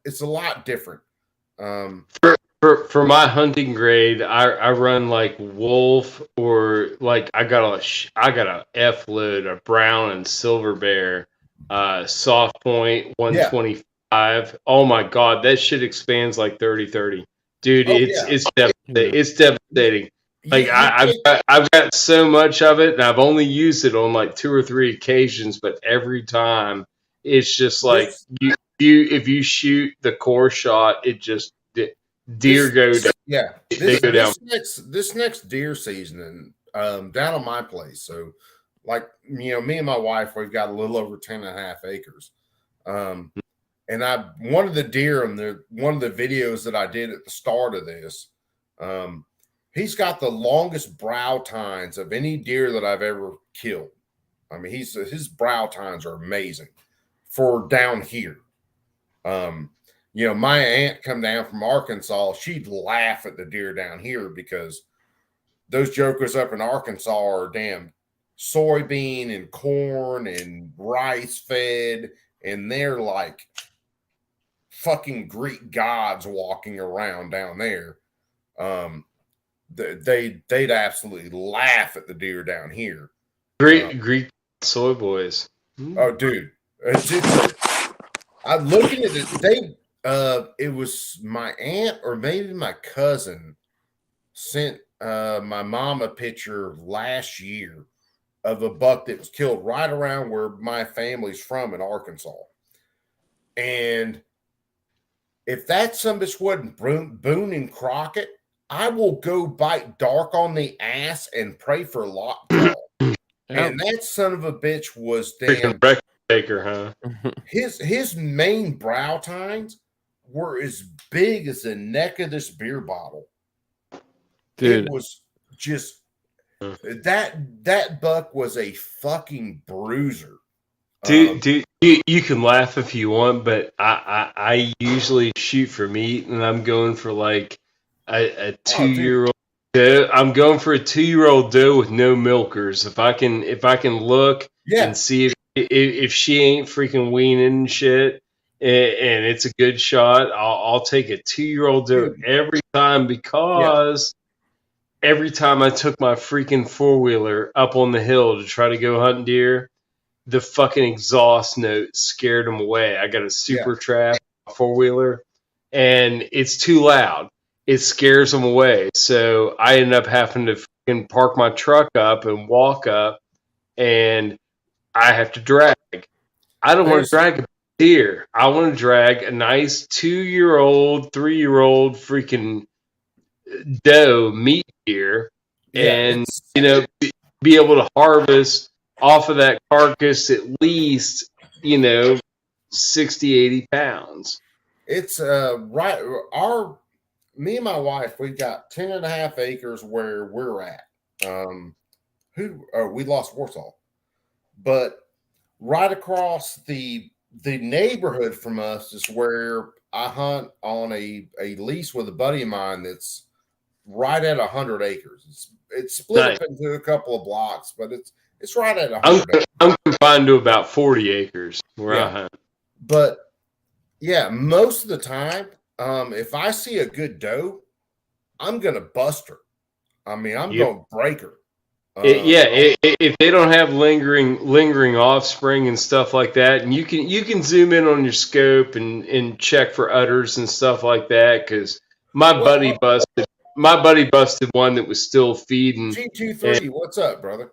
it's a lot different. For my hunting grade, I run like wolf, or like I got a F load, a brown and silver bear, soft point 125. Oh my god, that shit expands like 30-30. Dude, it's devastating. It's devastating. Like I've got so much of it, and I've only used it on like 2 or 3 occasions, but every time it's just like if you shoot the core shot, it just deer go down. Yeah, they go down. This next deer season, down on my place. So, like me and my wife, we've got a little over 10.5 acres. And one of the deer in one of the videos that I did at the start of this, he's got the longest brow tines of any deer that I've ever killed. I mean, his brow tines are amazing for down here. My aunt come down from Arkansas, she'd laugh at the deer down here because those jokers up in Arkansas are damn soybean and corn and rice fed, and they're like fucking Greek gods walking around down there. They'd absolutely laugh at the deer down here. Greek soy boys. Oh, dude, I'm looking at it. It was my aunt or maybe my cousin sent my mom a picture last year of a buck that was killed right around where my family's from in Arkansas. And if that son bitch wasn't Boone and Crockett, I will go bite Dark on the ass and pray for lockjaw. And that son of a bitch was damn record taker, huh? His main brow tines were as big as the neck of this beer bottle. Dude. It was just that buck was a fucking bruiser. Dude, you can laugh if you want, but I usually shoot for meat, and I'm going for like a 2-year-old doe. I'm going for a 2-year-old doe with no milkers. If I can look and see if she ain't freaking weaning and shit, and it's a good shot, I'll take a 2-year-old doe every time, because every time I took my freaking 4-wheeler up on the hill to try to go hunt deer, the fucking exhaust note scared them away. I got a super trap 4-wheeler, and it's too loud. It scares them away. So I ended up having to fucking park my truck up and walk up, and I have to drag. I don't want to drag a deer. I want to drag a nice 2-year-old, 3-year-old freaking doe meat deer, and be able to harvest off of that carcass at least 60-80 pounds. It's right. Me and my wife, we've got 10.5 acres where we're at. We lost Warsaw, but right across the neighborhood from us is where I hunt on a lease with a buddy of mine that's right at 100 acres. It's split up into a couple of blocks, but it's right at 100 acres. I'm confined to about 40 acres where I hunt. But most of the time, if I see a good doe, I'm gonna bust her. I mean, I'm gonna break her. If they don't have lingering offspring and stuff like that, and you can zoom in on your scope and check for udders and stuff like that, because my buddy busted one that was still feeding. G23, what's up, brother?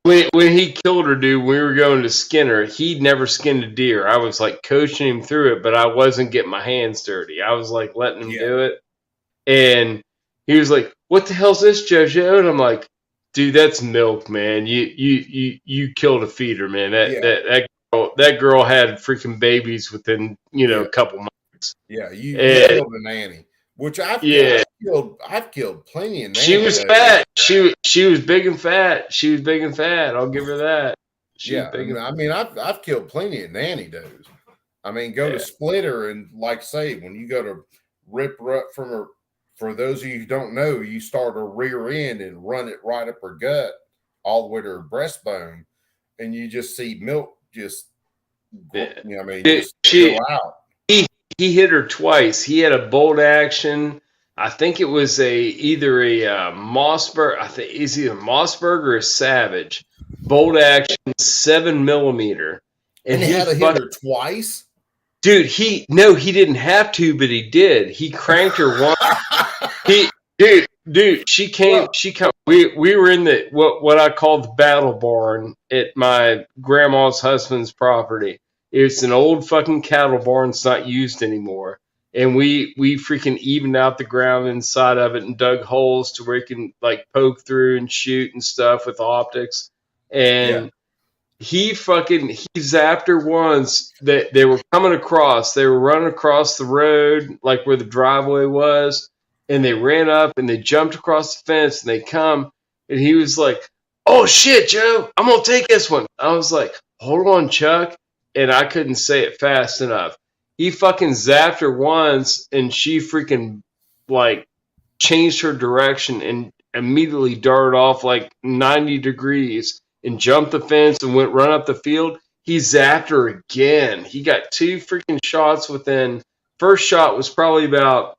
When he killed her, dude, we were going to skin her. He'd never skinned a deer. I was like coaching him through it, but I wasn't getting my hands dirty. I was like letting him do it. And he was like, "What the hell's this, JoJo?" And I'm like, "Dude, that's milk, man. You killed a feeder, man. That girl had freaking babies within a couple months." Yeah, you killed a nanny, which I feel I've killed plenty of. She was fat. She was big and fat. She was big and fat. I'll give her that. I've killed plenty of nanny does. I mean, go to Splitter and like say when you go to rip her up from her. For those of you who don't know, you start her rear end and run it right up her gut, all the way to her breastbone, and you just see milk just. Just go out. He hit her twice. He had a bolt action. I think it was either a Mossberg. I think it's either Mossberg or a Savage. Bolt action 7mm. And he had to hit her twice? Dude, he didn't have to, but he did. He cranked her once. She came. We were in the what I call the battle barn at my grandma's husband's property. It's an old fucking cattle barn. It's not used anymore. And we freaking evened out the ground inside of it and dug holes to where you can like poke through and shoot and stuff with optics. And he zapped her once. That they were coming across. They were running across the road, like where the driveway was, and they ran up and they jumped across the fence and they come and he was like, "Oh shit, Joe, I'm gonna take this one." I was like, "Hold on, Chuck," and I couldn't say it fast enough. He fucking zapped her once and she freaking like changed her direction and immediately darted off like 90 degrees and jumped the fence and went run up the field. He zapped her again. He got 2 freaking shots within. First shot was probably about,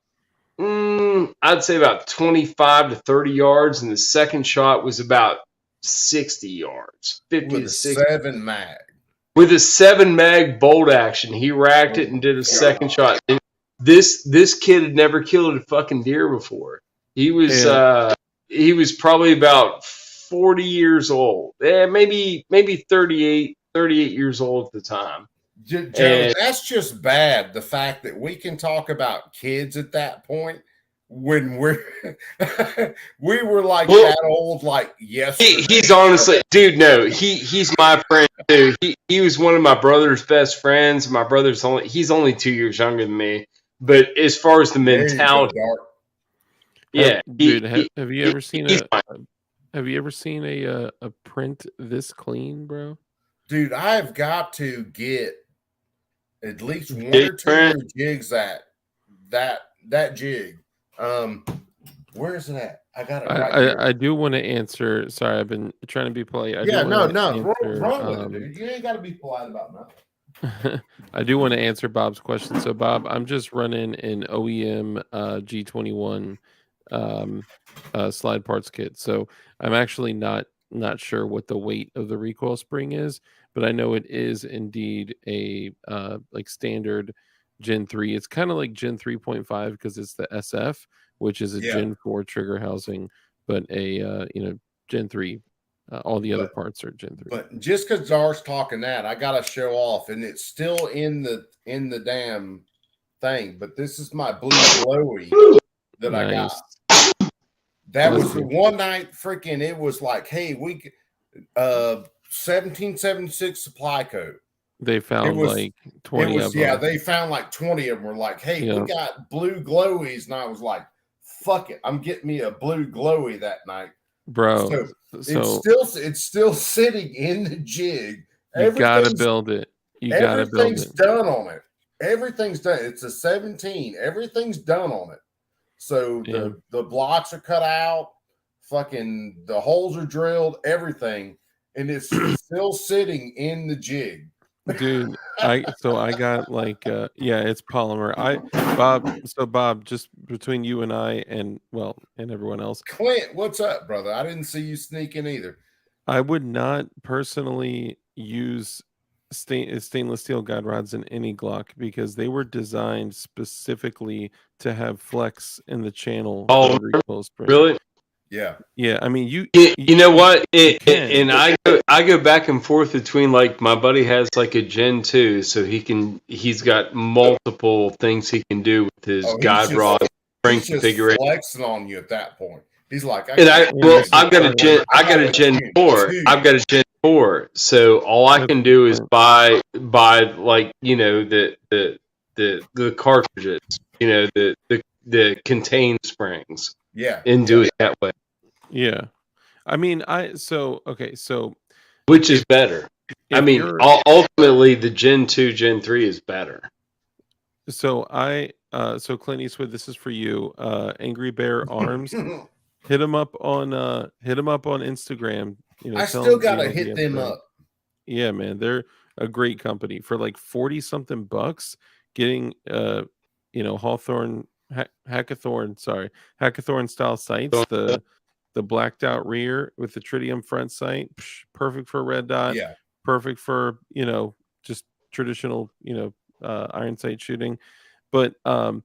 I'd say about 25 to 30 yards. And the second shot was about 60 yards, 50 to 60. 7 mag. With a 7 mag bolt action, he racked it and did a second shot. And this kid had never killed a fucking deer before. He was probably about 40 years old. Maybe 38 years old at the time. Joe, that's just bad. The fact that we can talk about kids at that point when we were like that old, like yesterday. He's honestly, dude. No, he's my friend too. He was one of my brother's best friends. My brother's he's only 2 years younger than me. But as far as the mentality, dude, have you ever seen a print this clean, bro? Dude, I've got to get at least 1 or 2 more jigs that jig. Where is it at? I got it right here. I do want to answer. Sorry, I've been trying to be polite. Run with it, dude. You ain't got to be polite about nothing. I do want to answer Bob's question. So, Bob, I'm just running an OEM G21 slide parts kit. So, I'm actually not sure what the weight of the recoil spring is, but I know it is indeed a like standard Gen 3. It's kind of like Gen 3.5 because it's the SF, which is a Gen 4 trigger housing, but a Gen 3. All the other parts are Gen 3. But just because Czar's talking that, I gotta show off, and it's still in the damn thing. But this is my blue glowy that I got. That was the one night freaking. It was like, hey, 1776 supply code. They found like 20 of them. Yeah, they found like 20 of them. We're like, hey, we got blue glowies, and I was like, fuck it, I'm getting me a blue glowy that night, bro. So it's still sitting in the jig. You gotta build it. Everything's done on it. Everything's done. It's a 17. Everything's done on it. So the blocks are cut out. Fucking the holes are drilled. Everything, and it's still sitting in the jig. Dude, I got like it's polymer. Bob, just between you and I and everyone else. Clint, what's up, brother? I didn't see you sneaking either. I would not personally use stainless steel guide rods in any Glock because they were designed specifically to have flex in the channel. Oh, really? Yeah. I mean, you know what? And I go back and forth between like my buddy has like a Gen 2, so he's got multiple things he can do with his guide rod spring configuration. Flexing on you at that point. He's like, I've got a Gen 4. I've got a Gen 4. So all I can do is buy like the cartridges. The the contained springs. Yeah. And do it that way. Yeah. I mean, so which is better. I mean, ultimately the Gen 2, Gen 3 is better. So so Clint Eastwood, this is for you. Angry Bear Arms. Hit him up on Instagram. You know, I tell still him, gotta you know, hit the them Instagram. up. Yeah, man, they're a great company for like 40 something bucks. Getting Hawthorne Hackathorn style sights. The blacked out rear with the tritium front sight, perfect for red dot. Yeah. Perfect for just traditional iron sight shooting. But for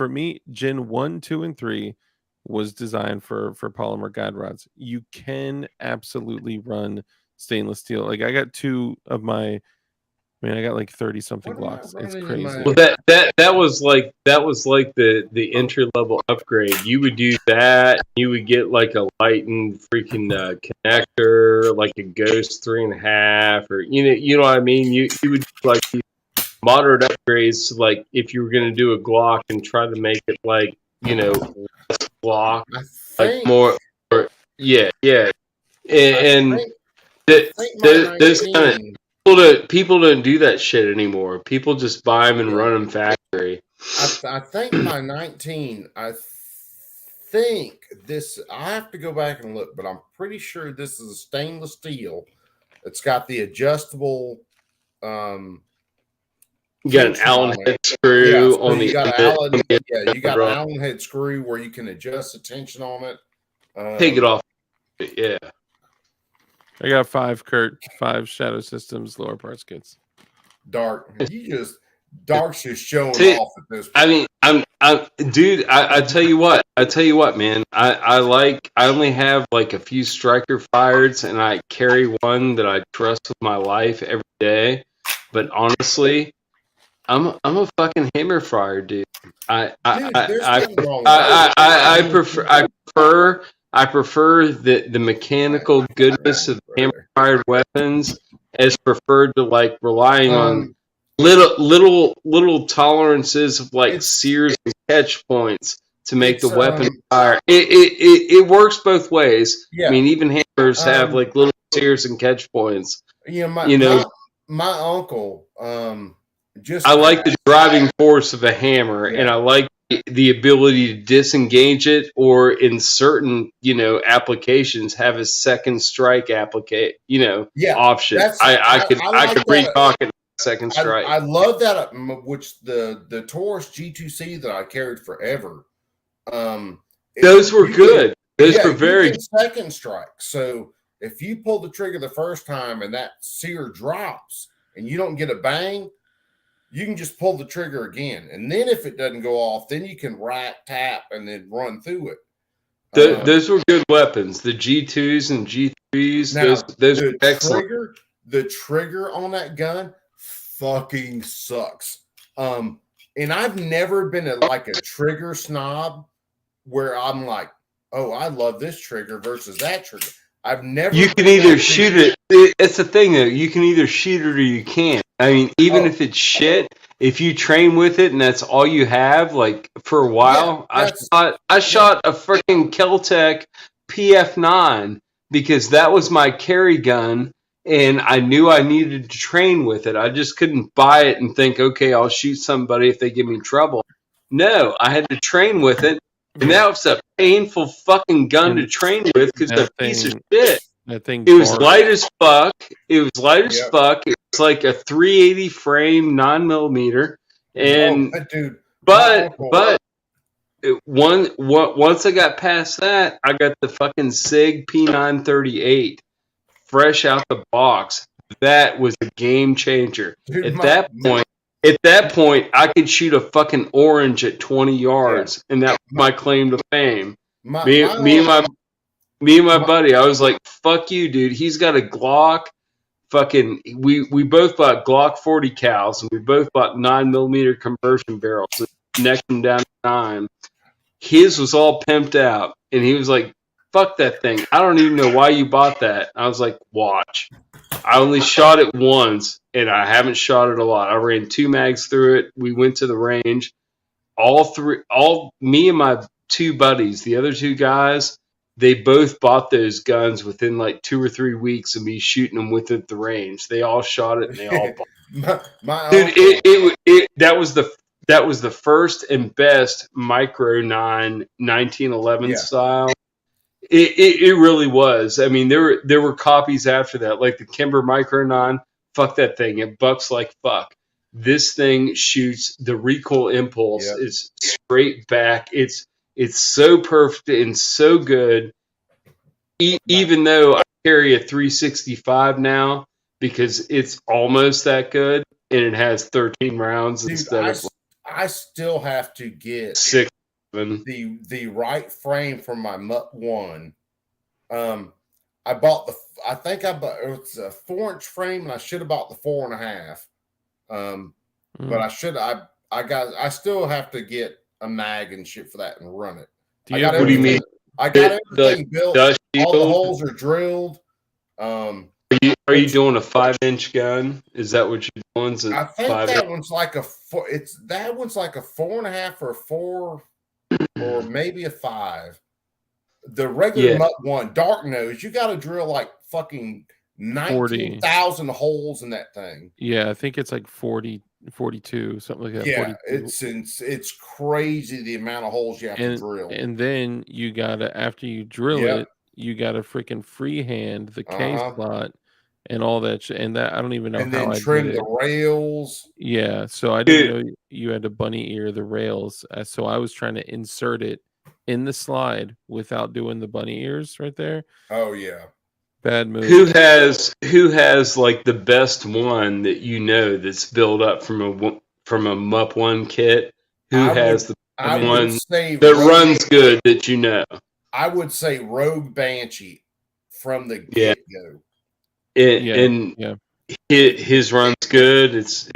me, Gen 1, 2, and 3 was designed for polymer guide rods. You can absolutely run stainless steel. Like I got I got like 30 something Glocks. It's crazy. Well, that was like the entry level upgrade. You would do that. You would get like a Lighten freaking connector, like a Ghost 3.5, or you know what I mean. You would do like these moderate upgrades to, like, if you were going to do a Glock and try to make it like less Glock, like more, yeah, and those kind of people don't do that shit anymore. People just buy them and run them factory. I think my 19. I have to go back and look, but I'm pretty sure this is a stainless steel. It's got the adjustable. You got an Allen head screw on the end. You got an Allen head screw where you can adjust the tension on it. Take it off. Yeah. I got 5, Kurt. 5 Shadow Systems lower parts kits. Dark's just showing off at this point. I mean, dude, I tell you what, man. I only have like a few striker fires, and I carry one that I trust with my life every day. But honestly, I'm a fucking hammer fryer, dude. I prefer the mechanical goodness of hammer fired weapons as preferred to like relying on little tolerances of like sears and catch points to make the weapon fire. It works both ways. Yeah. I mean, even hammers have like little sears and catch points. My uncle I like the driving force of a hammer, and I like the ability to disengage it, or in certain applications have a second strike option. I could recock it second strike. I love that, which the Taurus G2C that I carried forever. Those were good. Those were very good. Second strike. So if you pull the trigger the first time and that sear drops and you don't get a bang, you can just pull the trigger again. And then if it doesn't go off, then you can tap and then run through it. Those were good weapons. The G2s and G3s, those were excellent. The trigger on that gun fucking sucks. And I've never been like a trigger snob where I'm like, oh, I love this trigger versus that trigger. I've never. You can either shoot it. It's the thing, though. You can either shoot it or you can't. I mean, even if it's shit, if you train with it and that's all you have, like for a while, I shot a freaking Keltec PF9 because that was my carry gun, and I knew I needed to train with it. I just couldn't buy it and think, okay, I'll shoot somebody if they give me trouble. No, I had to train with it. And that was a painful fucking gun to train with because it's a piece of shit. It was light as fuck. It was like a 380 frame 9mm. And once I got past that, I got the fucking SIG P938 fresh out the box. That was a game changer. At that point, I could shoot a fucking orange at 20 yards, and that was my claim to fame. Me and my buddy, I was like, "Fuck you, dude." He's got a Glock. Fucking, we both bought Glock 40 cals, and we both bought 9mm conversion barrels. So necked him down to 9. His was all pimped out, and he was like, "Fuck that thing. I don't even know why you bought that." I was like, "Watch." I only shot it once, and I haven't shot it a lot. I ran 2 mags through it. We went to the range. me and my two buddies, the other two guys, they both bought those guns within like 2 or 3 weeks of me shooting them with it at the range. They all shot it and they all bought it. Dude, that was the first and best micro 9 1911 style. It really was. I mean, there were copies after that, like the Kimber Micro 9. Fuck that thing. It bucks like fuck. This thing shoots, the recoil impulse is straight back. It's so perfect and so good. Even though I carry a 365 now because it's almost that good and it has 13 rounds instead of I still have to get 6. The right frame for my Mutt 1. I bought I think I bought it's a 4-inch frame, and I should have bought the 4.5. But I still have to get a mag and shit for that and run it. What do you mean? I got everything built. All the holes are drilled. Are you doing a 5-inch gun? Is that what you're doing? I think that one's like a 4. That one's like a 4.5 or a 4, or maybe a 5. The regular Mutt 1, dark nose, you got to drill like fucking 19,000 holes in that thing. Yeah, I think it's like 40, 42, something like that. Yeah, 42. it's crazy the amount of holes you have to drill. And then you gotta, after you drill it, you gotta freaking freehand the K slot and all that shit. And that I don't even know and how then I trim did the rails. Yeah, so I didn't know you had to bunny ear the rails. So I was trying to insert it in the slide without doing the bunny ears right there. Oh yeah. Bad move. Who has like the best one that you know that's built up from a MUP 1 kit? Who has the one that runs good that you know? I would say Rogue Banshee from the get-go. His run's good. It's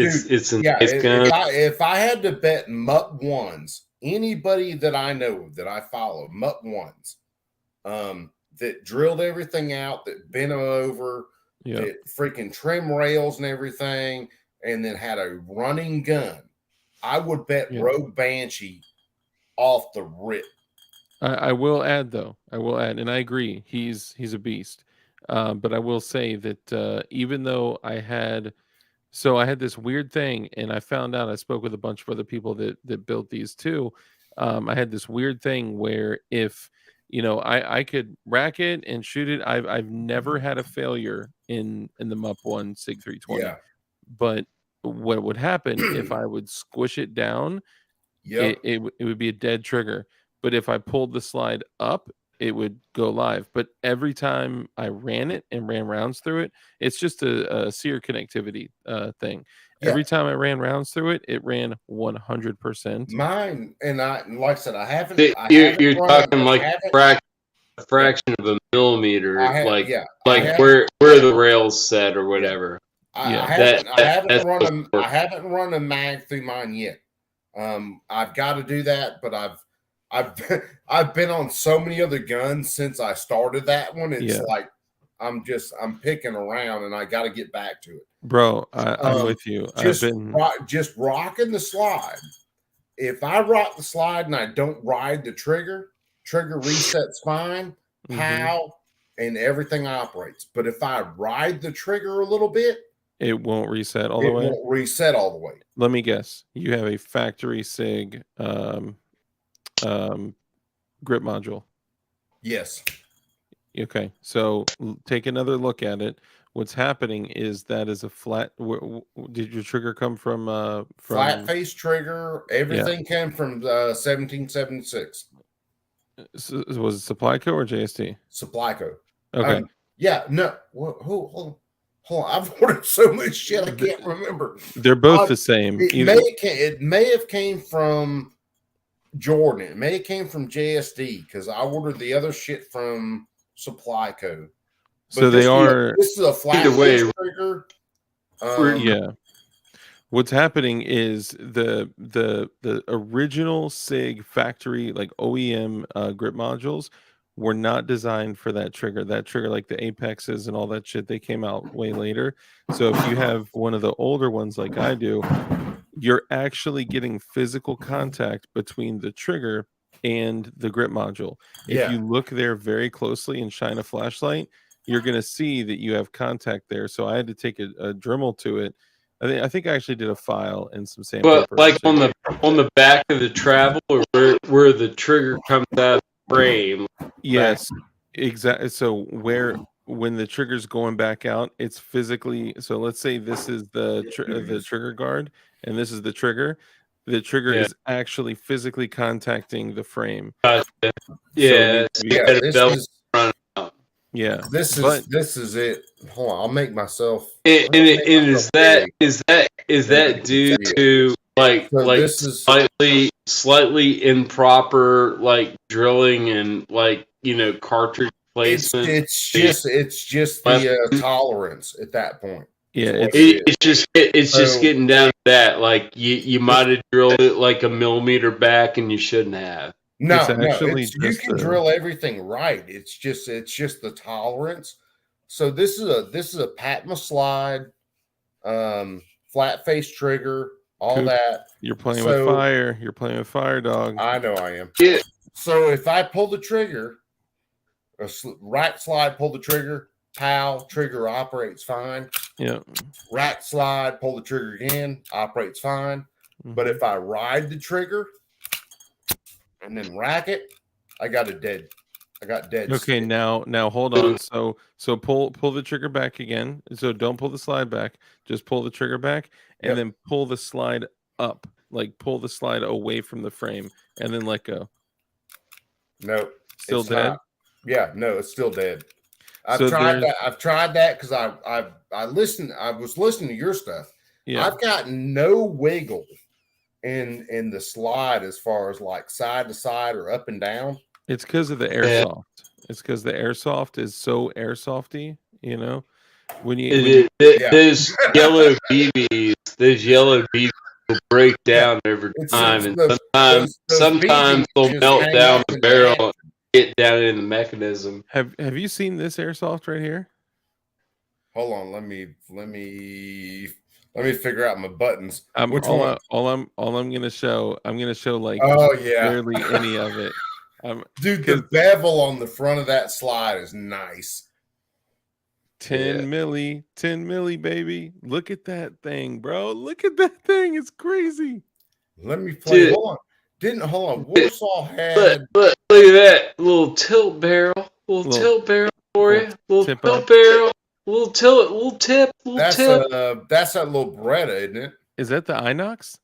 a nice gun. If I had to bet MUP 1s, anybody that I know that I follow, MUP 1s, that drilled everything out, that bent them over, that freaking trim rails and everything, and then had a running gun, I would bet Rogue Banshee off the rip. I will add, and I agree, he's a beast. But I will say that even though I had this weird thing, and I found out, I spoke with a bunch of other people that built these too. I had this weird thing where if I could rack it and shoot it. I've never had a failure in the MUP 1 SIG 320. Yeah. But what would happen if I would squish it down? It would be a dead trigger. But if I pulled the slide up, it would go live. But every time I ran it and ran rounds through it, it's just a sear connectivity thing. Yeah. Every time I ran rounds through it, it ran 100%. Mine, and like I said, I haven't. You're talking like a fraction of a millimeter, where the rails set or whatever. I haven't run a mag through mine yet. I've got to do that, but I've been on so many other guns since I started that one. It's like I'm picking around, and I got to get back to it. Bro, I'm with you. Just rocking the slide. If I rock the slide and I don't ride the trigger resets fine, pow, and everything operates. But if I ride the trigger a little bit, it won't reset all the way. It won't reset all the way. Let me guess. You have a factory SIG grip module. Yes. Okay, so take another look at it. What's happening is that is a flat. Did your trigger come from flat face trigger? Everything came from 1776. So, was it Supply Co or JST? Supply Co. Okay. No. Hold on. I've ordered so much shit I can't remember. They're both the same. It may have came from Jordan. It may have came from JSD because I ordered the other shit from Supply Co. So they are. This is a flat face trigger. Yeah. What's happening is the original SIG factory, like OEM grip modules, were not designed for that trigger. That trigger, like the Apexes and all that shit, they came out way later. So if you have one of the older ones like I do, you're actually getting physical contact between the trigger and the grip module. If Yeah. you look there very closely and shine a flashlight, you're going to see that you have contact there. So I had to take a Dremel to it. I think I actually did a file and some sandpaper. But like on the back of the travel, or where the trigger comes out of the frame. Yes, exactly. So when the trigger's going back out, it's physically. So let's say this is the trigger guard, and this is the trigger. The trigger is actually physically contacting the frame. Gotcha. Yeah, This is it. Hold on, I'll make myself. And is that due to like this is slightly improper like drilling and like cartridge placement? It's just the tolerance at that point. Yeah, it's just getting down to that. Like you might have drilled it like a millimeter back, and you shouldn't have. No, you can drill everything right. It's just the tolerance. So this is a Patma slide, flat face trigger, all that. You're playing with fire. You're playing with fire, dog. I know I am. Yeah. So if I pull the trigger, right slide, pull the trigger, pow, trigger operates fine. Yeah. Right slide, pull the trigger again, operates fine. Mm-hmm. But if I ride the trigger and then rack it, I got dead. Okay, stick. now hold on. So pull the trigger back again. So don't pull the slide back. Just pull the trigger back and then pull the slide up. Like pull the slide away from the frame and then let go. No. Still dead? Not. Yeah, no, it's still dead. I've So tried that. I've tried that because I listened. I was listening to your stuff. Yeah. I've got no wiggle in the slide as far as like side to side or up and down. It's because of the airsoft. It's because the airsoft is so airsofty, When those yellow BBs will break down over time, and sometimes they'll melt down the barrel and get down in the mechanism. Have you seen this airsoft right here? Hold on, let me figure out my buttons. Which one? All I'm gonna show. I'm gonna show like barely any of it. Dude, the bevel on the front of that slide is nice. 10 milli, baby. Look at that thing, bro. Look at that thing. It's crazy. Let me play. Hold on. Warsaw had. Look at that little tilt barrel. Little tilt barrel for you. Little tilt barrel. Little tip. That's that little Beretta, isn't it? Is that the Inox?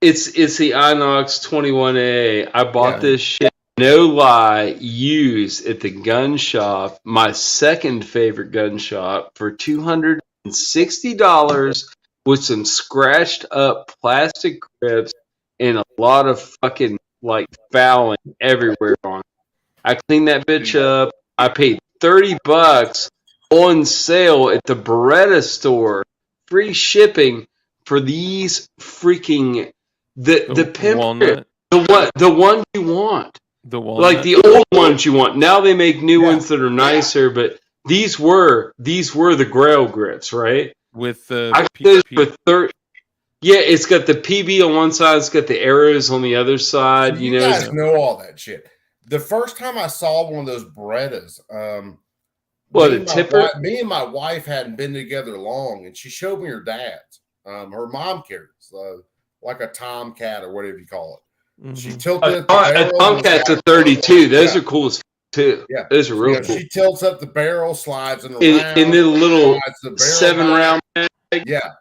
It's the Inox 21A. I bought this shit, no lie, used at the gun shop, my second favorite gun shop, for $260 with some scratched up plastic grips and a lot of fucking like fouling everywhere on it. I cleaned that bitch up. I paid $30 on sale at the Beretta store, free shipping for these freaking the pimp walnut. the one you want. The walnut. Like the old ones you want. Now they make new ones that are nicer, but these were the Grail grips, right? With the it's got the PB on one side, it's got the arrows on the other side. So you guys know all that shit. The first time I saw one of those Berettas, me and my wife hadn't been together long, and she showed me her dad's. Her mom carries like a Tomcat or whatever you call it. Mm-hmm. She tilted a Tomcat's a 32. Those are cool as too. Yeah, those are real cool. She tilts up the barrel, slides in the little 7-round. Yeah,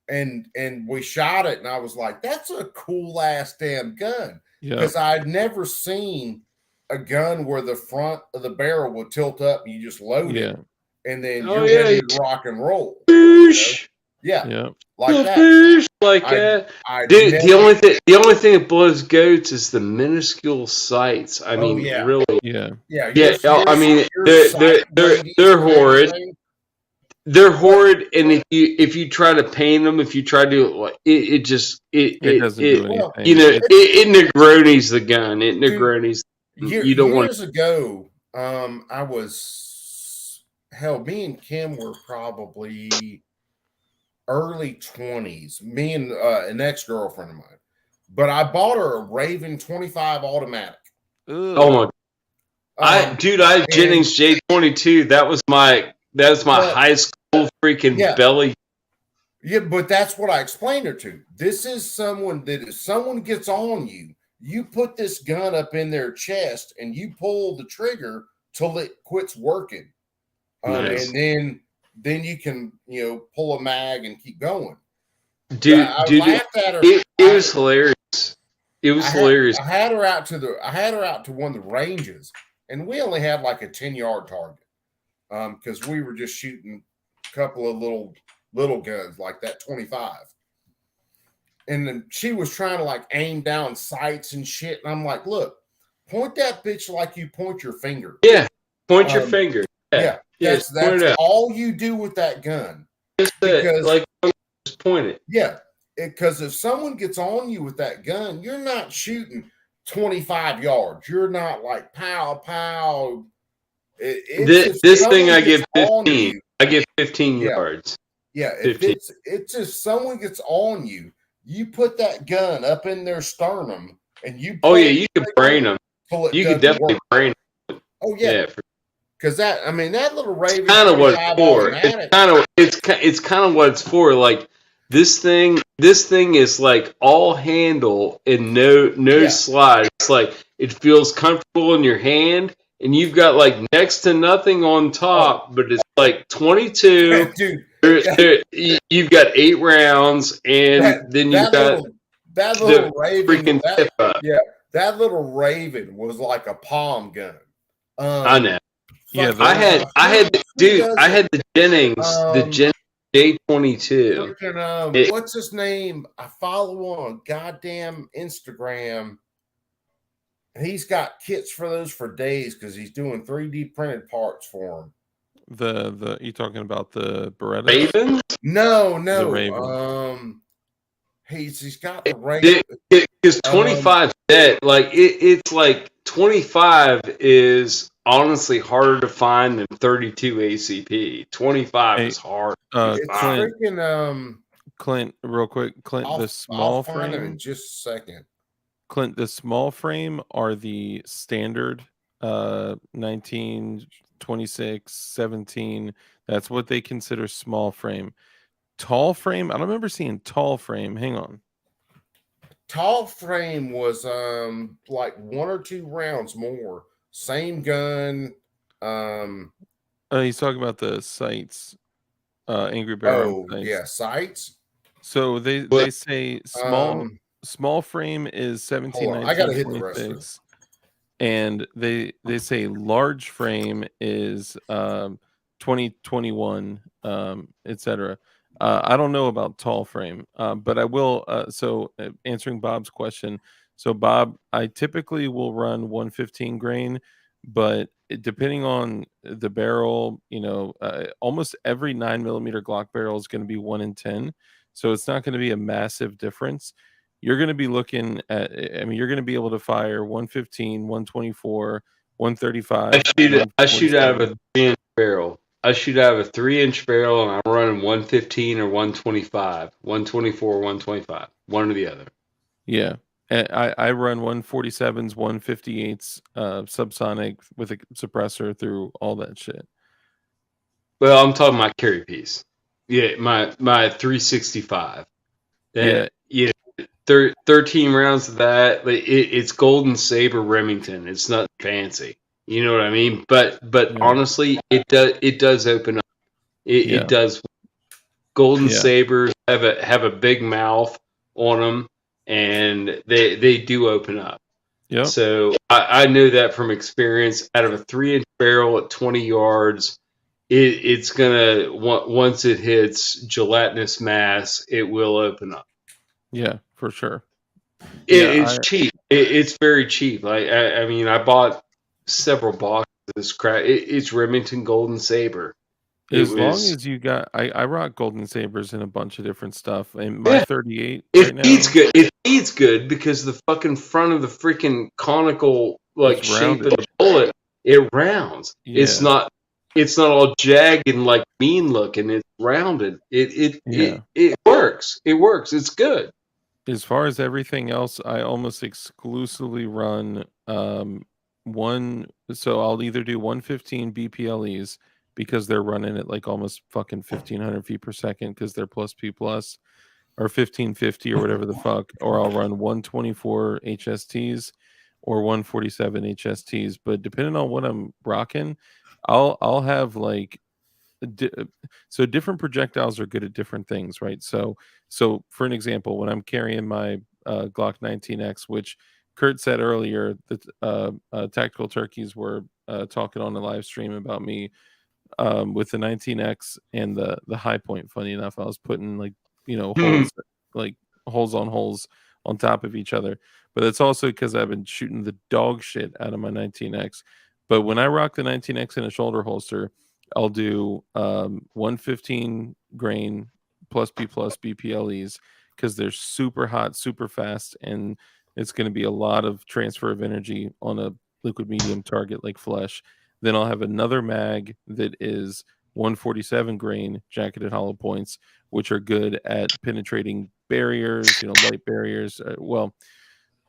and we shot it, and I was like, "That's a cool ass damn gun," because I'd never seen a gun where the front of the barrel would tilt up and you just load it, and then you're ready to rock and roll. Yeah, like that. The only thing that blows goats is the minuscule sights. I mean, really. Yeah. I mean, they're horrid. They're horrid, and if you try to paint them, if you try to, it doesn't do anything. It Negronis the gun. It Negronis. You don't want. Years ago, I was me and Kim were probably early 20s. Me and an ex-girlfriend of mine. But I bought her a Raven 25 automatic. Oh my! I had Jennings J22. That was my high school freaking belly. Yeah, but that's what I explained her to. This is someone that if someone gets on you, you put this gun up in their chest and you pull the trigger till it quits working. Nice. And then you can, pull a mag and keep going. Dude, I laughed at her. It was hilarious. It was hilarious. I had her out to one of the ranges, and we only had like a 10-yard target. Because we were just shooting a couple of little guns like that 25. And then she was trying to like aim down sights and shit. And I'm like, look, point that bitch like you point your finger. Yeah. Point your finger. Yeah. That's all you do with that gun. Just point it. Yeah. Because if someone gets on you with that gun, you're not shooting 25 yards. You're not like pow, pow. This thing I give 15. I give 15 yards. Yeah, if it's just someone gets on you, you put that gun up in their sternum and you. Oh yeah, you can brain them. You can definitely brain them. Oh yeah, because that little Raven. Kind of what it's for. It's kind of what it's for. Like this thing is like all handle and no slide. It's like it feels comfortable in your hand. And you've got like next to nothing on top, but it's like 22. Dude, you've got 8 rounds, and then you've got that little Raven. That little Raven was like a palm gun. I know. Yeah, I had the Jennings, J22. What's his name? I follow on goddamn Instagram. He's got kits for those for days because he's doing 3D printed parts for them. The you talking about the Beretta? Raven? No. The Raven. He's got the Raven. Because 25 dead, like it's like 25 is honestly harder to find than 32 ACP. 25 is hard. It's freaking Clint, real quick, Clint, the small I'll find frame him in just a second. Clint, the small frame are the standard 19, 26, 17. That's what they consider small frame. Tall frame, I don't remember seeing tall frame. Hang on. Tall frame was like 1 or 2 rounds more. Same gun. He's talking about the sights. Angry Barrel. Oh, yeah, sights. So they say small frame is 17, 19, I gotta hit the 26, rest of and they say large frame is 20, 21, etc. I don't know about tall frame, but I will. Answering Bob's question. So Bob, I typically will run 115 grain, but depending on the barrel, almost every 9mm Glock barrel is going to be 1 in 10. So it's not going to be a massive difference. You're going to be looking at, you're going to be able to fire 115, 124, 135. I shoot out of a 3-inch barrel. I shoot out of a 3-inch barrel, and I'm running 115 or 125, 124 or 125, one or the other. Yeah. I run 147s, 158s, subsonic with a suppressor through all that shit. Well, I'm talking my carry piece. Yeah, my 365. Yeah. 13 rounds of that. It's Golden Saber Remington. It's not fancy. You know what I mean? But honestly, it does open up. It does. Golden Sabers have a big mouth on them, and they do open up. Yeah. So I know that from experience. Out of a 3-inch barrel at 20 yards, it's gonna, once it hits gelatinous mass, it will open up. Yeah, for sure. It's cheap. It's very cheap. I bought several boxes of this crap. It's Remington Golden Saber. As long as you got, I rock Golden Sabers in a bunch of different stuff. And my 38 right now, good. It needs good because the fucking front of the freaking conical shape of the bullet, it rounds. Yeah. It's not it's not all jagged and like mean looking. It's rounded. Yeah. It works. It works. It's good. As far as everything else, I almost exclusively run one. So I'll either do 115 BPLEs because they're running at like almost fucking 1500 feet per second because they're plus P plus, or 1550 or whatever the fuck, or I'll run 124 HSTs or 147 HSTs. But depending on what I'm rocking, I'll have like so different projectiles are good at different things, right? So for an example, when I'm carrying my Glock 19X, which Kurt said earlier that Tactical Turkeys were talking on the live stream about me with the 19X and the high point. Funny enough, I was putting like holes, like holes on top of each other, but it's also because I've been shooting the dog shit out of my 19X. But when I rock the 19X in a shoulder holster, I'll do 115 grain plus P plus BPLEs because they're super hot, super fast, and it's going to be a lot of transfer of energy on a liquid medium target like flesh. Then I'll have another mag that is 147 grain jacketed hollow points, which are good at penetrating barriers, light barriers. Well,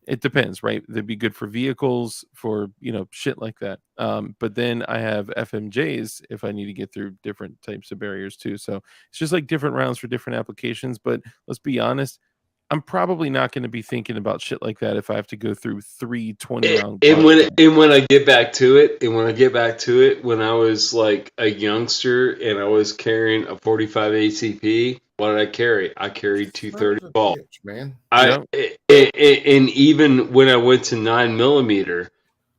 it depends, right? They'd be good for vehicles, for shit like that. But then I have FMJs if I need to get through different types of barriers too. So it's just like different rounds for different applications. But let's be honest, I'm probably not going to be thinking about shit like that if I have to go through 320 round. And when I get back to it, when I was like a youngster and I was carrying a 45 ACP, what did I carry? I carried 230 ball, man. And even when I went to 9mm,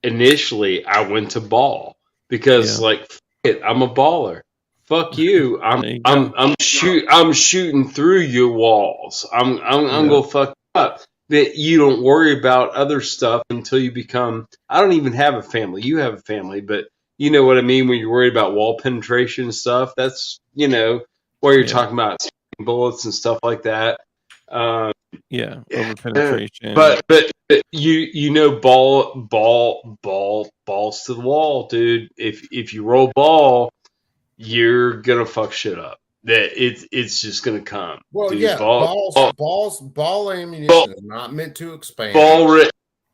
initially I went to ball because like f- it, I'm a baller. Fuck you. I'm shooting through your walls. I'm gonna fuck you up. That you don't worry about other stuff until you become. I don't even have a family. You have a family, but you know what I mean when you're worried about wall penetration and stuff. That's where you're talking about bullets and stuff like that. Over penetration. But balls to the wall, dude. If you roll ball, you're gonna fuck shit up. That it's just gonna come. Well, dude. yeah, ball ammunition is not meant to expand.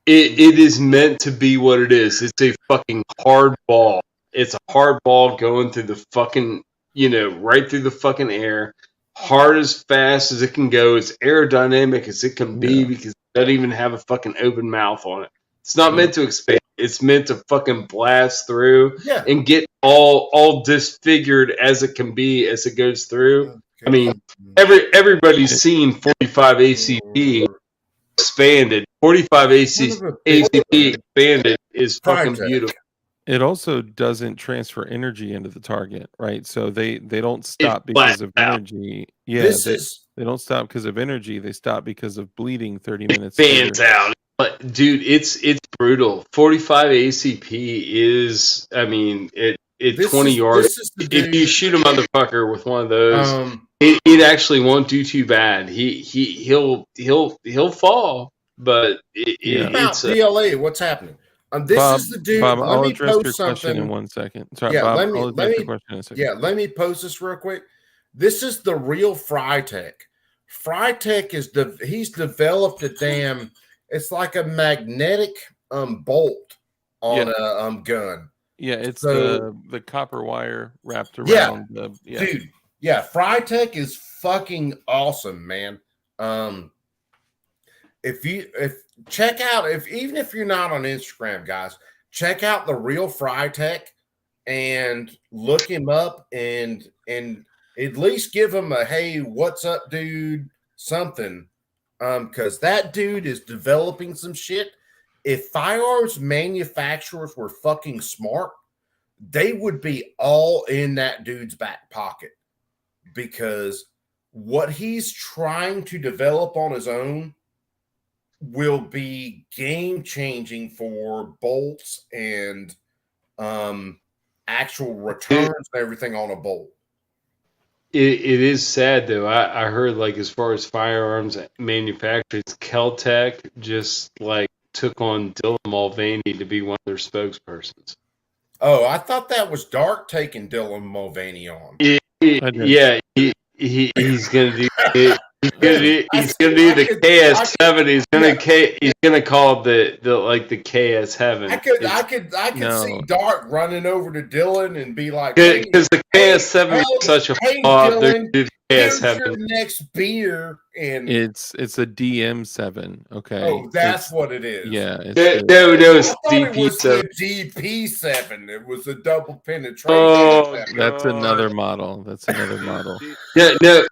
It is meant to be what it is. It's a fucking hard ball. It's a hard ball going through the fucking right through the fucking air. Hard as fast as it can go, as aerodynamic as it can be because it doesn't even have a fucking open mouth on it. It's not meant to expand. It's meant to fucking blast through and get all disfigured as it can be as it goes through. I mean, everybody's seen 45 ACP expanded. 45 ACP expanded is fucking beautiful. It also doesn't transfer energy into the target, right? So they don't stop because of energy. Yeah, they don't stop because of energy. They stop because of bleeding 30 minutes fans out. But dude, it's brutal. 45 ACP is, I mean, it 20 yards. If you shoot a motherfucker with one of those, it actually won't do too bad. He'll fall, but it's PLA. What's happening? This Bob, is the dude. Bob, let I'll me address post your something question in 1 second. Sorry, yeah, Bob, I'll address your question in a second. Yeah, let me post this real quick. This is the real Frytech. Frytech he's developed a damn. It's like a magnetic bolt on a gun. Yeah, it's so, the copper wire wrapped around the dude. Yeah, Frytech is fucking awesome, man. Check out even if you're not on Instagram, guys, check out the real Frytech and look him up and at least give him a hey, what's up, dude? Something. Because that dude is developing some shit. If firearms manufacturers were fucking smart, they would be all in that dude's back pocket. Because what he's trying to develop on his own will be game changing for bolts and actual returns and everything on a bolt. It is sad though. I heard like as far as firearms manufacturers, Keltec just like took on Dylan Mulvaney to be one of their spokespersons. Oh, I thought that was Dark taking Dylan Mulvaney on. Yeah, he's gonna do it. He's gonna do the KS7. He's gonna call it the KS Heaven. I could see Dark running over to Dylan and be like, because the KS7 is such a flop. Dylan, The KS Heaven. your next beer, and it's a DM7. Okay. Oh, that's what it is. Yeah. No, it's DP7. DP7. It was a double penetration. Oh, that's another model. That's another model. No.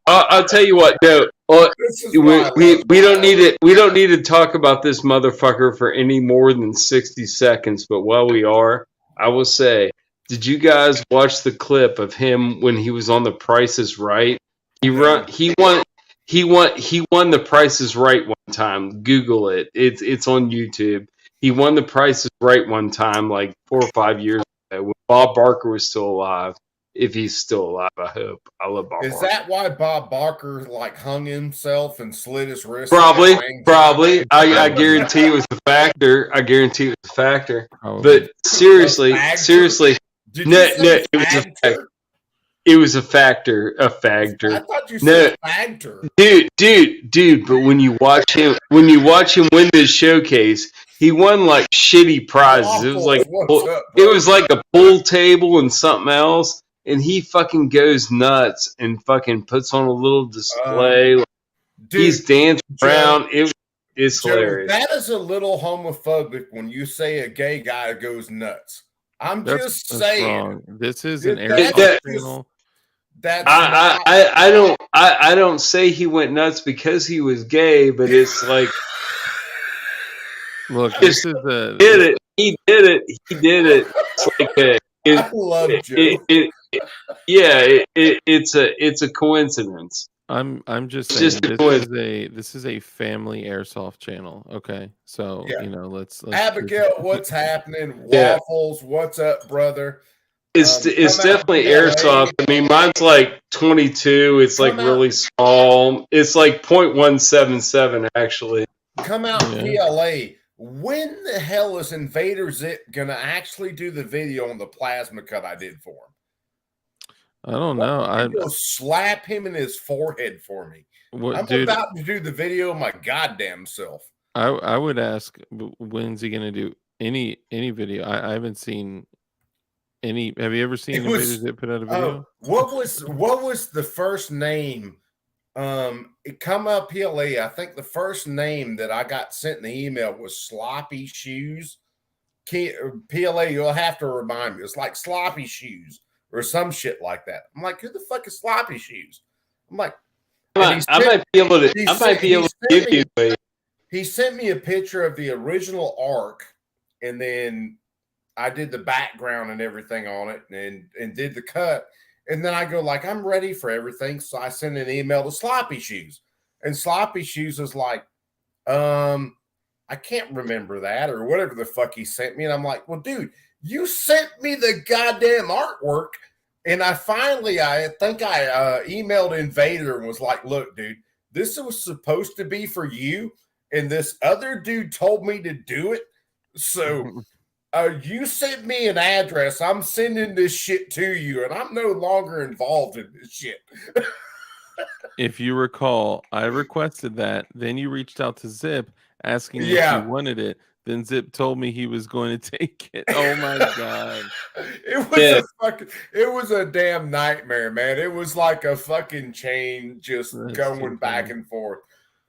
I'll tell you what. No, we don't need it. We don't need to talk about this motherfucker for any more than 60 seconds. But while we are, I will say, did you guys watch the clip of him when he was on The Price is Right? He won The Price is Right one time. Google it. It's on YouTube. He won The Price is Right one time, like 4 or 5 years ago, when Bob Barker was still alive. If he's still alive, I hope. I love Bob Barker. Is that why Bob Barker hung himself and slit his wrist? Probably. I guarantee it was a factor. But seriously, no, it was a factor. It was a factor. I thought you said factor. Dude. But when you watch him win this showcase, he won like shitty prizes. It was like a pool table and something else, and he fucking goes nuts and fucking puts on a little display. He's dancing around. It's hilarious. That is a little homophobic when you say a gay guy goes nuts. That's saying. Wrong. This is an airsoft channel. I don't say he went nuts because he was gay, but it's like, look, this is a he did it. It's like I love Joe. It's a coincidence. I'm just saying this is a family airsoft channel. Okay, so let's Abigail, what's happening? Waffles, what's up, brother? It's definitely airsoft. I mean, mine's like 22. It's like really small. It's like .177 actually. Come out PLA. When the hell is Invader Zip gonna actually do the video on the plasma cut I did for him? I don't know. I'm gonna slap him in his forehead for me. About to do the video my goddamn self. I would ask, when's he gonna do any video? I haven't seen any. Have you ever seen Invader Zip put out a video? What was the first name? It come up PLA. I think the first name that I got sent in the email was Sloppy Shoes. PLA, you'll have to remind me. It's like Sloppy Shoes or some shit like that. I'm like, who the fuck is Sloppy Shoes? I'm like, I might be able to give you. He sent me a picture of the original arc, and then I did the background and everything on it, and did the cut. And then I go like, I'm ready for everything. So I send an email to Sloppy Shoes, and Sloppy Shoes is like, I can't remember that or whatever the fuck he sent me. And I'm like, well, dude, you sent me the goddamn artwork. And I think I emailed Invader and was like, look, dude, this was supposed to be for you. And this other dude told me to do it. So you sent me an address. I'm sending this shit to you. And I'm no longer involved in this shit. If you recall, I requested that. Then you reached out to Zip asking if you wanted it. Then Zip told me he was going to take it. Oh my god! It was a damn nightmare, man. It was like a fucking chain just going back and forth.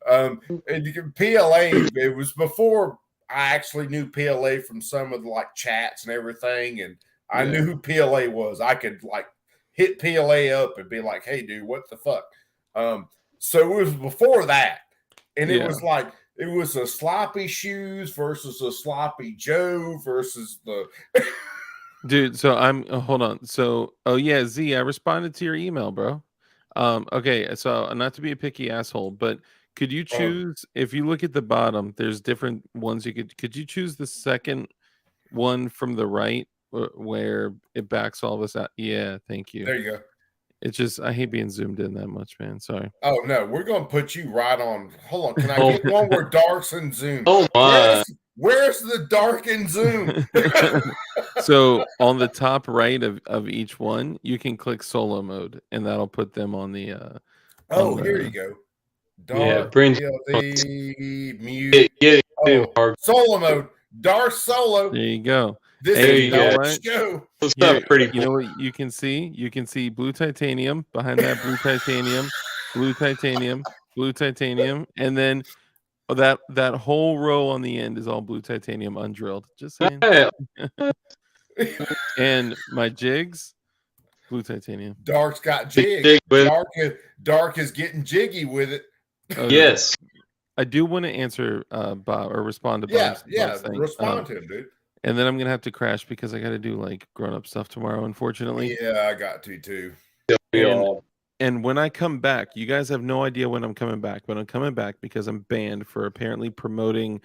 And you can PLA. It was before I actually knew PLA from some of the like chats and everything, and I knew who PLA was. I could like hit PLA up and be like, "Hey, dude, what the fuck?" So it was before that, and it was like. It was a Sloppy Shoes versus a Sloppy Joe versus the dude. So I'm hold on. So Z, I responded to your email, bro. Okay, so not to be a picky asshole, but could you choose if you look at the bottom? There's different ones you could you choose the second one from the right where it backs all this out? Yeah, thank you. There you go. It's just I hate being zoomed in that much, man. Sorry. Oh no, we're gonna put you right on. Hold on, can I get one where darks and zoom? Oh my! Where's the dark and zoom? So on the top right of each one, you can click solo mode, and that'll put them on the. Oh, here you go. Dark BLD mute. Solo mode. Dark solo. There you go. This Hey, is you know the what? show. You know what you can see? You can see blue titanium behind that blue titanium, blue titanium, blue titanium, and then that whole row on the end is all blue titanium undrilled. Just saying. And my jigs, blue titanium. Dark's got jig. Dark is getting jiggy with it. Yes. I do want to answer Bob or respond to Bob's thing. Respond to him, dude. And then I'm gonna have to crash because I got to do like grown up stuff tomorrow. Unfortunately. Yeah, I got to too. And when I come back, you guys have no idea when I'm coming back. But I'm coming back because I'm banned for apparently promoting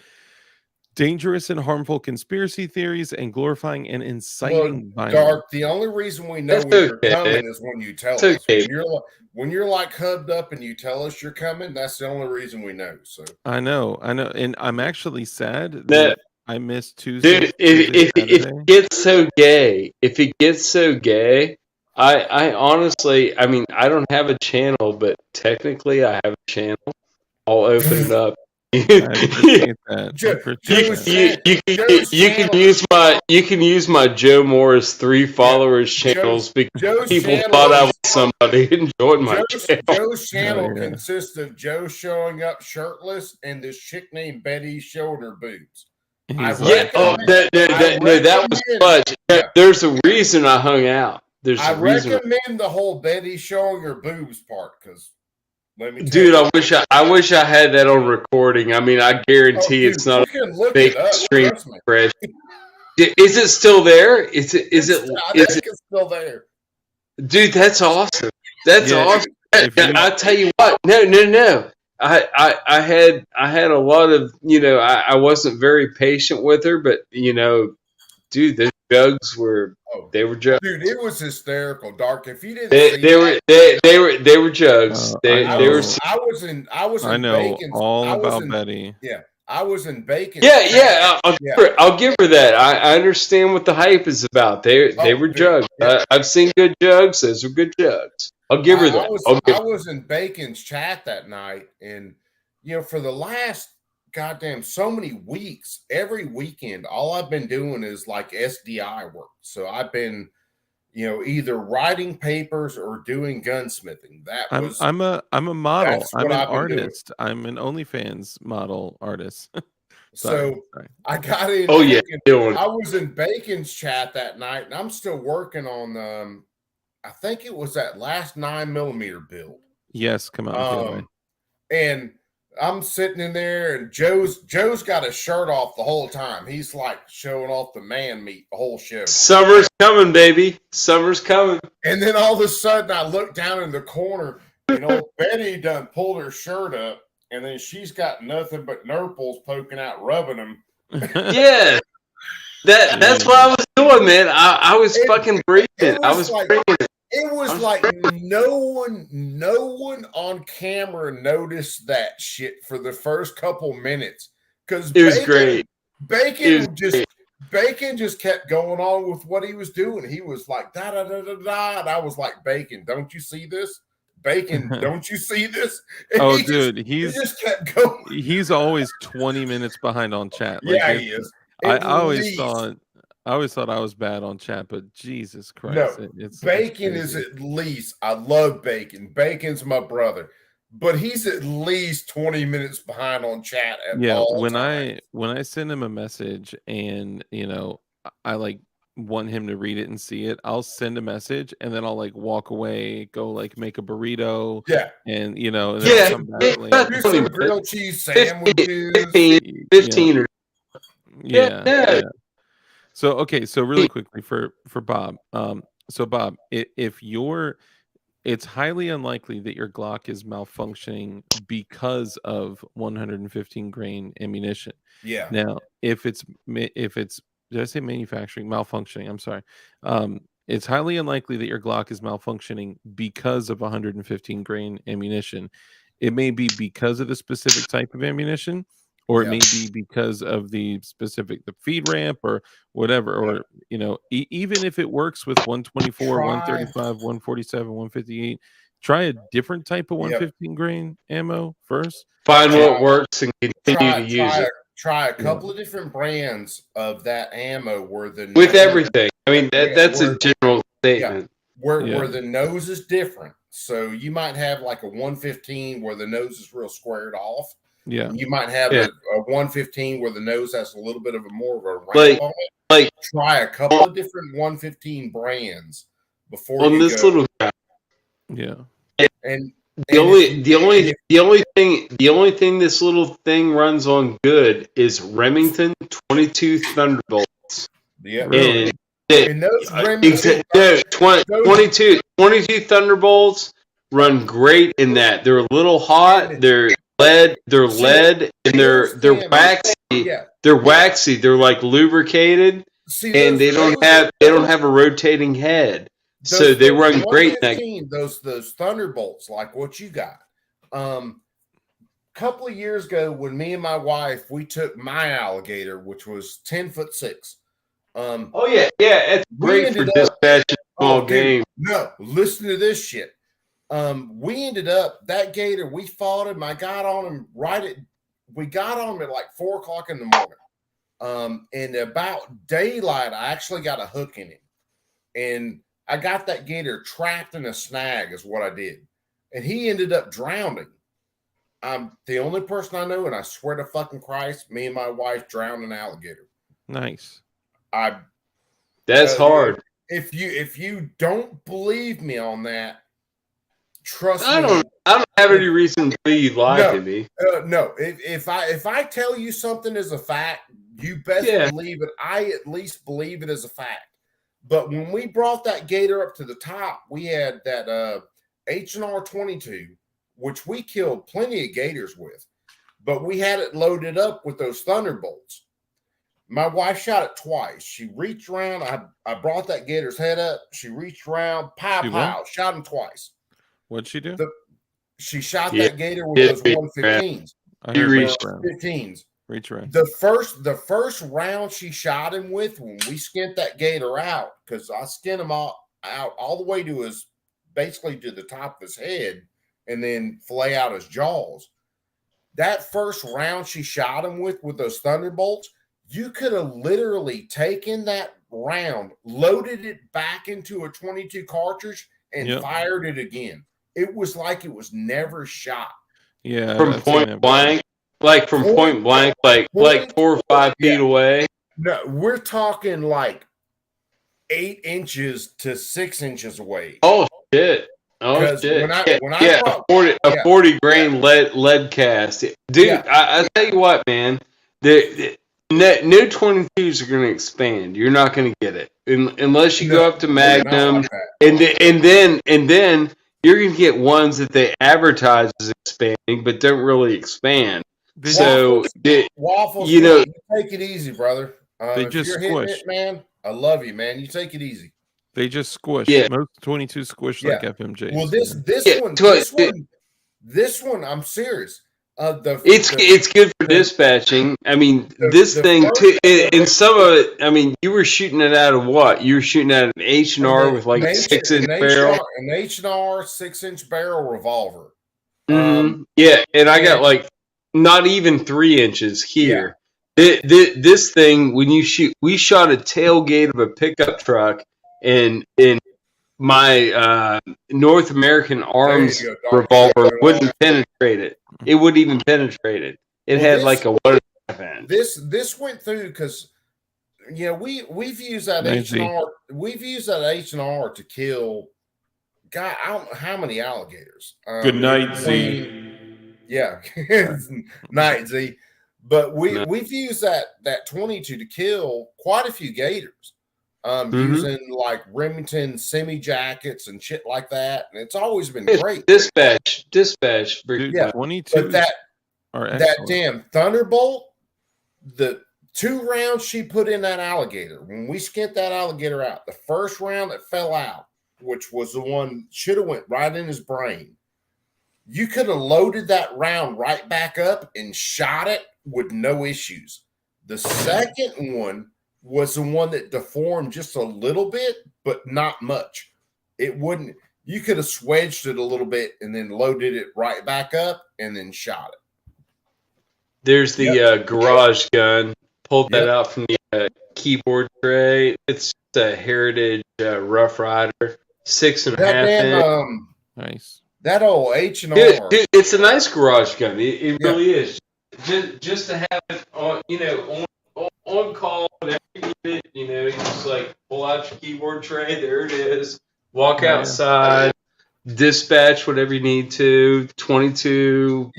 dangerous and harmful conspiracy theories and glorifying and inciting violence. Dark, the only reason we know when you're coming is when you tell us. When you're like hubbed up and you tell us you're coming, that's the only reason we know. So I know, and I'm actually sad that I missed Tuesday. Dude, if it gets so gay, I honestly, I mean, I don't have a channel, but technically I have a channel. I'll open it up. You can use my Joe Morris 3 followers channels because people thought I was somebody and joined my channel. Joe's channel consists of Joe showing up shirtless and this chick named Betty showing her boobs. That was clutch. There's a reason I hung out. I recommend the whole Betty showing her boobs part because. Dude, I wish I had that on recording. I mean, I guarantee it's not a fake stream fresh. Is it still there? Is it it's still there. Dude, that's awesome. That's awesome. I tell you what, no. I had a lot of, I wasn't very patient with her, but dude, the jugs were jugs. Dude, it was hysterical, Dark. If you didn't they were jugs. I was in know Bacon's, all about Betty. Yeah. I was in Bacon. Yeah. I'll give her that. I understand what the hype is about. They were jugs. Yeah. I've seen good jugs. Those were good jugs. I'll give her that. I was in Bacon's chat that night, and for the last goddamn so many weeks, every weekend, all I've been doing is like SDI work. So I've been, either writing papers or doing gunsmithing. I'm a model. I'm an artist. I'm an OnlyFans model artist. Sorry. I got in. I was in Bacon's chat that night, and I'm still working on I think it was that last 9mm build. Yes, come on. And I'm sitting in there, and Joe's got his shirt off the whole time. He's like showing off the man meat the whole show. Summer's coming, baby. Summer's coming. And then all of a sudden, I look down in the corner, and Betty done pulled her shirt up, and then she's got nothing but nurples poking out, rubbing them. Yeah, that's what I was doing, man. I was fucking breathing. I was breathing. It was like no one on camera noticed that shit for the first couple minutes because it was great. Bacon just kept going on with what he was doing. He was like da da da da da, and I was like, Bacon, don't you see this? Bacon, don't you see this? And he just kept going. He's always 20 minutes behind on chat. He is. I always thought I was bad on chat, but Jesus Christ. No, Bacon is at least, I love Bacon. Bacon's my brother, but he's at least 20 minutes behind on chat at all times. When I send him a message and, I like want him to read it and see it, I'll send a message and then I'll like walk away, go like make a burrito. Yeah. And, and then come back later. Do some grilled cheese sandwiches. 15 Yeah. So really quickly for Bob. So Bob, it's highly unlikely that your Glock is malfunctioning because of 115 grain ammunition. Yeah. Now, if it's did I say manufacturing malfunctioning? I'm sorry. It's highly unlikely that your Glock is malfunctioning because of 115 grain ammunition. It may be because of the specific type of ammunition, or it may be because of the feed ramp or whatever, or even if it works with 124, 135, 147, 158, try a different type of 115 grain ammo first. Find what works and continue to use it. Try a couple of different brands of that ammo where the with everything. I mean, that's a general statement. Where the nose is different. So you might have like a 115 where the nose is real squared off. Yeah. You might have a 115 where the nose has a little bit of a more of a ramp on it. Like try a couple of different 115 brands before on you this go. little guy. Yeah. And the only thing this little thing runs on good is Remington 22 Thunderbolts. Yeah. Really? And those Remington 22 Thunderbolts run great in that. They're a little hot. They're lead, and they're waxy. Yeah. They're waxy. They're like lubricated, and they don't have a rotating head. So they run great. Those Thunderbolts, like what you got. Couple of years ago, when me and my wife, we took my alligator, which was 10'6". It's great for dispatching small game. No, listen to this shit. We ended up that gator. We fought him. I got on him we got on him at like 4 o'clock in the morning. And about daylight, I actually got a hook in him, and I got that gator trapped in a snag. Is what I did, and he ended up drowning. I'm the only person I know, and I swear to fucking Christ, me and my wife drowned an alligator. Nice. That's hard. If you don't believe me on that, trust me. I don't have any reason to believe you lied to me. No. If I tell you something is a fact, you best believe it. I at least believe it as a fact. But when we brought that gator up to the top, we had that H&R 22, which we killed plenty of gators with, but we had it loaded up with those Thunderbolts. My wife shot it twice. She reached around. I brought that gator's head up. She reached around, pow, shot him twice. What'd she do? She shot that gator with those 115s. He reached 15s. Reach around. The first round she shot him with, when we skinned that gator out, because I skinned him out all the way to basically to the top of his head, and then fillet out his jaws. That first round she shot him with those Thunderbolts, you could have literally taken that round, loaded it back into a 22 cartridge, and fired it again. It was like it was never shot. Yeah. From point blank, like 4 or 5 feet away. No, we're talking like 8 inches to 6 inches away. Oh shit! Oh shit! A 40 grain lead cast, dude. Yeah. I tell you what, man. No 22s are going to expand. You're not going to get it unless you go up to Magnum, and then you're going to get ones that they advertise as expanding, but don't really expand. Waffles, you take it easy, brother. They just squish, it, man. I love you, man. You take it easy. They just squish. Most 22 squish like FMJ. Well, this one, I'm serious. It's good for dispatching. I mean, this thing too. In some of it, I mean, you were shooting it out of what? You were shooting at an H&R with like a 6-inch barrel. An H&R 6-inch barrel revolver. And I got like not even 3 inches here. This thing, when you shoot, we shot a tailgate of a pickup truck, and in my North American Arms revolver wouldn't penetrate it. It wouldn't even penetrate it. It had like a 1.5 inch. This went through because we've used that H&R. We've used that H&R to kill. God, I don't know how many alligators. Good night, Z. Yeah, night Z. But we've used that 22 to kill quite a few gators. Using like Remington semi jackets and shit like that, and it's always been great. Dispatch. Yeah, 22. But that damn Thunderbolt, the 2 rounds she put in that alligator, when we skinned that alligator out, the first round that fell out, which was the one should have went right in his brain. You could have loaded that round right back up and shot it with no issues. The second one was the one that deformed just a little bit, but not much. It wouldn't. You could have swedged it a little bit and then loaded it right back up and then shot it. There's the garage gun. Pulled that out from the keyboard tray. It's a Heritage Rough Rider, 6.5 inch. Nice. That old H&R. Dude, it's a nice garage gun. It really is. Just to have it on, on call and every minute, you just like pull out your keyboard tray. There it is. Walk outside. Dispatch whatever you need to. 22.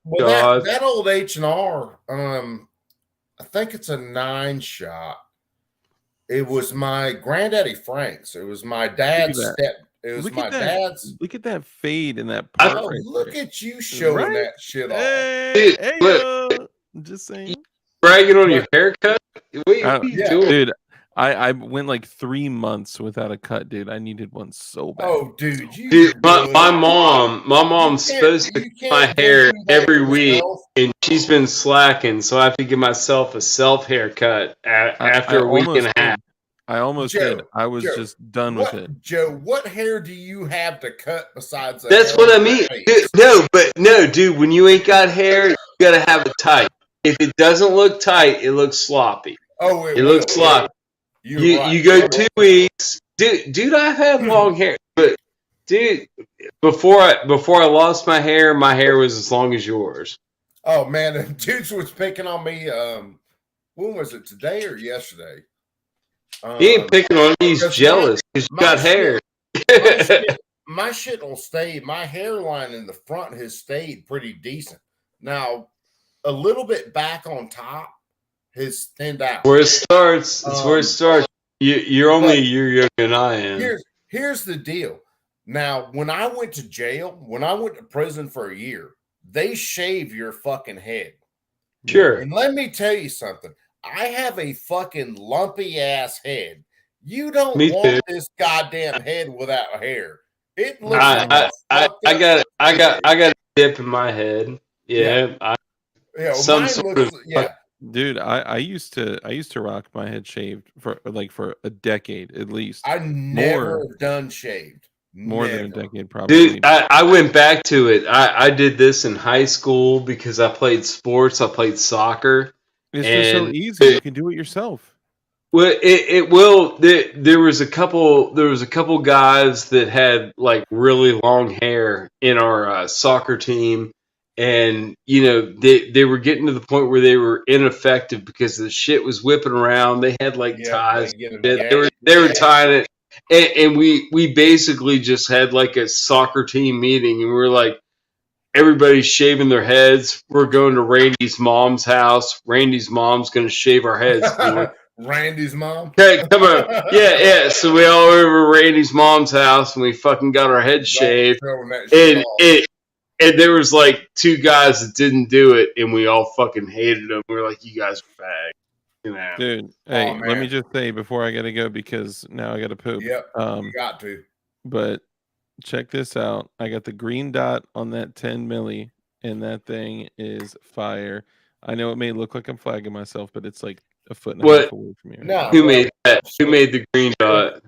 Well, that old H&R. I think it's a 9-shot. It was my granddaddy Frank's. It was my dad's step. It was my dad's. Look at that fade in that part. Oh, look at you showing that shit off. Hey, just saying. Bragging on your haircut? What are you doing? Dude, I went like 3 months without a cut, dude. I needed one so bad. Oh, dude, my mom's supposed to cut my hair every week, and she's been slacking, so I have to give myself a self haircut after a week and a half. I almost did. I was just done with it. Joe, what hair do you have to cut besides that? That's what I mean. Dude, when you ain't got hair, you gotta have it tight. If it doesn't look tight, it looks sloppy. Oh, it looks sloppy. You go 2 weeks, dude. I've had long hair, but dude, before I lost my hair was as long as yours. Oh man, the dudes was picking on me. When was it? Today or yesterday? He ain't picking on you. He's jealous because you got hair. My shit will stay. My hairline in the front has stayed pretty decent. Now, a little bit back on top has thinned out. Where it starts. It's where it starts. You're only a year younger than I am. Here's the deal. Now, when I went to jail, when I went to prison for a year, they shave your fucking head. Sure. And let me tell you something. I have a fucking lumpy ass head. You don't want this goddamn head without hair. It looks I got a dip in my head. Yeah. Dude, I used to rock my head shaved for a decade at least. I never done shaved. More than a decade, probably. Dude, I went back to it. I did this in high school because I played sports. I played soccer. It's just so easy. You can do it yourself. Well, it will. There was a couple guys that had like really long hair in our soccer team, and they were getting to the point where they were ineffective because the shit was whipping around. They had like ties. They were tying it, and we basically just had like a soccer team meeting, and we were like, everybody's shaving their heads. We're going to Randy's mom's house. Randy's mom's going to shave our heads. Randy's mom? Okay, come on. Yeah. So we all went over to Randy's mom's house and we fucking got our heads shaved. And there was like 2 guys that didn't do it and we all fucking hated them. We were like, you guys are fags. Dude, hey, let me just say before I got to go because now I got to poop. Yep, you got to. But check this out. I got the green dot on that 10 milli, and that thing is fire. I know it may look like I'm flagging myself, but it's like a foot and a half away from here. No, who made that? Who made the green dot?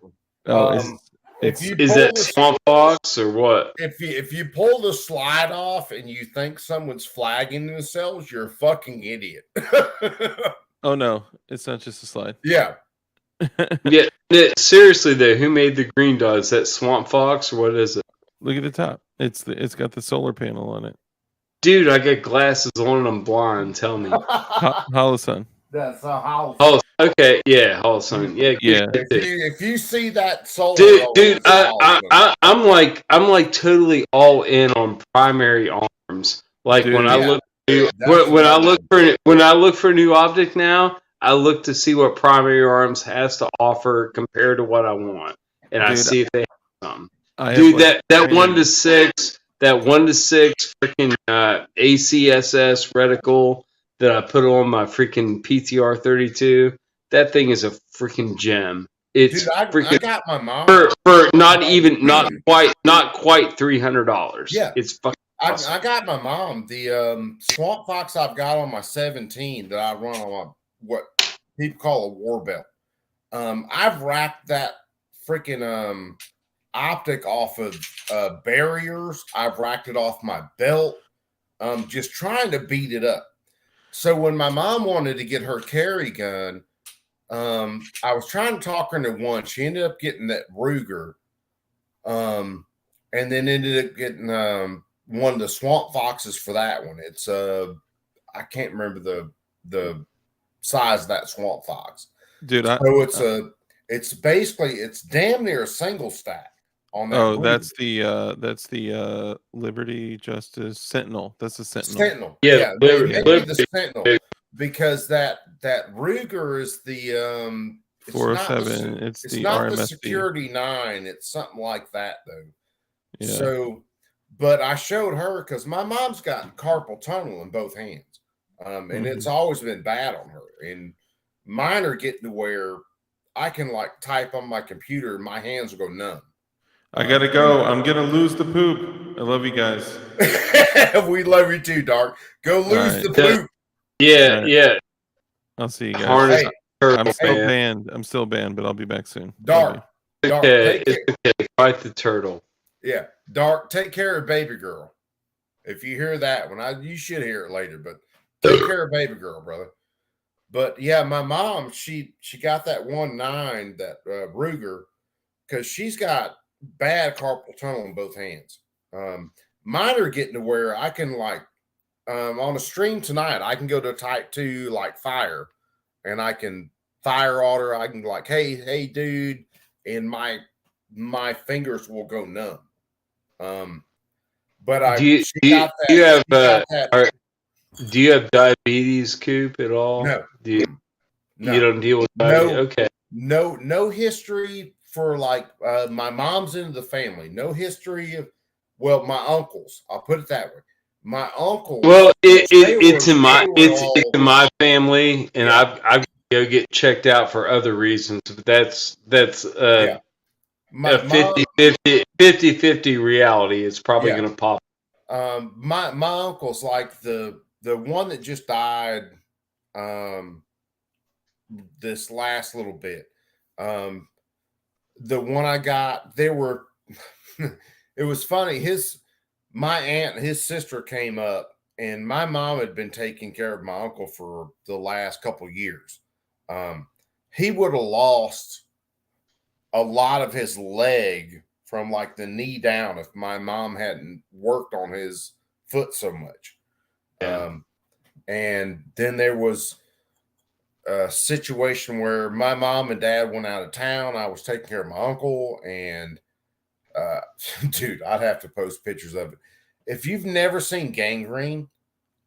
Is that Swamp Fox or what? If you pull the slide off and you think someone's flagging themselves, you're a fucking idiot. Oh no, it's not just a slide. Yeah. Yeah, seriously though, who made the green dot? Is that Swamp Fox or what is it? Look at the top. It's got the solar panel on it. Dude, I got glasses on and I'm blind. Tell me. Holosun. That's a house. Oh, okay, yeah, Holosun. Yeah. If you see that solar, dude, I'm like totally all in on primary arms. Like when I look for a new object now, I look to see what Primary Arms has to offer compared to what I want, and I see if they have something. That 1 to 6 freaking ACSS reticle that I put on my freaking PTR 32. That thing is a freaking gem. It's I got my mom for not quite $300. Yeah, it's fucking. I got my mom the Swamp Fox I've got on my 17 that I run on my what people call a war belt. I've wrapped that freaking optic off of barriers. I've racked it off my belt. Just trying to beat it up. So when my mom wanted to get her carry gun, I was trying to talk her into one. She ended up getting that Ruger, and then ended up getting one of the Swamp Foxes for that one. It's I can't remember the size of that Swamp Fox. Dude, So it's basically it's damn near a single stack on that. Oh, Ruger. that's the Liberty Justice Sentinel. That's the Sentinel. Sentinel. Yeah, Yeah, they Liberty- made me the Sentinel because that Ruger is the it's not 407. it's It's the not the RMSD. Security 9. It's something like that though. Yeah. So, but I showed her because my mom's got carpal tunnel in both hands, and it's always been bad on her. And mine are getting to where I can like type on my computer and my hands will go numb. I gotta go. I'm gonna lose the poop. I love you guys. We love you too, Dark. Go lose right. the poop. Yeah, Right. yeah. I'll see you guys. Harness Hey, I'm still man. banned. I'm still banned, but I'll be back soon. Love you. Dark. Dark. Okay, Take it's care. okay. Fight the turtle. Yeah, Dark. Take care of baby girl. If you hear that one, you should hear it later. But take care of baby girl, brother. But yeah, my mom, she got that 1.9, that Ruger, because she's got bad carpal tunnel in both hands. Mine are getting to where I can like on a stream tonight, I can go to type 2 like fire, and I can fire order. I can like, hey, dude, and my fingers will go numb. But Do you, she do you, got that. do you have she got that. do you have diabetes, Coop, at all? No. Do you, No. you don't deal with diabetes? No. Okay. No history for like my mom's into the family. No history of my uncles. I'll put it that way. My uncles. Well, it's they in my were it's all, in my family, and Yeah. I've go get checked out for other reasons. But that's yeah. My mom, 50 reality. It's probably Yeah. going to pop. my uncle's like the one that just died this last little bit. The one I got, there were it was funny. My aunt, his sister came up, and my mom had been taking care of my uncle for the last couple of years. He would have lost a lot of his leg from like the knee down if my mom hadn't worked on his foot so much. Yeah. And then there was a situation where my mom and dad went out of town. I was taking care of my uncle, and dude, I'd have to post pictures of it. If you've never seen gangrene,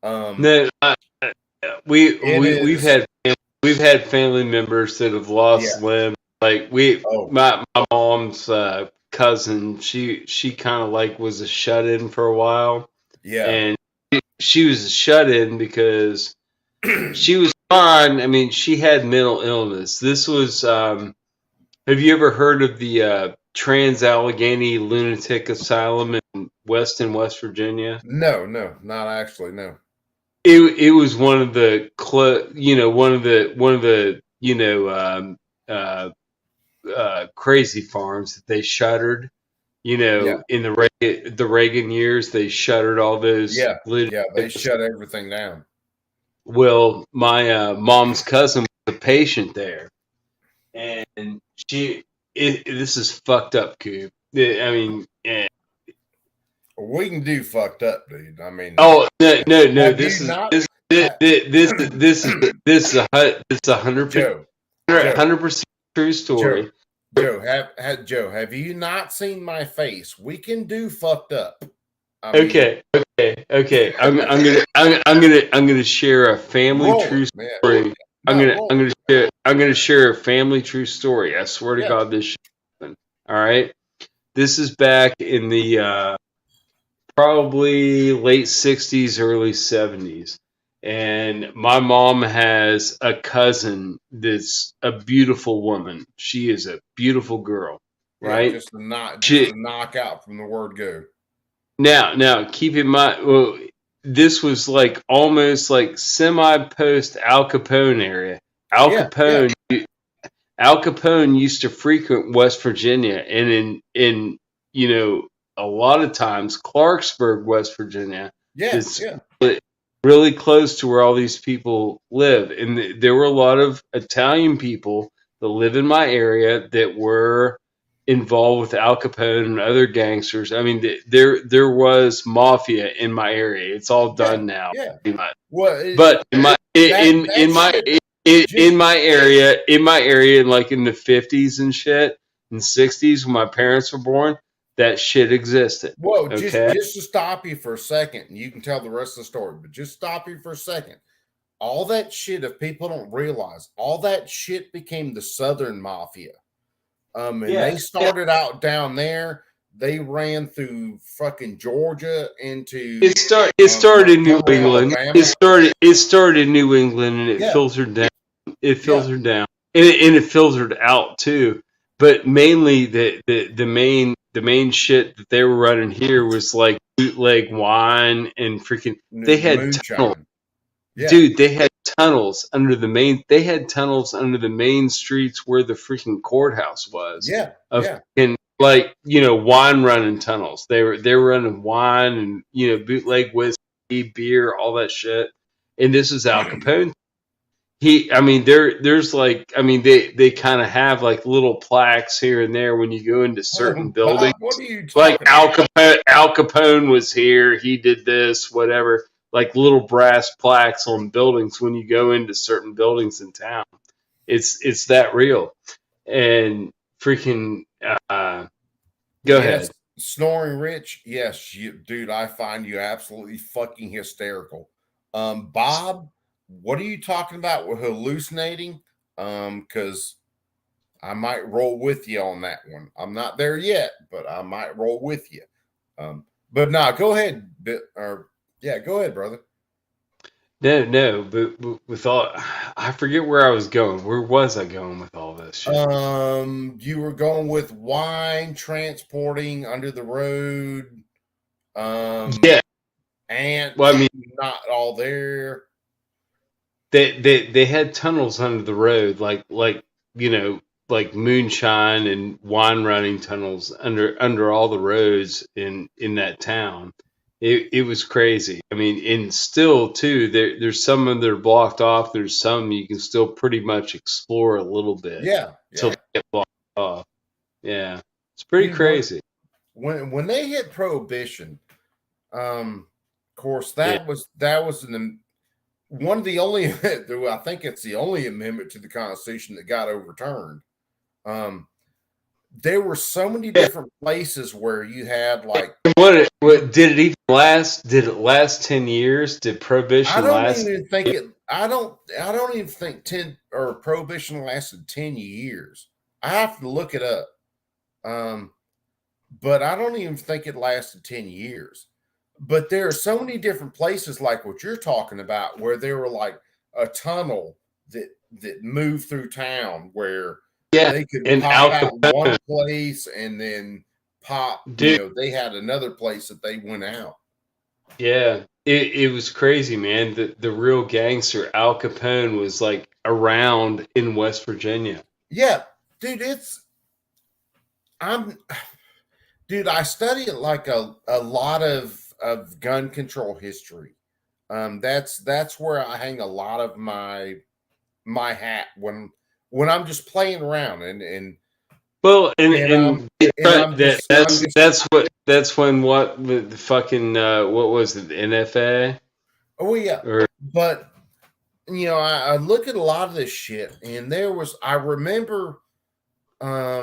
No, we've had family members that have lost limbs. Like my mom's cousin, she kind of like was a shut in for a while. Yeah. And she was a shut in because she was fine. I mean, she had mental illness. This was have you ever heard of the Trans Allegheny Lunatic Asylum in West Virginia? No, not actually. No. It was one of the crazy farms that they shuttered. In the Reagan years, they shuttered all those. Yeah, they shut everything down. Well, my mom's cousin was a patient there, and this is fucked up, Coop. I mean, we can do fucked up, dude. I mean, no. This is 100% true story. Joe, have you not seen my face? We can do fucked up. Okay. I'm gonna share a family true story. I'm gonna share a family true story. I swear to God, this shit happened. All right. This is back in the probably late 60s, early 70s. And my mom has a cousin that's a beautiful woman. She is a beautiful girl, right? Just a knockout from the word go. Now, keep in mind, well, this was like almost like semi-post Al Capone area. Al Yeah, Capone, Al Capone used to frequent West Virginia, and in a lot of times Clarksburg, West Virginia, yeah, is yeah. really close to where all these people live, and there were a lot of Italian people that live in my area that were involved with Al Capone and other gangsters. I mean, there was mafia in my area. It's all done now, Yeah. pretty much. Well, But in my that shit just in my area, like in the 50s and shit, and 60s when my parents were born, that shit existed. Whoa, Okay. just to stop you for a second, and you can tell the rest of the story, but just stop you for a second. All that shit, if people don't realize, all that shit became the Southern Mafia. And they started out down there. They ran through fucking Georgia into It started in New England. Alabama. It started in New England, and it filtered down. It filtered down, and it filtered out too. But mainly the main shit that they were running here was like bootleg wine and freaking. They had tunnels. Dude, they had tunnels under the main. They had tunnels under the main streets where the freaking courthouse was. Yeah, And like wine running tunnels. They were running wine and bootleg whiskey, beer, all that shit. And this is Al Capone. There's like, they kind of have like little plaques here and there when you go into certain buildings. What are you talking Like Al Capone was here. He did this, whatever. Like little brass plaques on buildings when you go into certain buildings in town. It's that real. And freaking go ahead. Snoring Rich, yes, dude, I find you absolutely fucking hysterical. Bob, what are you talking about with hallucinating? Because I might roll with you on that one. I'm not there yet, but I might roll with you. But nah, go ahead. Go ahead, brother. No, but with all, I forget where I was going. Where was I going with all this shit? You were going with wine transporting under the road. Yeah, and not all there. They had tunnels under the road, like moonshine and wine running tunnels under all the roads in that town. It was crazy. And still too, there's some of them that are blocked off. There's some you can still pretty much explore a little bit. Yeah. Until they get blocked off. Yeah. It's pretty crazy. When they hit prohibition, of course that was one of the only I think it's the only amendment to the Constitution that got overturned. There were so many different places where you had like what did it even last? Did it last 10 years? Did prohibition last? I don't even think prohibition lasted 10 years. I have to look it up. But I don't even think it lasted 10 years. But there are so many different places like what you're talking about where there were like a tunnel that moved through town where they could pop out one place and then pop. They had another place that they went out. Yeah, it was crazy, man. The real gangster Al Capone was like around in West Virginia. Yeah, dude, I study like a lot of gun control history. That's where I hang a lot of my hat when I'm just playing around that's when the fucking what was it, NFA? Oh yeah, but I look at a lot of this shit, and I remember, I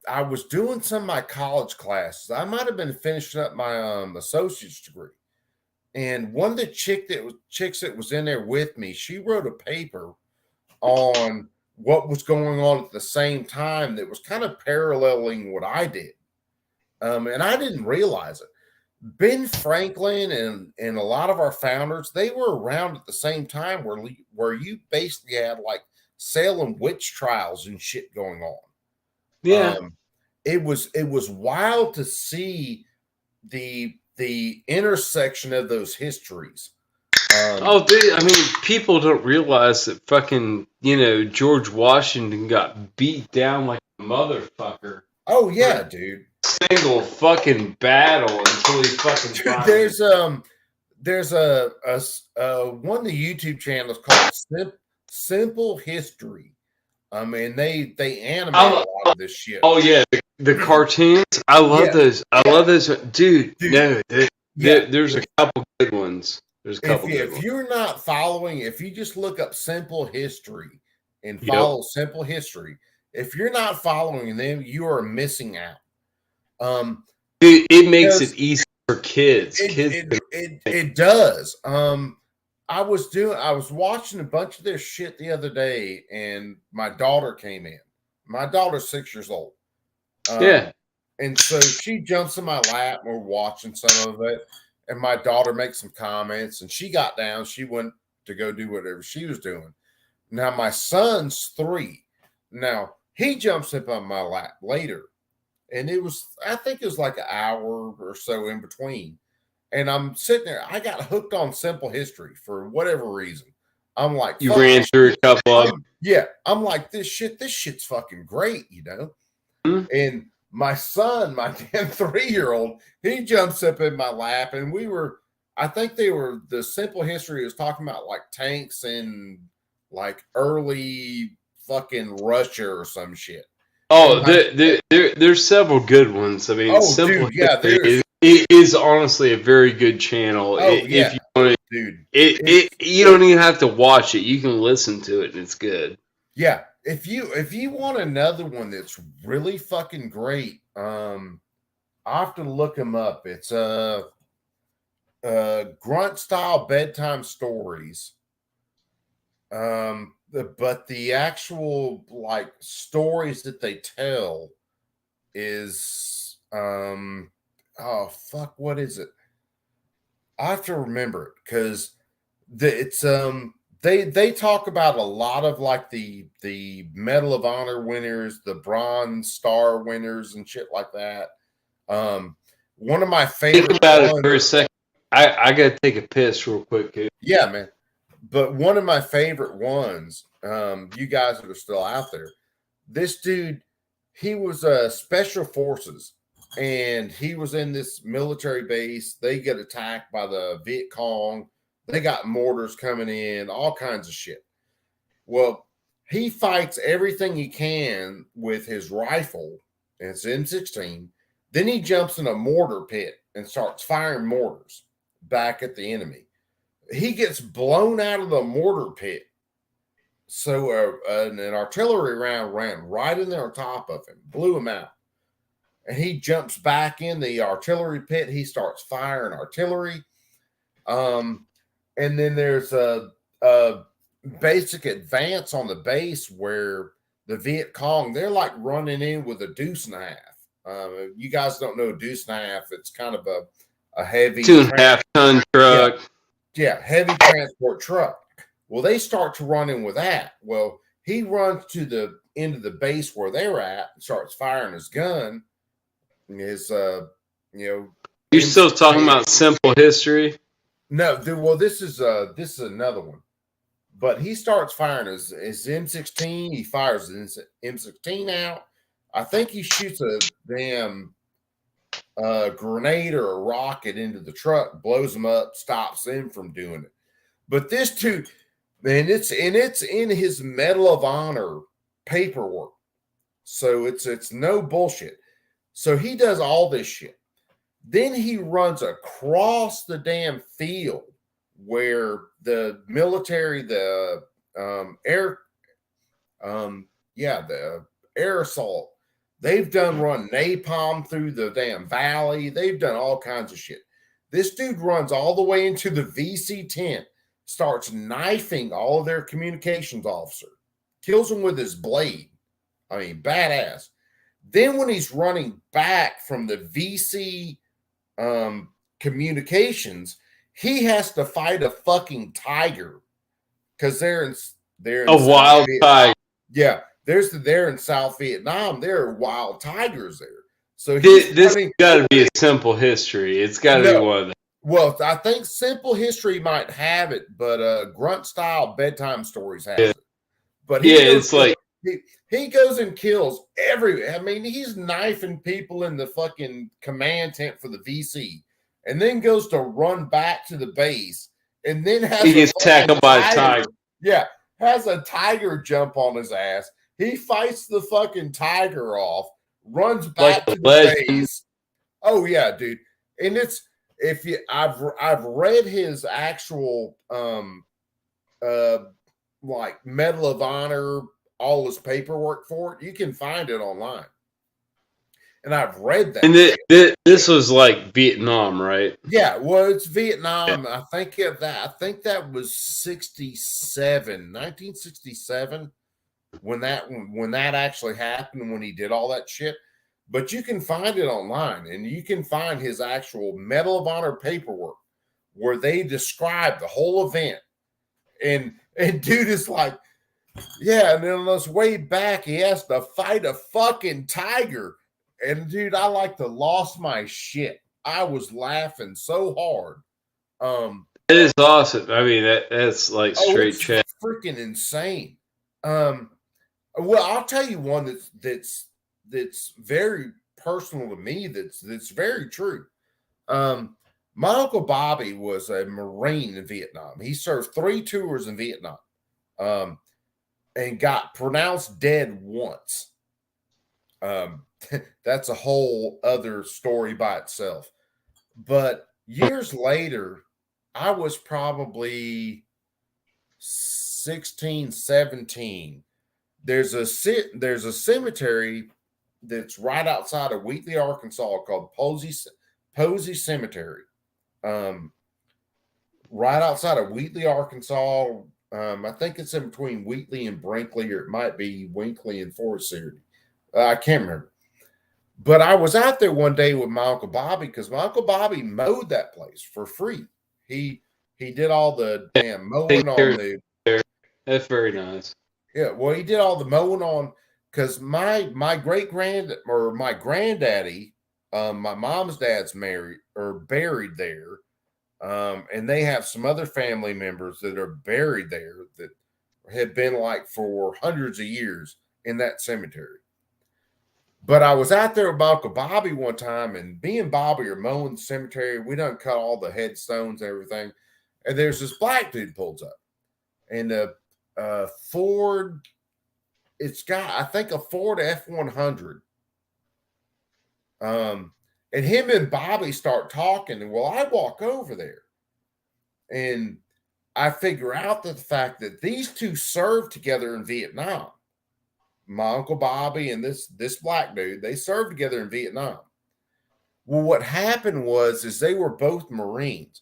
was doing some of my college classes. I might have been finishing up my associate's degree, and one of the chicks that was in there with me, she wrote a paper on what was going on at the same time that was kind of paralleling what I did. And I didn't realize it. Ben Franklin and a lot of our founders, they were around at the same time where you basically had like Salem witch trials and shit going on. Yeah. It was wild to see the intersection of those histories. I mean, people don't realize that fucking, George Washington got beat down like a motherfucker. Oh yeah, dude. Single fucking battle until he fucking Dude, there's a one of the YouTube channels called Simple History. I mean, they animate a lot of this shit. Oh yeah, the cartoons. I love those. I love those, dude. No, there's a couple good ones. There's a couple good ones. If you're not following, if you just look up Simple History and follow Simple History, if you're not following them, you are missing out. Dude, it makes it easy for kids. It does. I was watching a bunch of their shit the other day, and my daughter came in. My daughter's 6 years old. And so she jumps in my lap, and we're watching some of it. And my daughter makes some comments, and she got down. She went to go do whatever she was doing. Now, my son's 3. Now, he jumps up on my lap later. And I think it was like an hour or so in between. And I'm sitting there. I got hooked on Simple History for whatever reason. I'm like, you ran through a couple of them. Yeah. I'm like, this shit's fucking great, Mm-hmm. And my son, my damn 3-year-old, he jumps up in my lap, and I think the Simple History was talking about like tanks and like early fucking Russia or some shit. Oh, there's several good ones. I mean, Simple History is honestly a very good channel. If you want to, you don't even have to watch it. You can listen to it, and it's good. Yeah, if you want another one that's really fucking great, I have to look them up. It's grunt style bedtime stories. But the actual like stories that they tell is oh fuck, what is it? I have to remember it because it's they talk about a lot of like the Medal of Honor winners, the Bronze Star winners, and shit like that. One of my favorite. Think about it for a second. I gotta take a piss real quick, dude. Yeah, man. But one of my favorite ones, you guys that are still out there, this dude, he was special forces, and he was in this military base. They get attacked by the Viet Cong. They got mortars coming in, all kinds of shit. Well, he fights everything he can with his rifle, and it's M16. Then he jumps in a mortar pit and starts firing mortars back at the enemy. He gets blown out of the mortar pit. So an artillery round ran right in there on top of him, blew him out. And he jumps back in the artillery pit. He starts firing artillery. And then there's a basic advance on the base where the Viet Cong, they're like running in with a deuce and a half. You guys don't know a deuce and a half. It's kind of a heavy 2.5 ton truck. Yeah, heavy transport truck. Well, they start to run in with that. Well, he runs to the end of the base where they're at and starts firing his gun. His, You're still talking about Simple History? No, well, this is another one. But he starts firing his M16. He fires his M16 out. I think he shoots a damn grenade or a rocket into the truck, blows him up, stops him from doing it. But this dude, man, it's in his Medal of Honor paperwork, so it's no bullshit. So he does all this shit. Then he runs across the damn field where the military, the air assault. They've run napalm through the damn valley. They've done all kinds of shit. This dude runs all the way into the VC tent, starts knifing all of their communications officer, kills them with his blade. I mean, badass. Then when he's running back from the VC communications, he has to fight a fucking tiger because they're in a wild tiger. Yeah. They're in South Vietnam. There are wild tigers there. So this got to be a simple history. It's got to be one of them. Well, I think Simple History might have it, but Grunt Style Bedtime Stories has it. But it's like he goes and kills I mean, he's knifing people in the fucking command tent for the VC, and then goes to run back to the base, and then he gets tackled by a tiger. Yeah, has a tiger jump on his ass. He fights the fucking tiger off, runs back to the base. Oh yeah, dude, and it's. If you, I've read his actual like Medal of Honor, all his paperwork for it. You can find it online, and I've read that. And this was like Vietnam, right? Yeah, well, it's Vietnam. Yeah. I think that was 1967, when that actually happened, when he did all that shit. But you can find it online, and you can find his actual Medal of Honor paperwork where they describe the whole event. And dude is like, yeah, and then on this way back, he has to fight a fucking tiger. And dude, I lost my shit. I was laughing so hard. It is awesome. I mean, that's like straight chat. Freaking insane. Well, I'll tell you one that's very personal to me. That's very true. My Uncle Bobby was a Marine in Vietnam. He served 3 tours in Vietnam, and got pronounced dead once. That's a whole other story by itself. But years later, I was probably 16, 17. There's a cemetery that's right outside of Wheatley, Arkansas, called Posey Cemetery. Right outside of Wheatley, Arkansas. I think it's in between Wheatley and Brinkley, or it might be Winkley and Forest City. I can't remember. But I was out there one day with my Uncle Bobby, because my Uncle Bobby mowed that place for free. He did all the damn mowing on the. That's very nice. Yeah, well, he did all the mowing on, because my granddaddy, my mom's dad's buried there, and they have some other family members that are buried there that have been like for hundreds of years in that cemetery. But I was out there with Uncle Bobby one time, and me and Bobby are mowing the cemetery. We done cut all the headstones and everything, and there's this black dude pulls up, and Ford. It's got, I think, a Ford F-100. And him and Bobby start talking, and well, I walk over there, and I figure out that the fact that these two served together in Vietnam. My Uncle Bobby and this black dude, they served together in Vietnam. Well, what happened is they were both Marines,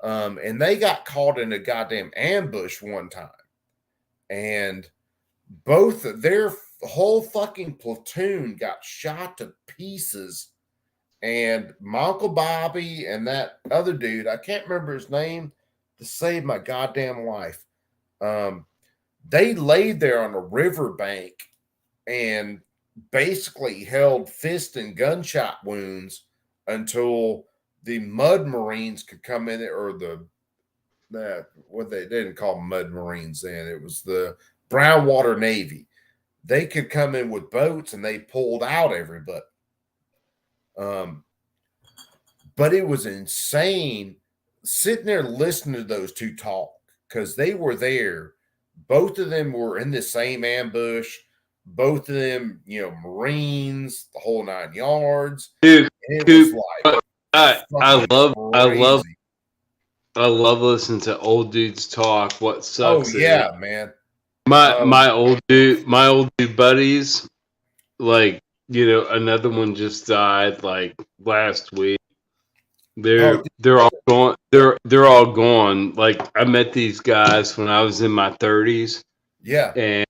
and they got caught in a goddamn ambush one time, and both their whole fucking platoon got shot to pieces. And my Uncle Bobby and that other dude, I can't remember his name, to save my goddamn life. They laid there on a riverbank and basically held fist and gunshot wounds until the Mud Marines could come in, or what they didn't call Mud Marines then. It was the Brown Water Navy. They could come in with boats, and they pulled out everybody. But it was insane sitting there listening to those two talk, because they were there. Both of them were in the same ambush. Both of them, Marines, the whole 9 yards. Dude, it was like, I love listening to old dudes talk. What sucks? Oh yeah, man. My old dude buddies, like, another one just died like last week. They're all gone. They're all gone. Like, I met these guys when I was in my 30s. Yeah.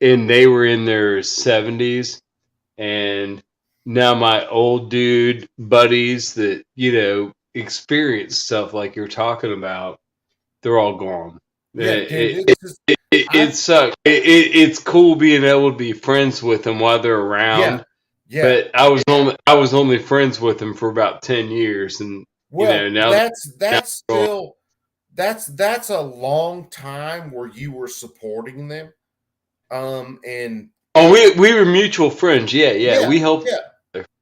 And they were in their 70s. And now my old dude buddies that, experienced stuff like you're talking about, they're all gone. Yeah, it sucks. It's cool being able to be friends with them while they're around. But I was only friends with him for about 10 years, and well, now that's still that's a long time where you were supporting them. And we were mutual friends. Yeah. We helped.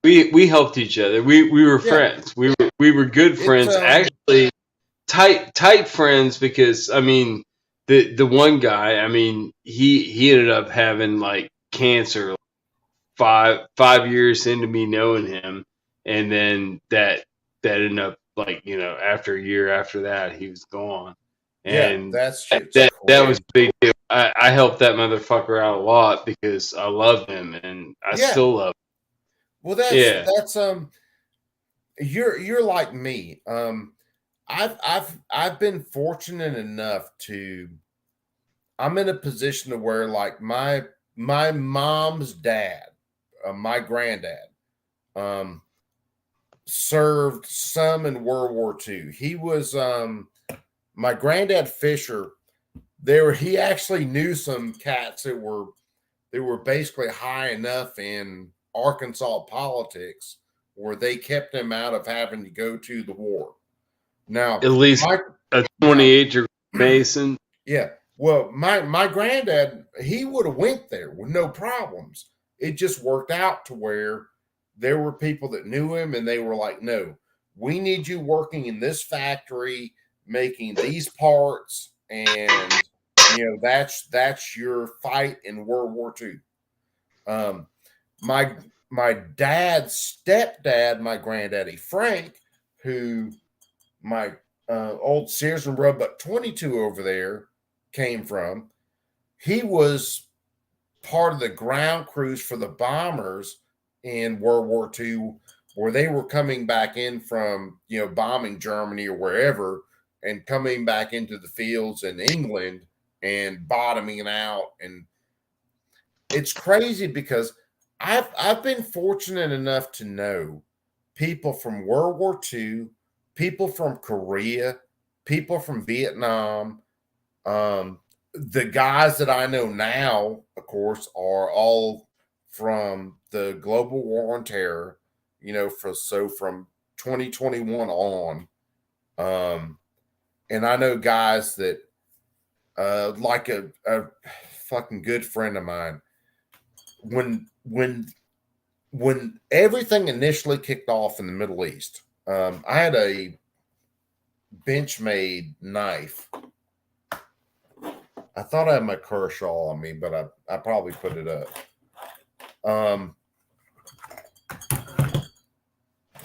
We helped each other. We were friends. We were good friends. Actually, tight friends, because I mean the one guy, I mean he ended up having like cancer 5 years into me knowing him, and then that ended up, like, after a year after that he was gone. And that was a big deal. I helped that motherfucker out a lot because I love him and I still love him. Well, that's you're like me. I've been fortunate enough to, I'm in a position to where, like, my mom's dad, my granddad, served some in World War II. He was my granddad Fisher. He actually knew some cats that were basically high enough in Arkansas politics where they kept him out of having to go to the war. Now, at least a 28-year Mason. Yeah. Well, my granddad, he would have went there with no problems. It just worked out to where there were people that knew him, and they were like, "No, we need you working in this factory, making these parts, and that's your fight in World War II." My dad's stepdad, my granddaddy Frank, who my old Sears and Roebuck 22 over there came from, he was part of the ground crews for the bombers in World War II, where they were coming back in from, bombing Germany or wherever, and coming back into the fields in England and bottoming it out. And it's crazy because I've been fortunate enough to know people from World War II, people from Korea, people from Vietnam. The guys that I know now, of course, are all from the global war on terror, from 2021 on. And I know guys that, like a fucking good friend of mine, when everything initially kicked off in the Middle East, I had a Benchmade knife. I thought I had my Kershaw on me, but I probably put it up. I'm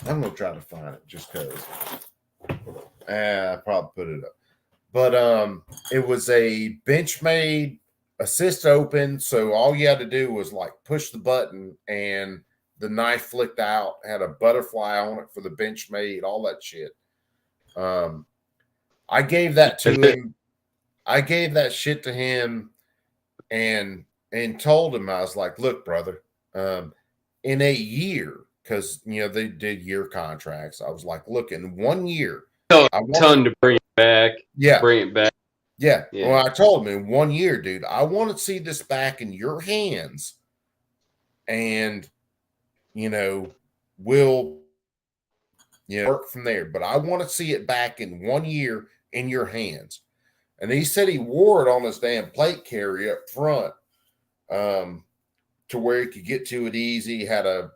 gonna try to find it just because. I probably put it up. But it was a Benchmade assist open, so all you had to do was like push the button and the knife flicked out, had a butterfly on it for the Benchmade, all that shit. I gave that to him. I gave that shit to him and told him, I was like, "Look, brother, in a year," because they did year contracts. I was like, "Look, in 1 year, tell him to bring it back. Yeah, bring it back." Yeah. Well, I told him, in 1 year, dude, I want to see this back in your hands, and we'll work from there. But I want to see it back in 1 year in your hands. And he said he wore it on his damn plate carrier up front, to where he could get to it easy. He had a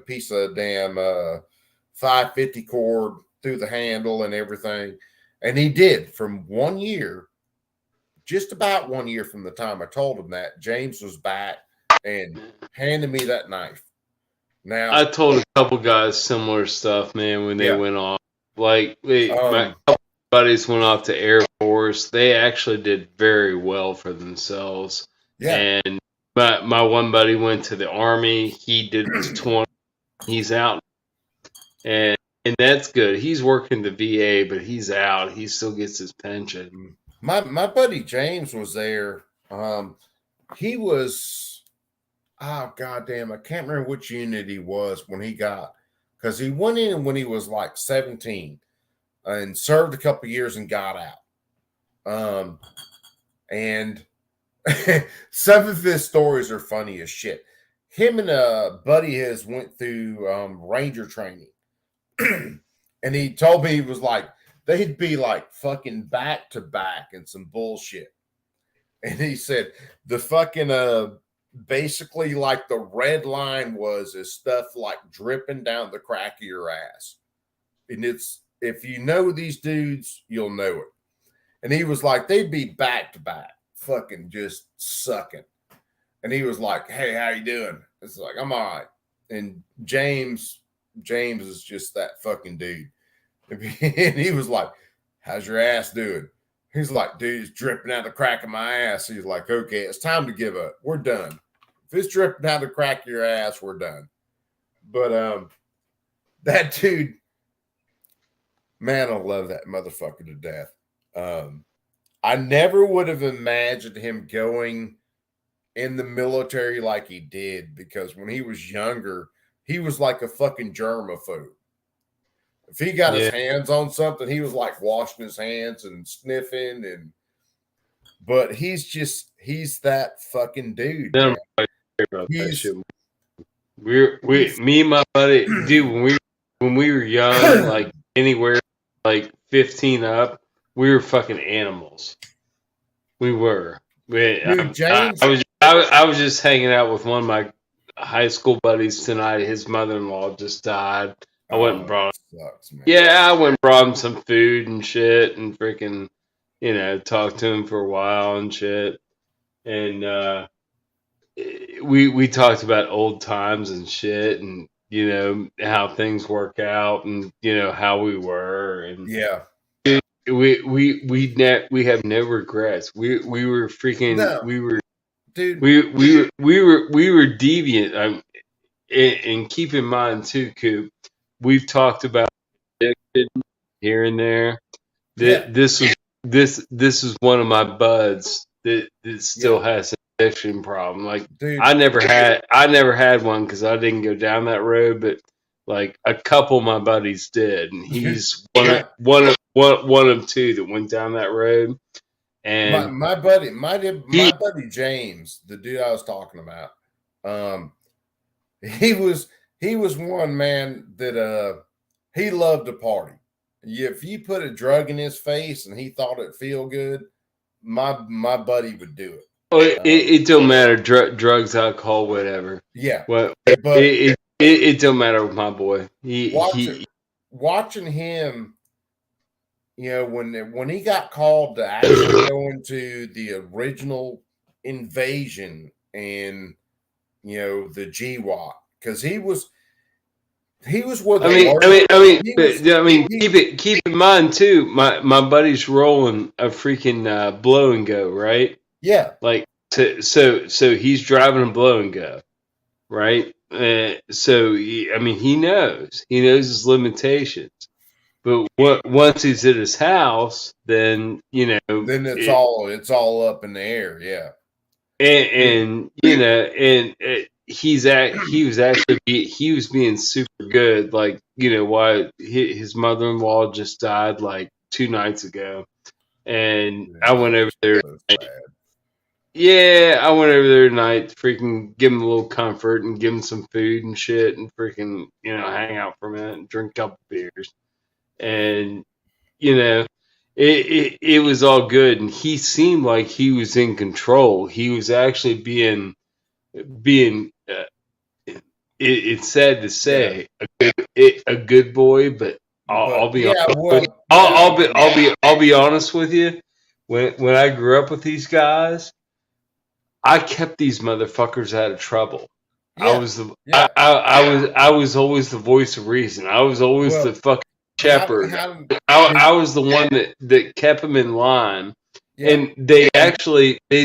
piece of damn 550 cord through the handle and everything. And he did. From 1 year, just about 1 year from the time I told him that, James was back and handed me that knife. Now, I told a couple guys similar stuff, man, when they went off. Like, my couple buddies went off to Air Force. They actually did very well for themselves. Yeah. And my one buddy went to the Army. He did his 20. He's out. And that's good. He's working the VA, but he's out. He still gets his pension. My buddy James was there. He was, oh goddamn, I can't remember which unit he was when he got, because he went in when he was like 17 and served a couple years and got out. And some of his stories are funny as shit. him and a buddy his went through Ranger training, and he told me he was like they'd be like fucking back to back and some bullshit. And he said the fucking basically like the red line was is stuff like dripping down the crack of your ass. And it's if you know these dudes, you'll know it. And he was like, they'd be back to back, fucking just sucking. And he was like, hey, how you doing? It's like, I'm all right. And James is just that fucking dude. And he was like, how's your ass doing? He's like, dude, it's dripping out the crack of my ass. He's like, okay, it's time to give up. We're done. If it's dripping out the crack of your ass, we're done. But that dude, man, I love that motherfucker to death. I never would have imagined him going in the military like he did, because when he was younger, he was like a fucking germaphobe. If he got his hands on something, he was like washing his hands and sniffing, but he's that fucking dude. Me and my buddy, dude, when we were young, like anywhere like 15 up, we were fucking animals. We were. Dude, James, I was just hanging out with one of my high school buddies tonight. His mother-in-law just died. I went and brought him some food and shit, and freaking, talked to him for a while and shit. And we talked about old times and shit, and how things work out, and how we were, and we have no regrets. We were freaking we were deviant. And keep in mind too, Coop, we've talked about addiction here and there. This is one of my buds that still has an addiction problem. Like, dude, I never had one because I didn't go down that road, but like a couple of my buddies did, and he's one of two that went down that road. And my buddy James, the dude I was talking about, he was one, man, that he loved to party. If you put a drug in his face and he thought it'd feel good, my buddy would do it. Oh, it don't matter. Drugs, alcohol, whatever. Yeah. But it don't matter with my boy. Watching him, when he got called to actually go into the original invasion and the GWAT, because he was with. Keep in mind too. My buddy's rolling a freaking blow and go, right? Yeah. Like so he's driving a blow and go, right? So he knows his limitations. But once he's at his house, then then it's all up in the air, yeah. And he was being super good, like why his mother-in-law just died like 2 nights ago, and I went over there. I went over there tonight to freaking give him a little comfort and give him some food and shit, and freaking hang out for a minute and drink a couple beers, and it was all good, and he seemed like he was in control. He was actually being it's sad to say a good boy, but I'll be honest with you. When I grew up with these guys, I kept these motherfuckers out of trouble. I was always the voice of reason. I was always the fucking shepherd. I was the one that kept them in line. Yeah. And they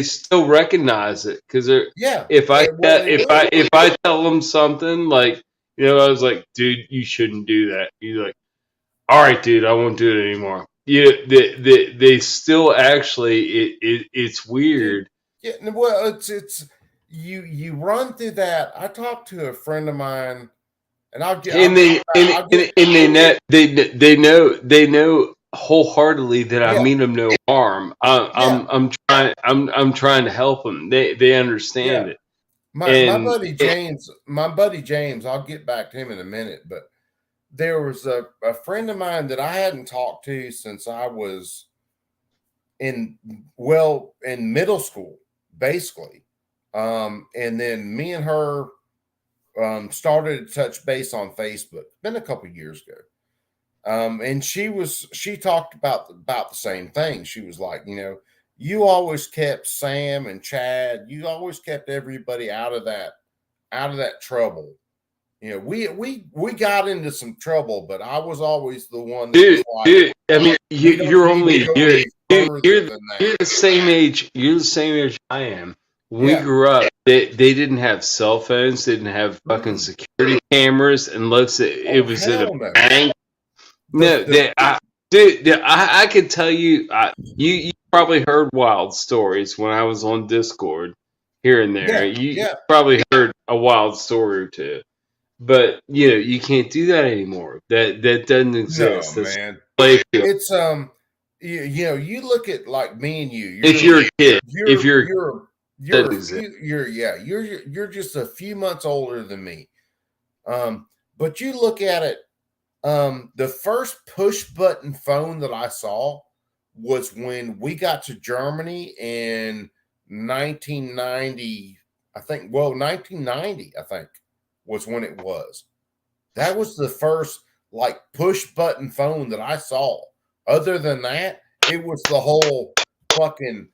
still recognize it, because if I tell them something, like I was like, dude, you shouldn't do that. He's like, all right, dude, I won't do it anymore. They still actually it's weird. Yeah, well, it's you run through that. I talked to a friend of mine, and they know wholeheartedly that I mean them no harm. I'm trying to help them. They understand it. My buddy James, I'll get back to him in a minute, but there was a friend of mine that I hadn't talked to since I was in middle school, basically. And then me and her started to touch base on Facebook. Been a couple years ago. And she talked about the same thing. She was like, you always kept Sam and Chad, you always kept everybody out of that trouble. We got into some trouble, but I was always the one that was like, I mean, you're the same age. You're the same age I am. When we grew up, they didn't have cell phones, they didn't have fucking security cameras, unless it was at a bank. I could tell you, you probably heard wild stories when I was on Discord here and there. You probably heard a wild story or two, but you can't do that anymore. That doesn't exist. No, man. It's you look at like me and you. If you're a kid, you're just a few months older than me. But you look at it. The first push button phone that I saw was when we got to Germany in 1990. 1990, I think, was when it was. That was the first like push button phone that I saw. Other than that, it was the whole fucking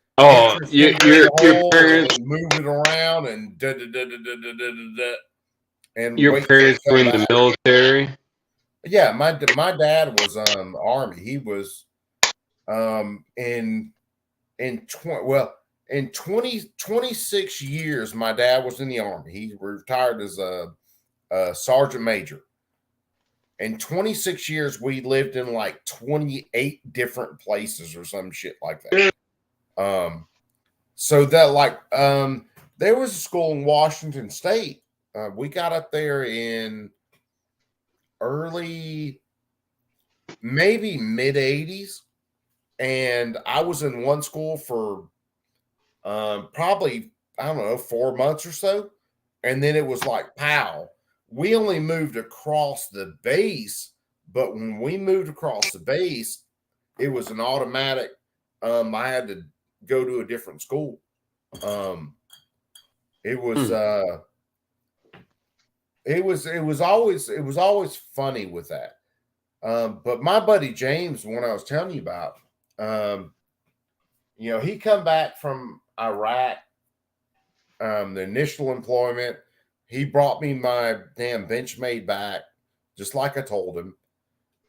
your parents move it around and and your parents were in the military. Yeah, my dad was Army. He was in 26 years my dad was in the Army. He retired as a sergeant major. In 26 years we lived in like 28 different places or some shit like that. So that like there was a school in Washington State. We got up there in early, maybe mid 80s, and I was in one school for probably, I don't know, 4 months or so, and then it was like pow. We only moved across the base, but when we moved across the base, it was an automatic. I had to go to a different school. It was always funny with that. But my buddy James, when I was telling you about, he come back from Iraq, the initial employment. He brought me my damn Benchmade back, just like I told him.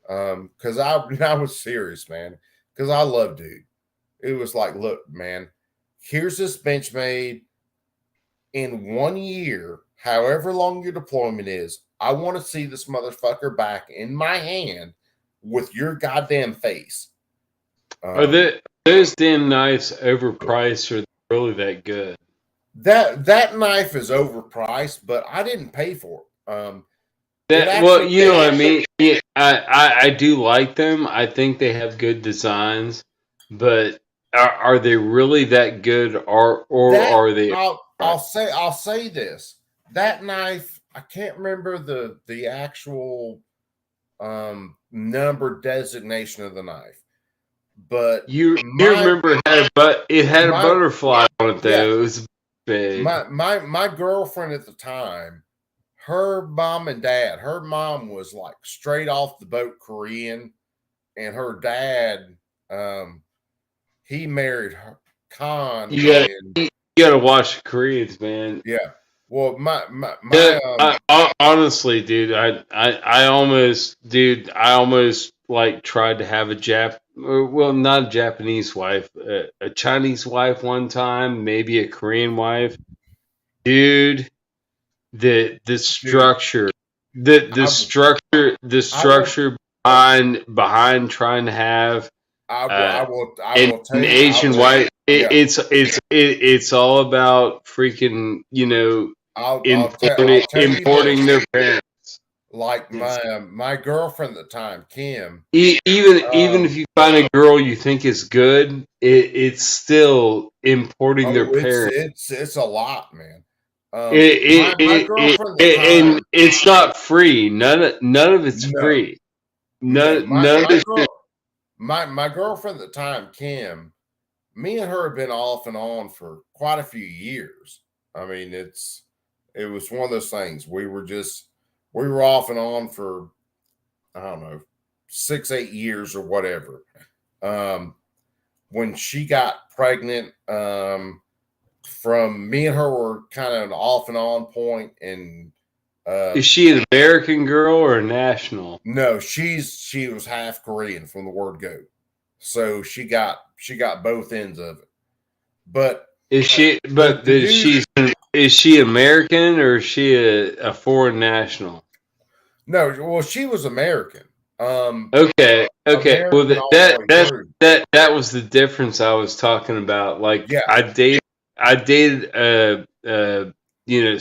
Because I was serious, man. Because I love dude. It was like, look, man, here's this Benchmade. In 1 year, however long your deployment is, I want to see this motherfucker back in my hand with your goddamn face. Are those damn knives overpriced, or really that good? That knife is overpriced, but I didn't pay for it. You know what I mean? Yeah, I do like them. I think they have good designs, but are they really that good, or are they? I'll say this. That knife, I can't remember the actual number designation of the knife, but you remember it had a butterfly on it though. Yeah. It was big. My girlfriend at the time, her mom and dad, her mom was like straight off the boat Korean, and her dad, he married her Khan. You gotta watch the Koreans, man. Yeah. Well, honestly, dude, I almost like tried to have not a Japanese wife, a Chinese wife one time, maybe a Korean wife. Dude, the structure, the structure behind trying to have I will an Asian wife. It's all about freaking, importing their parents. Like my girlfriend at the time, Kim. Even if you find a girl you think is good, it's still importing their parents. It's a lot, man. My girlfriend at the And time, it's not free. None of it's no, free. no, None of it's my girlfriend at the time, Kim, me and her have been off and on for quite a few years. I mean, it was one of those things. We were off and on for, I don't know, 6-8 years or whatever. When she got pregnant, from me and her were kind of an off and on point, and Is she an American girl or a national? no, she was half Korean from the word go, so she got both ends of it. But Is she? the But dude, is she American or is she a foreign national? no, well, she was American. Okay. Well, American all the way through. that was the difference I was talking about. Like Yeah, I dated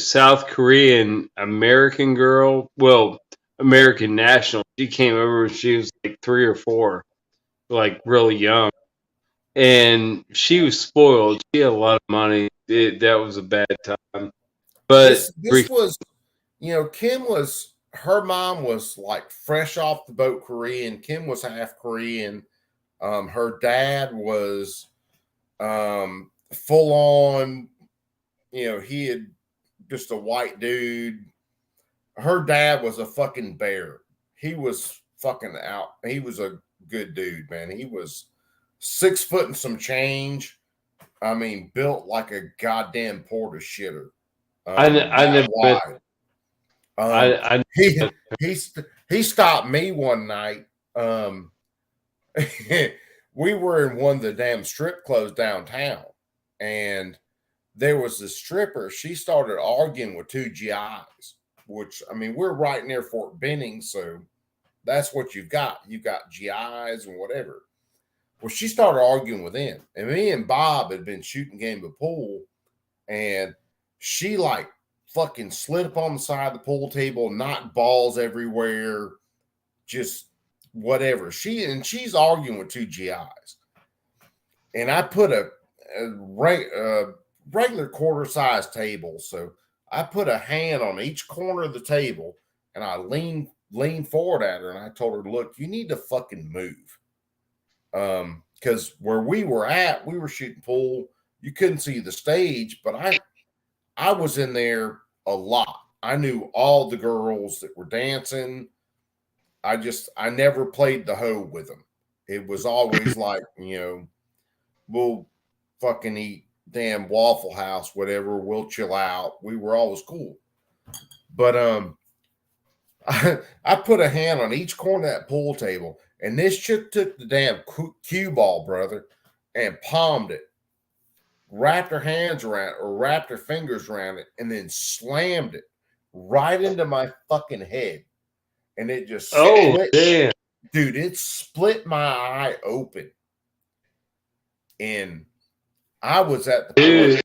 South Korean American girl. Well, American national. She came over when she was like 3 or 4, like really young, and she was spoiled. She had a lot of money. That was a bad time. But this was, Kim was, her mom was like fresh off the boat Korean. Kim was half Korean. Her dad was full on, he had just a white dude. Her dad was a fucking bear. He was fucking out. He was a good dude, man. He was 6 foot and some change. I mean, built like a goddamn porta shitter. I never met. Wide. I He stopped me one night. We were in one of the damn strip clubs downtown, and there was a stripper. She started arguing with 2 GIs, which, I mean, we're right near Fort Benning, so that's what you've got. You've got GIs and whatever. Well, she started arguing with them, and me and Bob had been shooting game of pool, and she like fucking slid up on the side of the pool table, knocked balls everywhere, just whatever. She's arguing with 2 GIs, and I put a regular quarter size table, so I put a hand on each corner of the table, and I leaned forward at her, and I told her, "Look, you need to fucking move." Because where we were at, we were shooting pool. You couldn't see the stage, but I was in there a lot. I knew all the girls that were dancing. I never played the hoe with them. It was always like, we'll fucking eat damn Waffle House, whatever. We'll chill out. We were always cool. But I put a hand on each corner of that pool table, and this chick took the damn cue ball, brother, and palmed it, wrapped her hands around it, or wrapped her fingers around it, and then slammed it right into my fucking head. And it just split. damn. Dude, it split my eye open. And I was at the dude.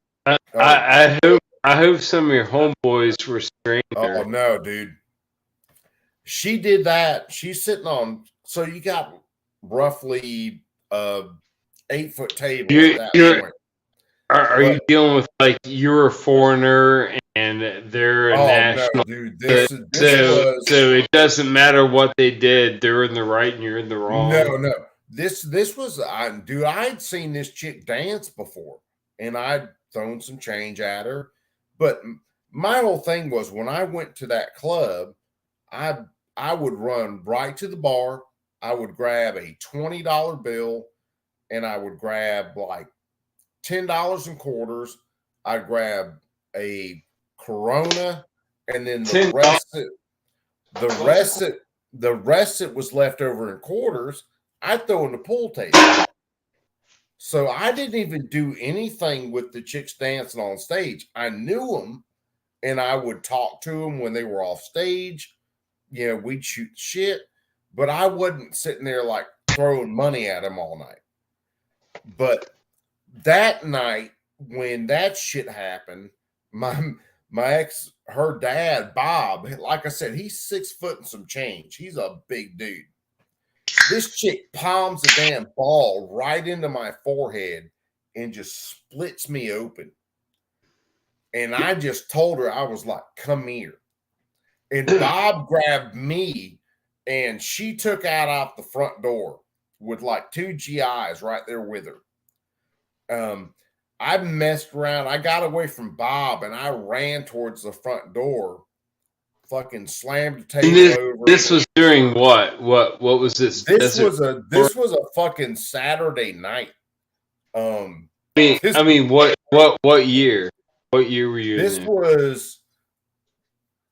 I hope some of your homeboys were strangers. Oh no, dude. She did that. She's sitting on, so you got roughly 8-foot table at that point. Are you dealing with like you're a foreigner and they're a national? No, dude. So it doesn't matter what they did. They're in the right and you're in the wrong. No. This was, dude, I had seen this chick dance before, and I'd thrown some change at her. But my whole thing was, when I went to that club, I would run right to the bar. I would grab a $20 bill, and I would grab like $10 in quarters. I'd grab a Corona, and then the rest that was left over in quarters, I'd throw in the pool table. So I didn't even do anything with the chicks dancing on stage. I knew them, and I would talk to them when they were off stage. We'd shoot shit, but I wasn't sitting there like throwing money at them all night. But that night, when that shit happened, my ex, her dad, Bob, like I said, he's 6 foot and some change. He's a big dude. This chick palms the damn ball right into my forehead and just splits me open. And I just told her, I was like, come here. And Bob grabbed me and she took out the front door with like 2 GIs right there with her. I messed around. I got away from Bob and I ran towards the front door, fucking slammed the table over. This was during what? What was this? This was a fucking Saturday night. I mean, what year? What year were you This in? was,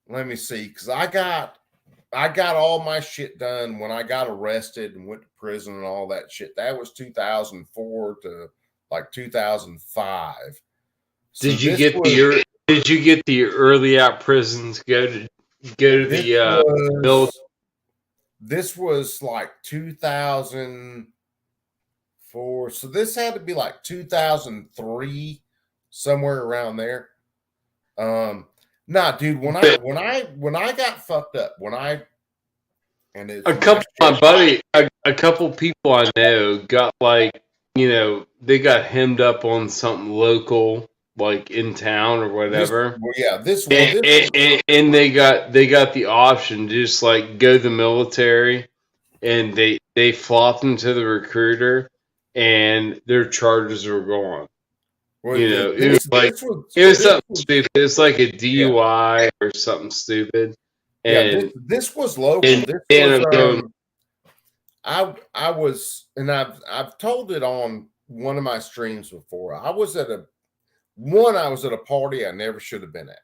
let me see, because I got all my shit done when I got arrested and went to prison and all that shit. That was 2004 to like 2005. Did you get the early out prison to go to the build? This was like 2004. So this had to be like 2003, somewhere around there. Nah, dude, when I got fucked up, a couple people I know got like, they got hemmed up on something local, like in town or whatever. And they got the option to just like go to the military, and they flopped into the recruiter, and their charges were gone. Well, it was something stupid. It's like a DUI or something stupid. And this was local. I was, and I've told it on one of my streams before. I was at a party I never should have been at.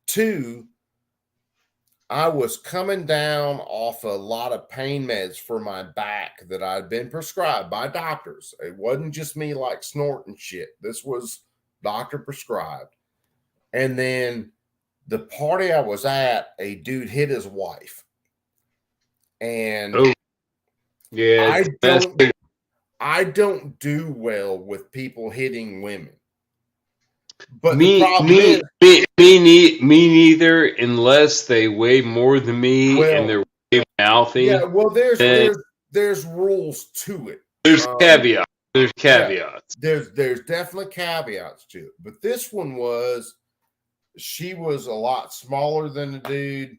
2, I was coming down off a lot of pain meds for my back that I'd been prescribed by doctors. It wasn't just me like snorting shit. This was doctor prescribed. And then the party I was at, a dude hit his wife. And I don't do well with people hitting women. But me neither, unless they weigh more than me and they're way mouthy. Yeah, well, there's rules to it. There's caveats. There's caveats. Yeah, there's definitely caveats to it. But this one she was a lot smaller than the dude.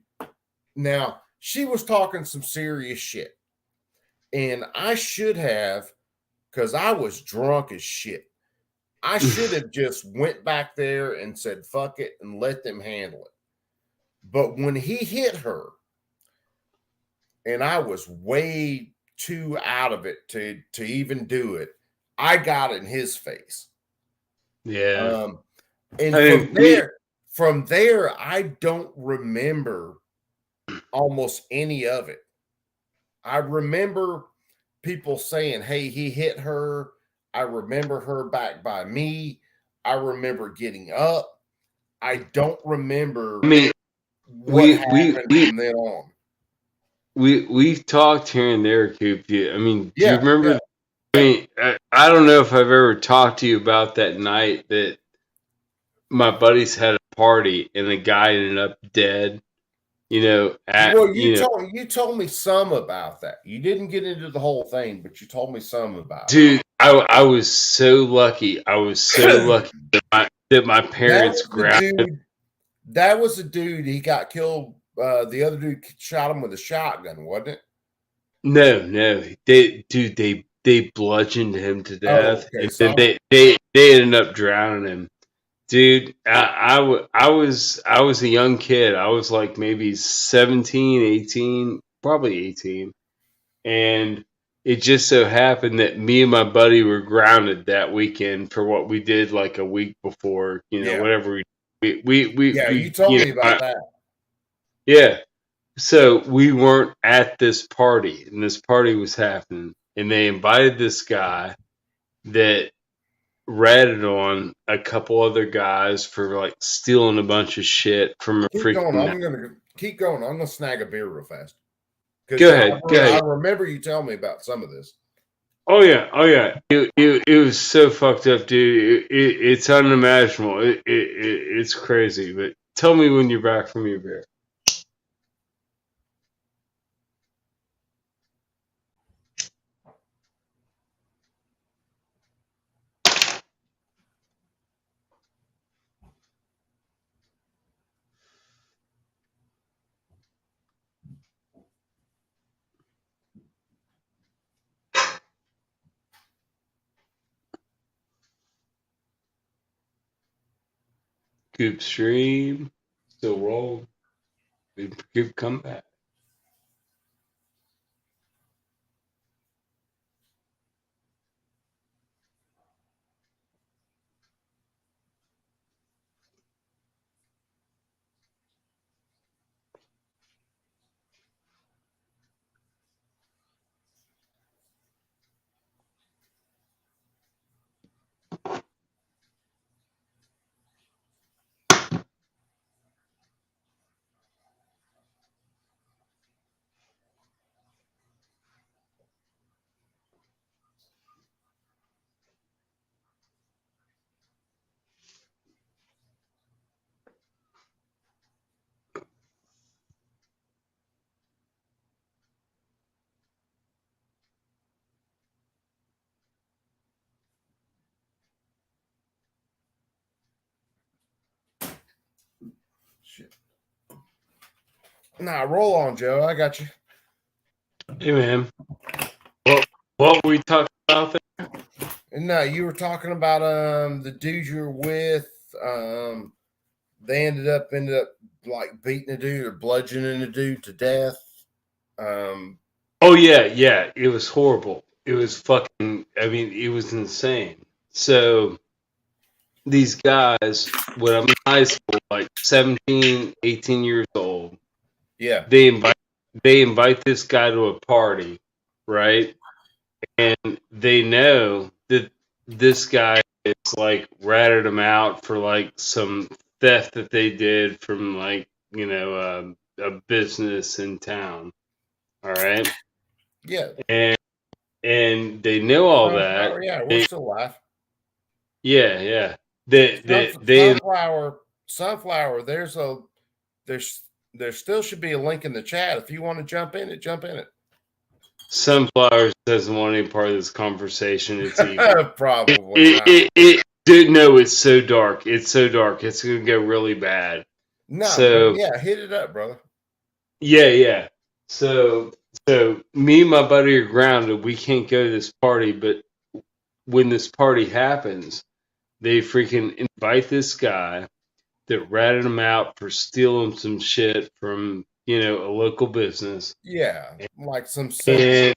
Now, she was talking some serious shit. And I should have, because I was drunk as shit. I should have just went back there and said, fuck it, and let them handle it. But when he hit her, and I was way too out of it to even do it, I got in his face. Yeah. And from there, I don't remember almost any of it. I remember people saying, hey, he hit her. I remember her back by me. I remember getting up. I don't remember what happened from then on. We've talked here and there, Coop. Do you remember? I don't know if I've ever talked to you about that night that my buddies had a party and the guy ended up dead. You told me some about that. You didn't get into the whole thing, but you told me some about it. Dude, I was so lucky. I was so lucky that my parents grabbed. That was the dude. He got killed. The other dude shot him with a shotgun, wasn't it? No. They bludgeoned him to death, okay, and then they ended up drowning him. Dude, I was a young kid. I was like maybe 17, 18, probably 18. And it just so happened that me and my buddy were grounded that weekend for what we did like a week before, whatever you told me about that. Yeah. So we weren't at this party, and this party was happening, and they invited this guy that ratted on a couple other guys for like stealing a bunch of shit from a freaking. I'm gonna keep going. I'm gonna snag a beer real fast. Go ahead. I remember you telling me about some of this. Oh yeah. It was so fucked up, dude. It's unimaginable. It's crazy. But tell me when you're back from your beer. Coop stream. Still roll. Coop comeback. Shit. Nah, roll on, Joe. I got you. Hey, man. What were we talking about there? No, you were talking about the dude you're with. They ended up like beating a dude or bludgeoning a dude to death. Oh yeah. It was horrible. It was fucking. I mean, it was insane. So these guys, when I'm in high school, like 17, 18 years old, yeah, they invite this guy to a party, right? And they know that this guy is like ratted them out for like some theft that they did from like a business in town. All right, yeah, and they know all that. Yeah, we're They, still alive. yeah. They Sunflower. There still should be a link in the chat if you want to jump in it. Jump in it. Sunflowers doesn't want any part of this conversation. It's evil. Probably. Dude, no, it's so dark. It's so dark. It's gonna go really bad. No, so yeah, hit it up, brother. Yeah. So me and my buddy are grounded. We can't go to this party, but when this party happens, they freaking invite this guy that ratted him out for stealing some shit from, a local business. Yeah, like some and,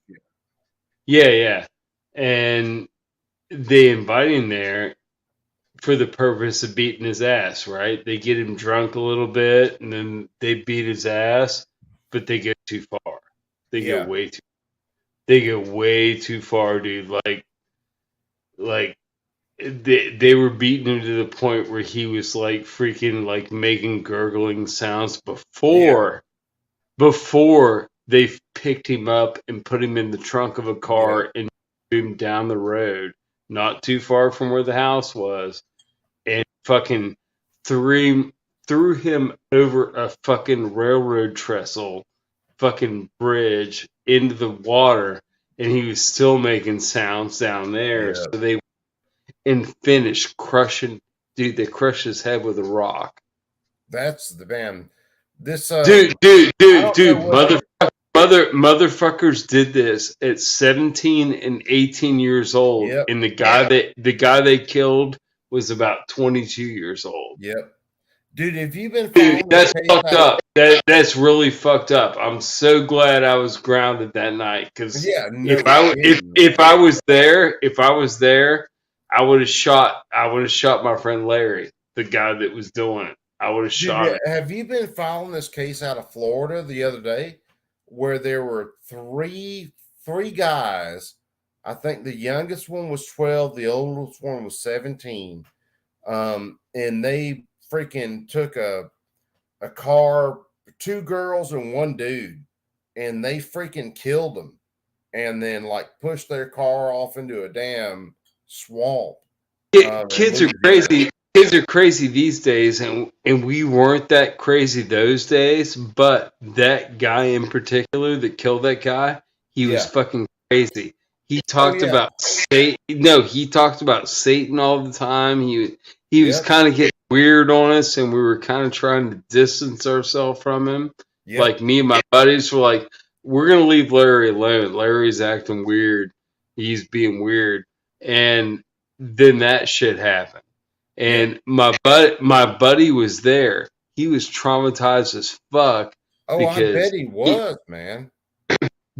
yeah. And they invite him there for the purpose of beating his ass, right? They get him drunk a little bit and then they beat his ass, but they get too far. They go way too far, dude. Like they were beating him to the point where he was like freaking like making gurgling sounds before they picked him up and put him in the trunk of a car and moved him down the road, not too far from where the house was, and fucking threw him over a fucking railroad trestle, fucking bridge into the water, and he was still making sounds down there. Yeah. So they finished crushing, dude. They crushed his head with a rock. That's the man. This dude, motherfuckers did this at 17 and 18 years old, and the guy they killed was about 22 years old. Yep. Dude, have you been that's fucked up. That's really fucked up. I'm so glad I was grounded that night because if I was there, I would have shot my friend Larry, the guy that was doing it. I would have shot him. Have you been following this case out of Florida the other day where there were three guys? I think the youngest one was 12, the oldest one was 17. And they freaking took a car, 2 girls and 1 dude, and they freaking killed them and then like pushed their car off into a damn swamp. Kids are crazy. Kids are crazy these days, and we weren't that crazy those days. But that guy in particular that killed that guy, he was fucking crazy. He talked about Satan. No, he talked about Satan all the time. He was kind of getting weird on us, and we were kind of trying to distance ourselves from him. Like me and my buddies were like, "We're gonna leave Larry alone. Larry's acting weird. He's being weird." And then that shit happened. And my buddy was there. He was traumatized as fuck Oh, I because bet he was, man.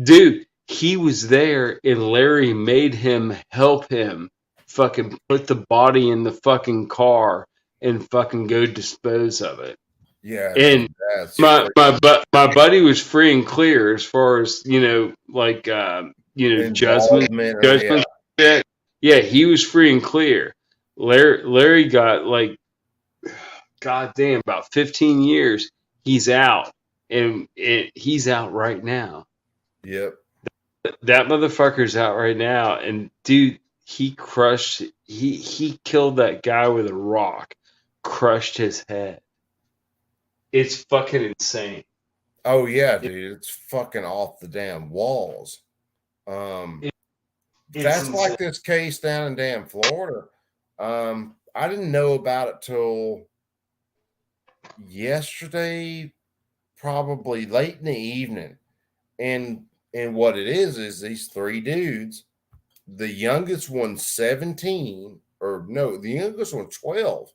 dude, he was there and Larry made him help him fucking put the body in the fucking car and fucking go dispose of it. Yeah, And dude, that's my buddy was free and clear as far as, like judgment involvement. judgment. Yeah, he was free and clear. Larry got like goddamn about 15 years. He's out, and he's out right now. Yep. That motherfucker's out right now, and dude, he killed that guy with a rock, crushed his head. It's fucking insane. Oh yeah, dude, it's fucking off the damn walls. That's insane. like this case down in damn Florida. I didn't know about it till yesterday, probably late in the evening. And what it is these three dudes. The youngest one's 17, or no, the youngest one's 12,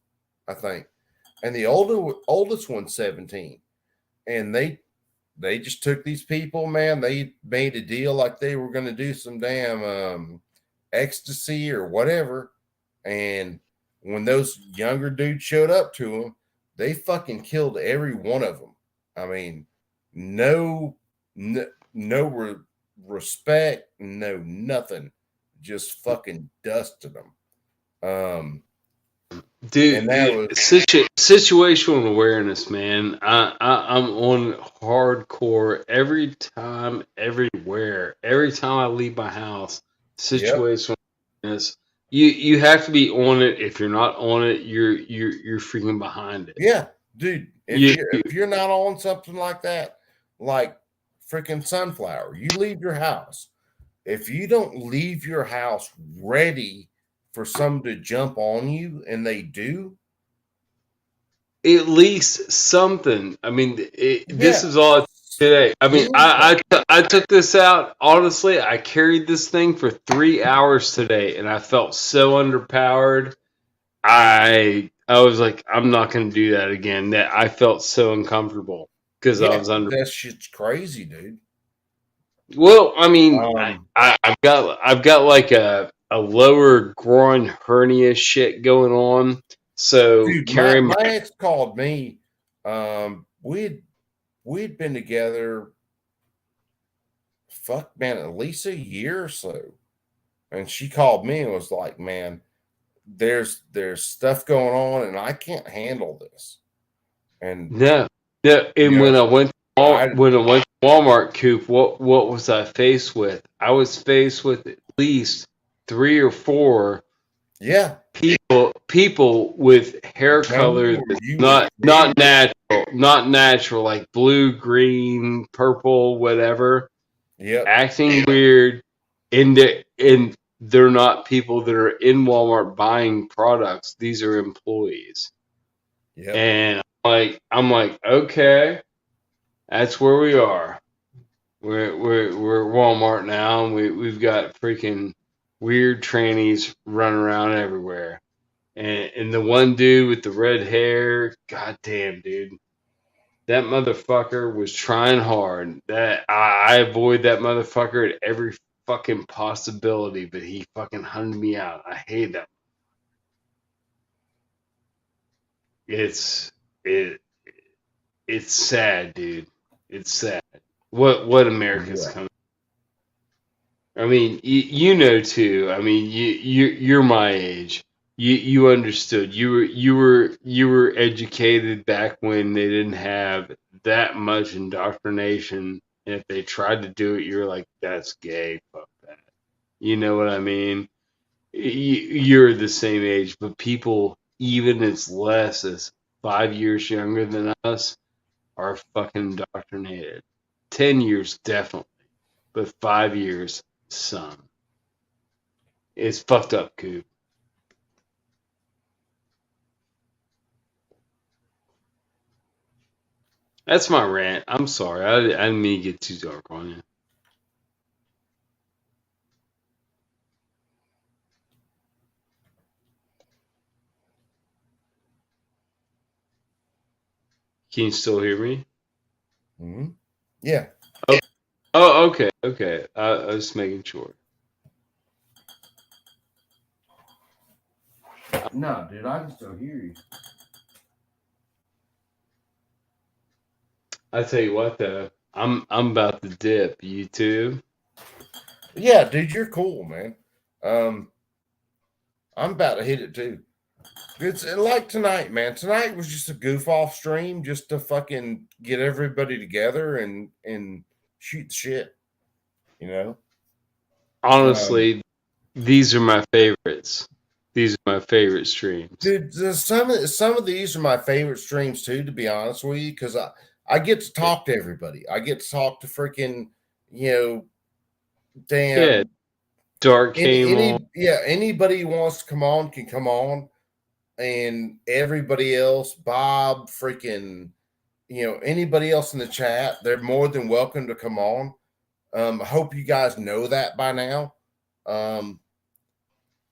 I think, and the oldest one's 17. And they just took these people, man. They made a deal like they were going to do some damn ecstasy or whatever. And when those younger dudes showed up to them, they fucking killed every one of them. I mean, no respect, no nothing, just fucking dusted them. Dude, and that was situational awareness, man. I'm on hardcore every time, everywhere. Every time I leave my house, situational awareness. You have to be on it. If you're not on it, you're freaking behind it. Yeah, dude. If you're not on something like that, like freaking Sunflower, you leave your house. If you don't leave your house ready for some to jump on you, and they do, at least something. I mean, this is all today. I mean, I took this out. Honestly, I carried this thing for 3 hours today, and I felt so underpowered. I was like, I'm not going to do that again. That I felt so uncomfortable because I was under. That shit's crazy, dude. Well, I mean, I've got like a lower groin hernia shit going on. So dude, carrying my ex called me. We'd been together, fuck man, at least a year or so. And she called me and was like, man, there's stuff going on and I can't handle this. And no. And when I went to Walmart, Coop, what was I faced with? I was faced with at least 3 or 4 people with hair color that's not natural, like blue, green, purple, whatever. Acting weird, and they're not people that are in Walmart buying products. These are employees. And I'm like, okay, that's where we are. We're Walmart now, and we've got freaking weird trannies running around everywhere. And the one dude with the red hair, goddamn dude, that motherfucker was trying hard. That I avoid that motherfucker at every fucking possibility, but he fucking hunted me out. I hate that. It's sad, dude. It's sad. What America's coming. I mean, you know too. I mean, you're my age. You understood. You were educated back when they didn't have that much indoctrination. And if they tried to do it, you're like, that's gay. Fuck that. You know what I mean? You're the same age, but people even as less as 5 years younger than us are fucking indoctrinated. 10 years definitely, but 5 years some. It's fucked up, Coop. That's my rant. I'm sorry. I didn't mean to get too dark on you. Can you still hear me? Mm-hmm. Yeah. Oh, okay, okay. I was making sure. No, dude, I can still hear you. I tell you what, though, I'm about to dip. You too? Yeah, dude, you're cool, man. I'm about to hit it too. It's like tonight, man. Tonight was just a goof off stream, just to fucking get everybody together and shoot the shit. You know. Honestly, these are my favorites. These are my favorite streams. Dude, some of these are my favorite streams too, to be honest with you, because I get to talk to everybody. I get to talk to freaking, you know, damn. Yeah, Dark came on. Anybody who wants to come on can come on, and everybody else, Bob, freaking, you know, anybody else in the chat, they're more than welcome to come on. I hope you guys know that by now.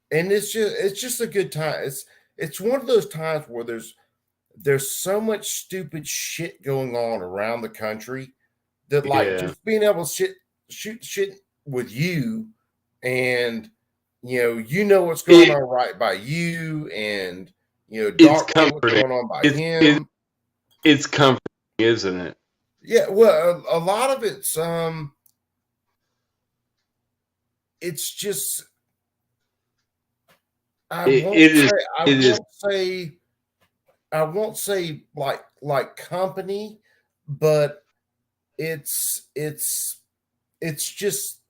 And it's just a good time. It's one of those times where there's so much stupid shit going on around the country that, like, Yeah. just being able to shoot shit with you, and you know what's going on right by you, and Dark knows what's going on by him. It's comforting, isn't it? Yeah, well, a lot of it's just I won't say like company, but it's just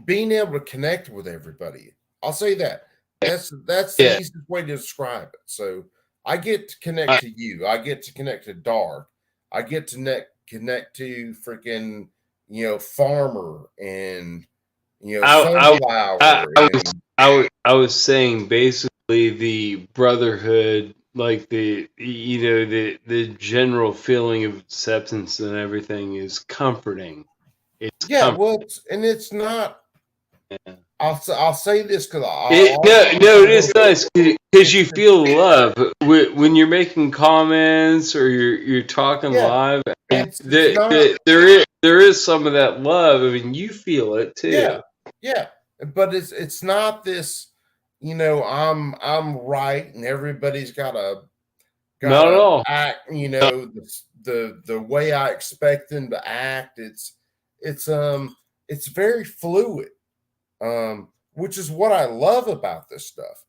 being able to connect with everybody. I'll say that. That's the easiest way to describe it. So I get to connect to you. I get to connect to Dark. I get to connect to freaking Farmer and Sunflower. I was saying basically the brotherhood, like the the general feeling of acceptance and everything is comforting. It's well, it's not. Yeah. I'll say this because it is nice because you feel love when you're making comments or you're talking live. There is some of that love. I mean, you feel it too. Yeah, but it's not this. I'm right and everybody's got Not at all. act. The way I expect them to act. It's very fluid. Which is what I love about this stuff.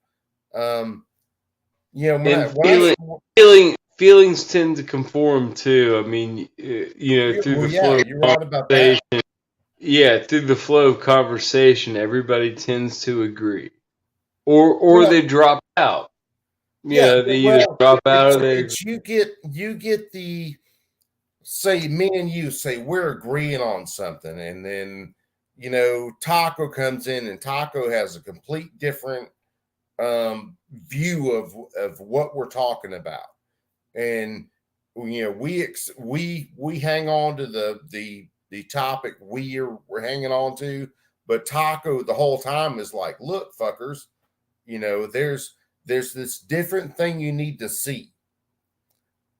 Feelings tend to conform too. I mean, through the flow you're right about that. Yeah, through the flow of conversation, everybody tends to agree, or they drop out. They either drop out or they. You get the say me and you say we're agreeing on something, and then Taco comes in, and Taco has a complete different view of what we're talking about, and we hang on to the topic we're hanging on to, but Taco the whole time is like, look, fuckers, there's this different thing you need to see,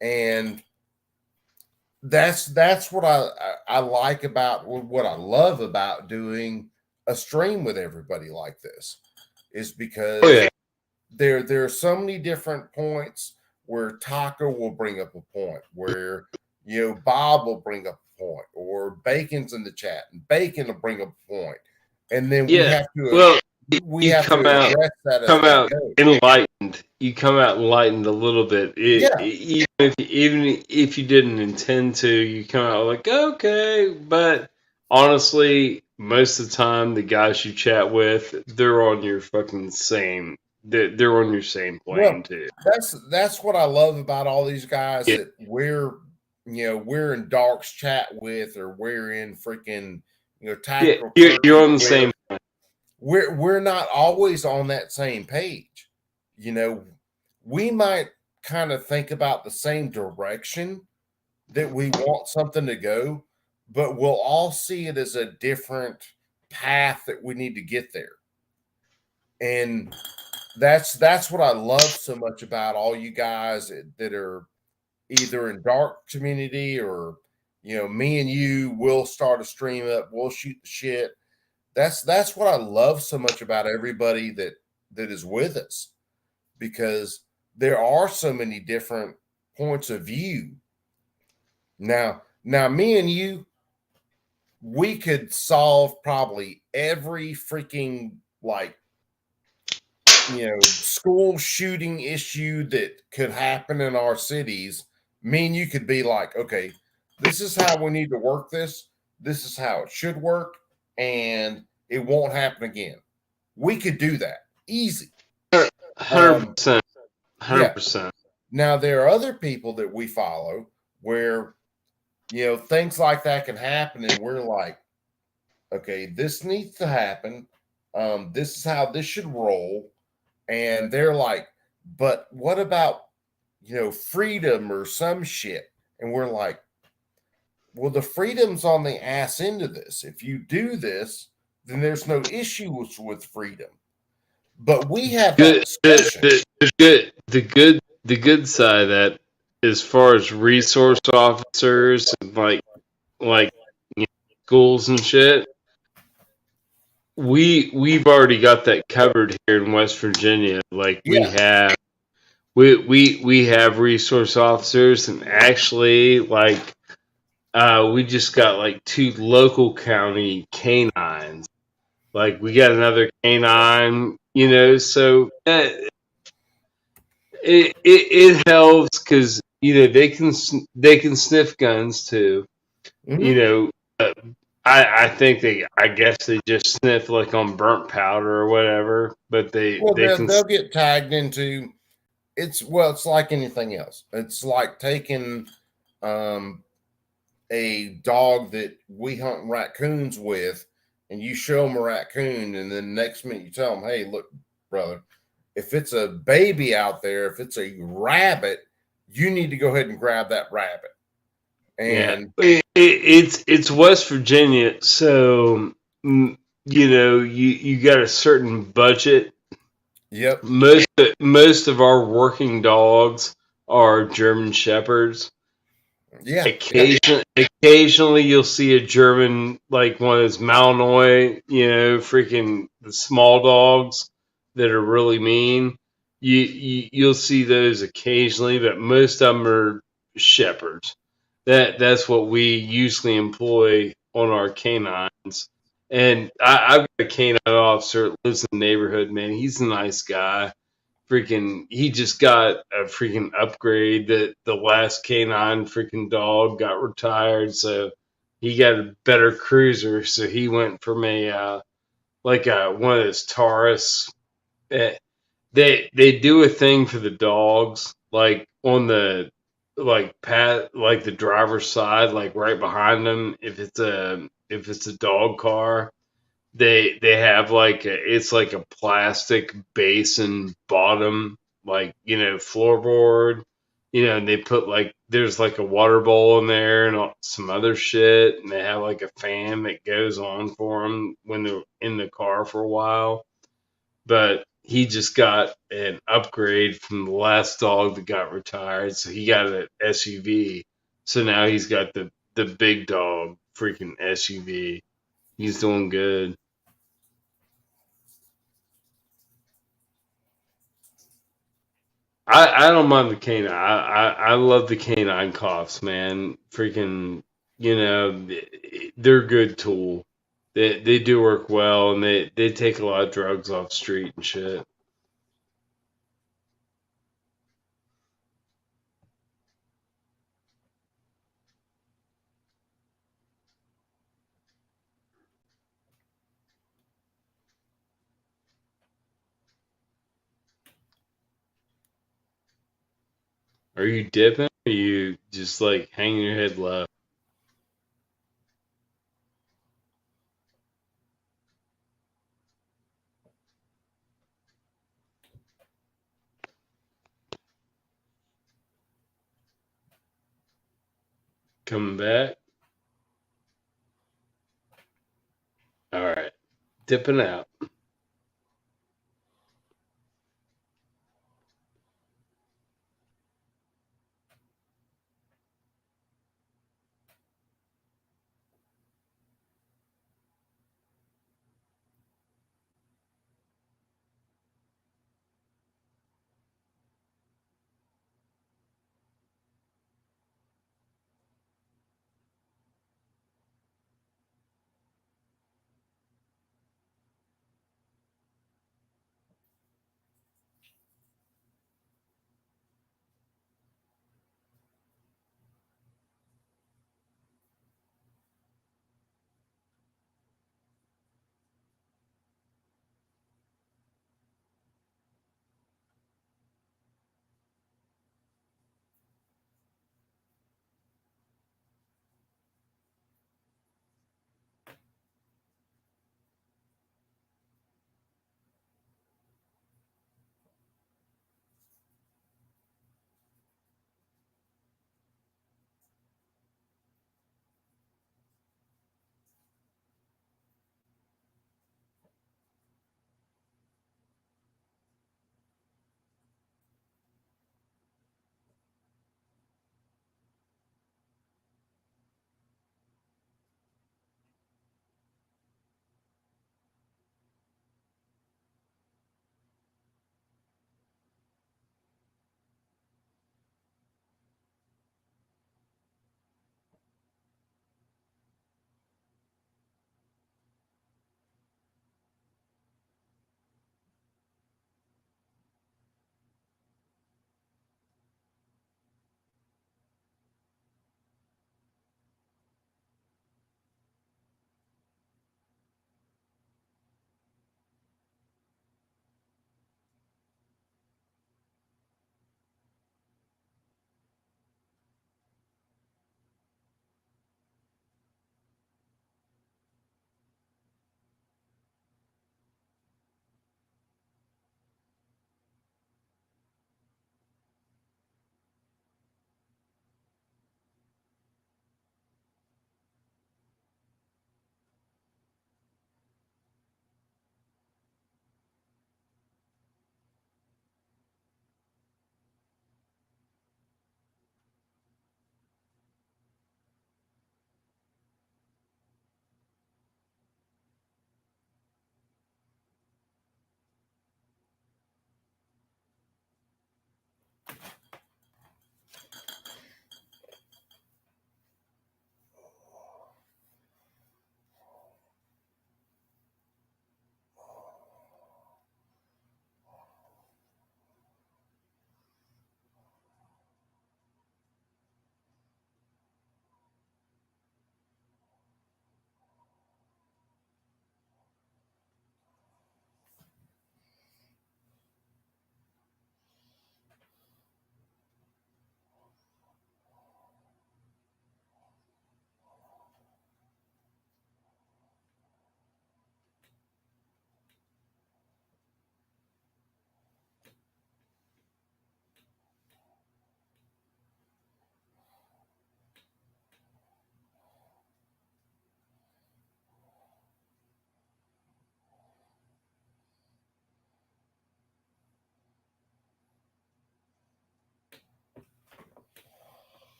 and that's what I like about what I love about doing a stream with everybody like this, is because there are so many different points where Taco will bring up a point, where Bob will bring up a point, or Bacon's in the chat and Bacon will bring up a point, and then we have to come out enlightened. You come out enlightened a little bit. Even if you didn't intend to, you come out like, okay. But honestly, most of the time, the guys you chat with, they're on your fucking same. They're on your same plane too. That's what I love about all these guys that we're in Dark's chat with, or we're in freaking tactical. You're on the same. We're not always on that same page. We might kind of think about the same direction that we want something to go, but we'll all see it as a different path that we need to get there. And that's what I love so much about all you guys that are either in dark community or me and you will start a stream up, we'll shoot the shit. That's what I love so much about everybody that is with us, because there are so many different points of view. Now me and you, we could solve probably every freaking school shooting issue that could happen in our cities. Me and you could be like, okay, this is how we need to work this. This is how it should work, and it won't happen again. We could do that easy. 100%. Yeah. 100%. Now there are other people that we follow where things like that can happen, and we're like, okay, this needs to happen. This is how this should roll. And they're like, but what about freedom or some shit? And we're like, well, the freedom's on the ass end of this. If you do this, then there's no issues with freedom. But we have that discussion. The good side of that, as far as resource officers and like schools and shit, we've already got that covered here in West Virginia. Like we have resource officers, and actually we just got like 2 local county canines. Like we got another canine, so it helps because they can sniff guns too. Mm-hmm. I think I guess they just sniff like on burnt powder or whatever, but they'll get tagged into it's like anything else. It's like taking a dog that we hunt raccoons with, and you show them a raccoon, and then next minute you tell them, hey, look, brother, if it's a baby out there, if it's a rabbit, you need to go ahead and grab that rabbit. And it's West Virginia, so you got a certain budget. Yep. Most of our working dogs are German Shepherds. Yeah. Occasionally you'll see a German, like one of those Malinois, freaking the small dogs that are really mean. You'll see those occasionally, but most of them are Shepherds. That's what we usually employ on our canines. And I've got a canine officer that lives in the neighborhood, man. He's a nice guy. He just got a freaking upgrade. That the last canine freaking dog got retired, so he got a better cruiser. So he went from a one of those Taurus. They do a thing for the dogs, like on the the driver's side, like right behind them. If it's a dog car, they have it's like a plastic base and bottom, floorboard, and they put there's like a water bowl in there and some other shit, and they have like a fan that goes on for them when they're in the car for a while. But he just got an upgrade from the last dog that got retired, so he got an SUV. So now he's got the big dog freaking SUV. He's doing good. I don't mind the canine. I love the canine cops, man. Freaking, they're a good tool. They do work well, and they take a lot of drugs off the street and shit. Are you dipping? Or are you just like hanging your head low? Coming back? All right. Dipping out.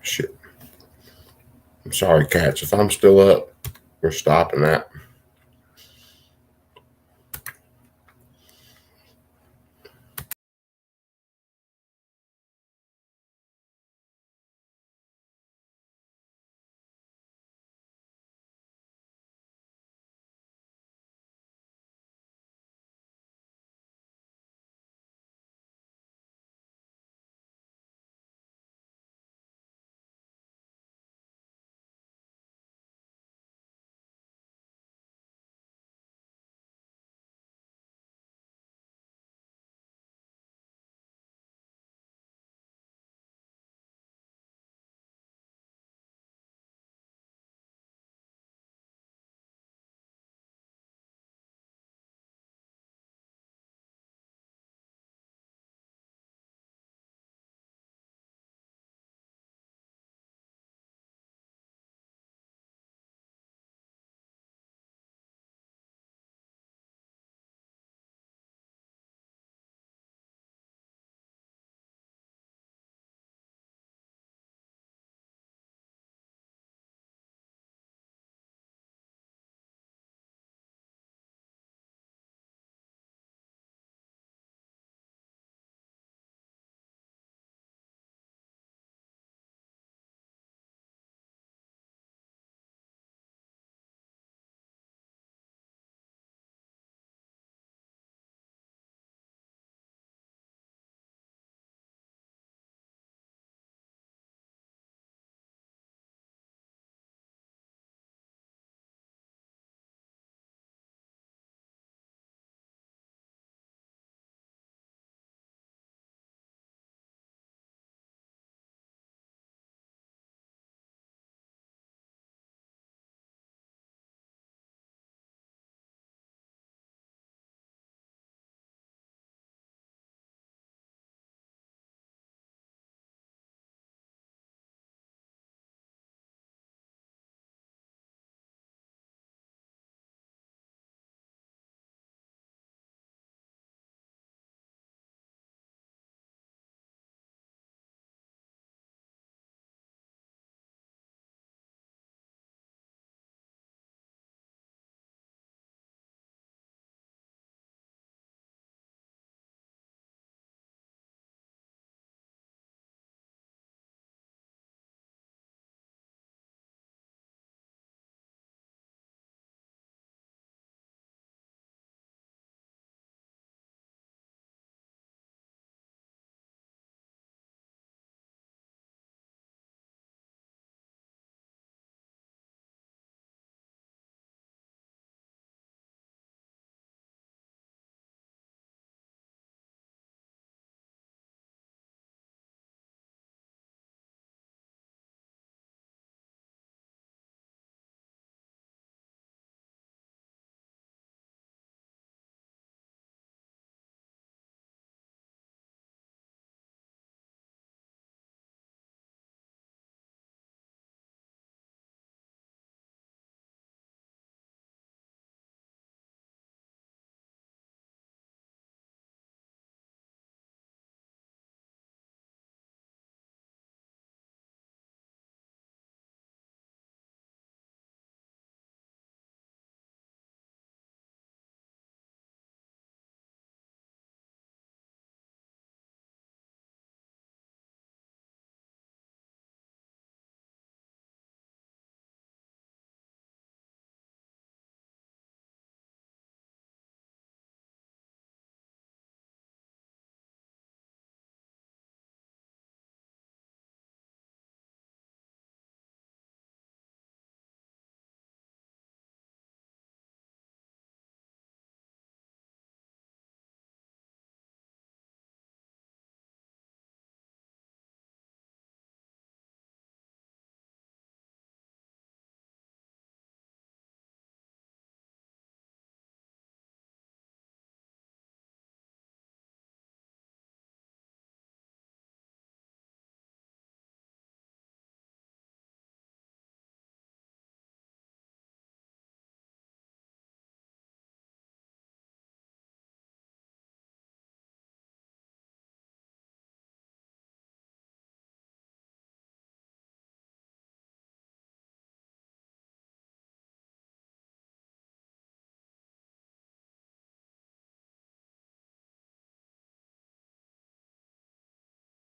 Shit. I'm sorry, cats. If I'm still up, we're stopping that.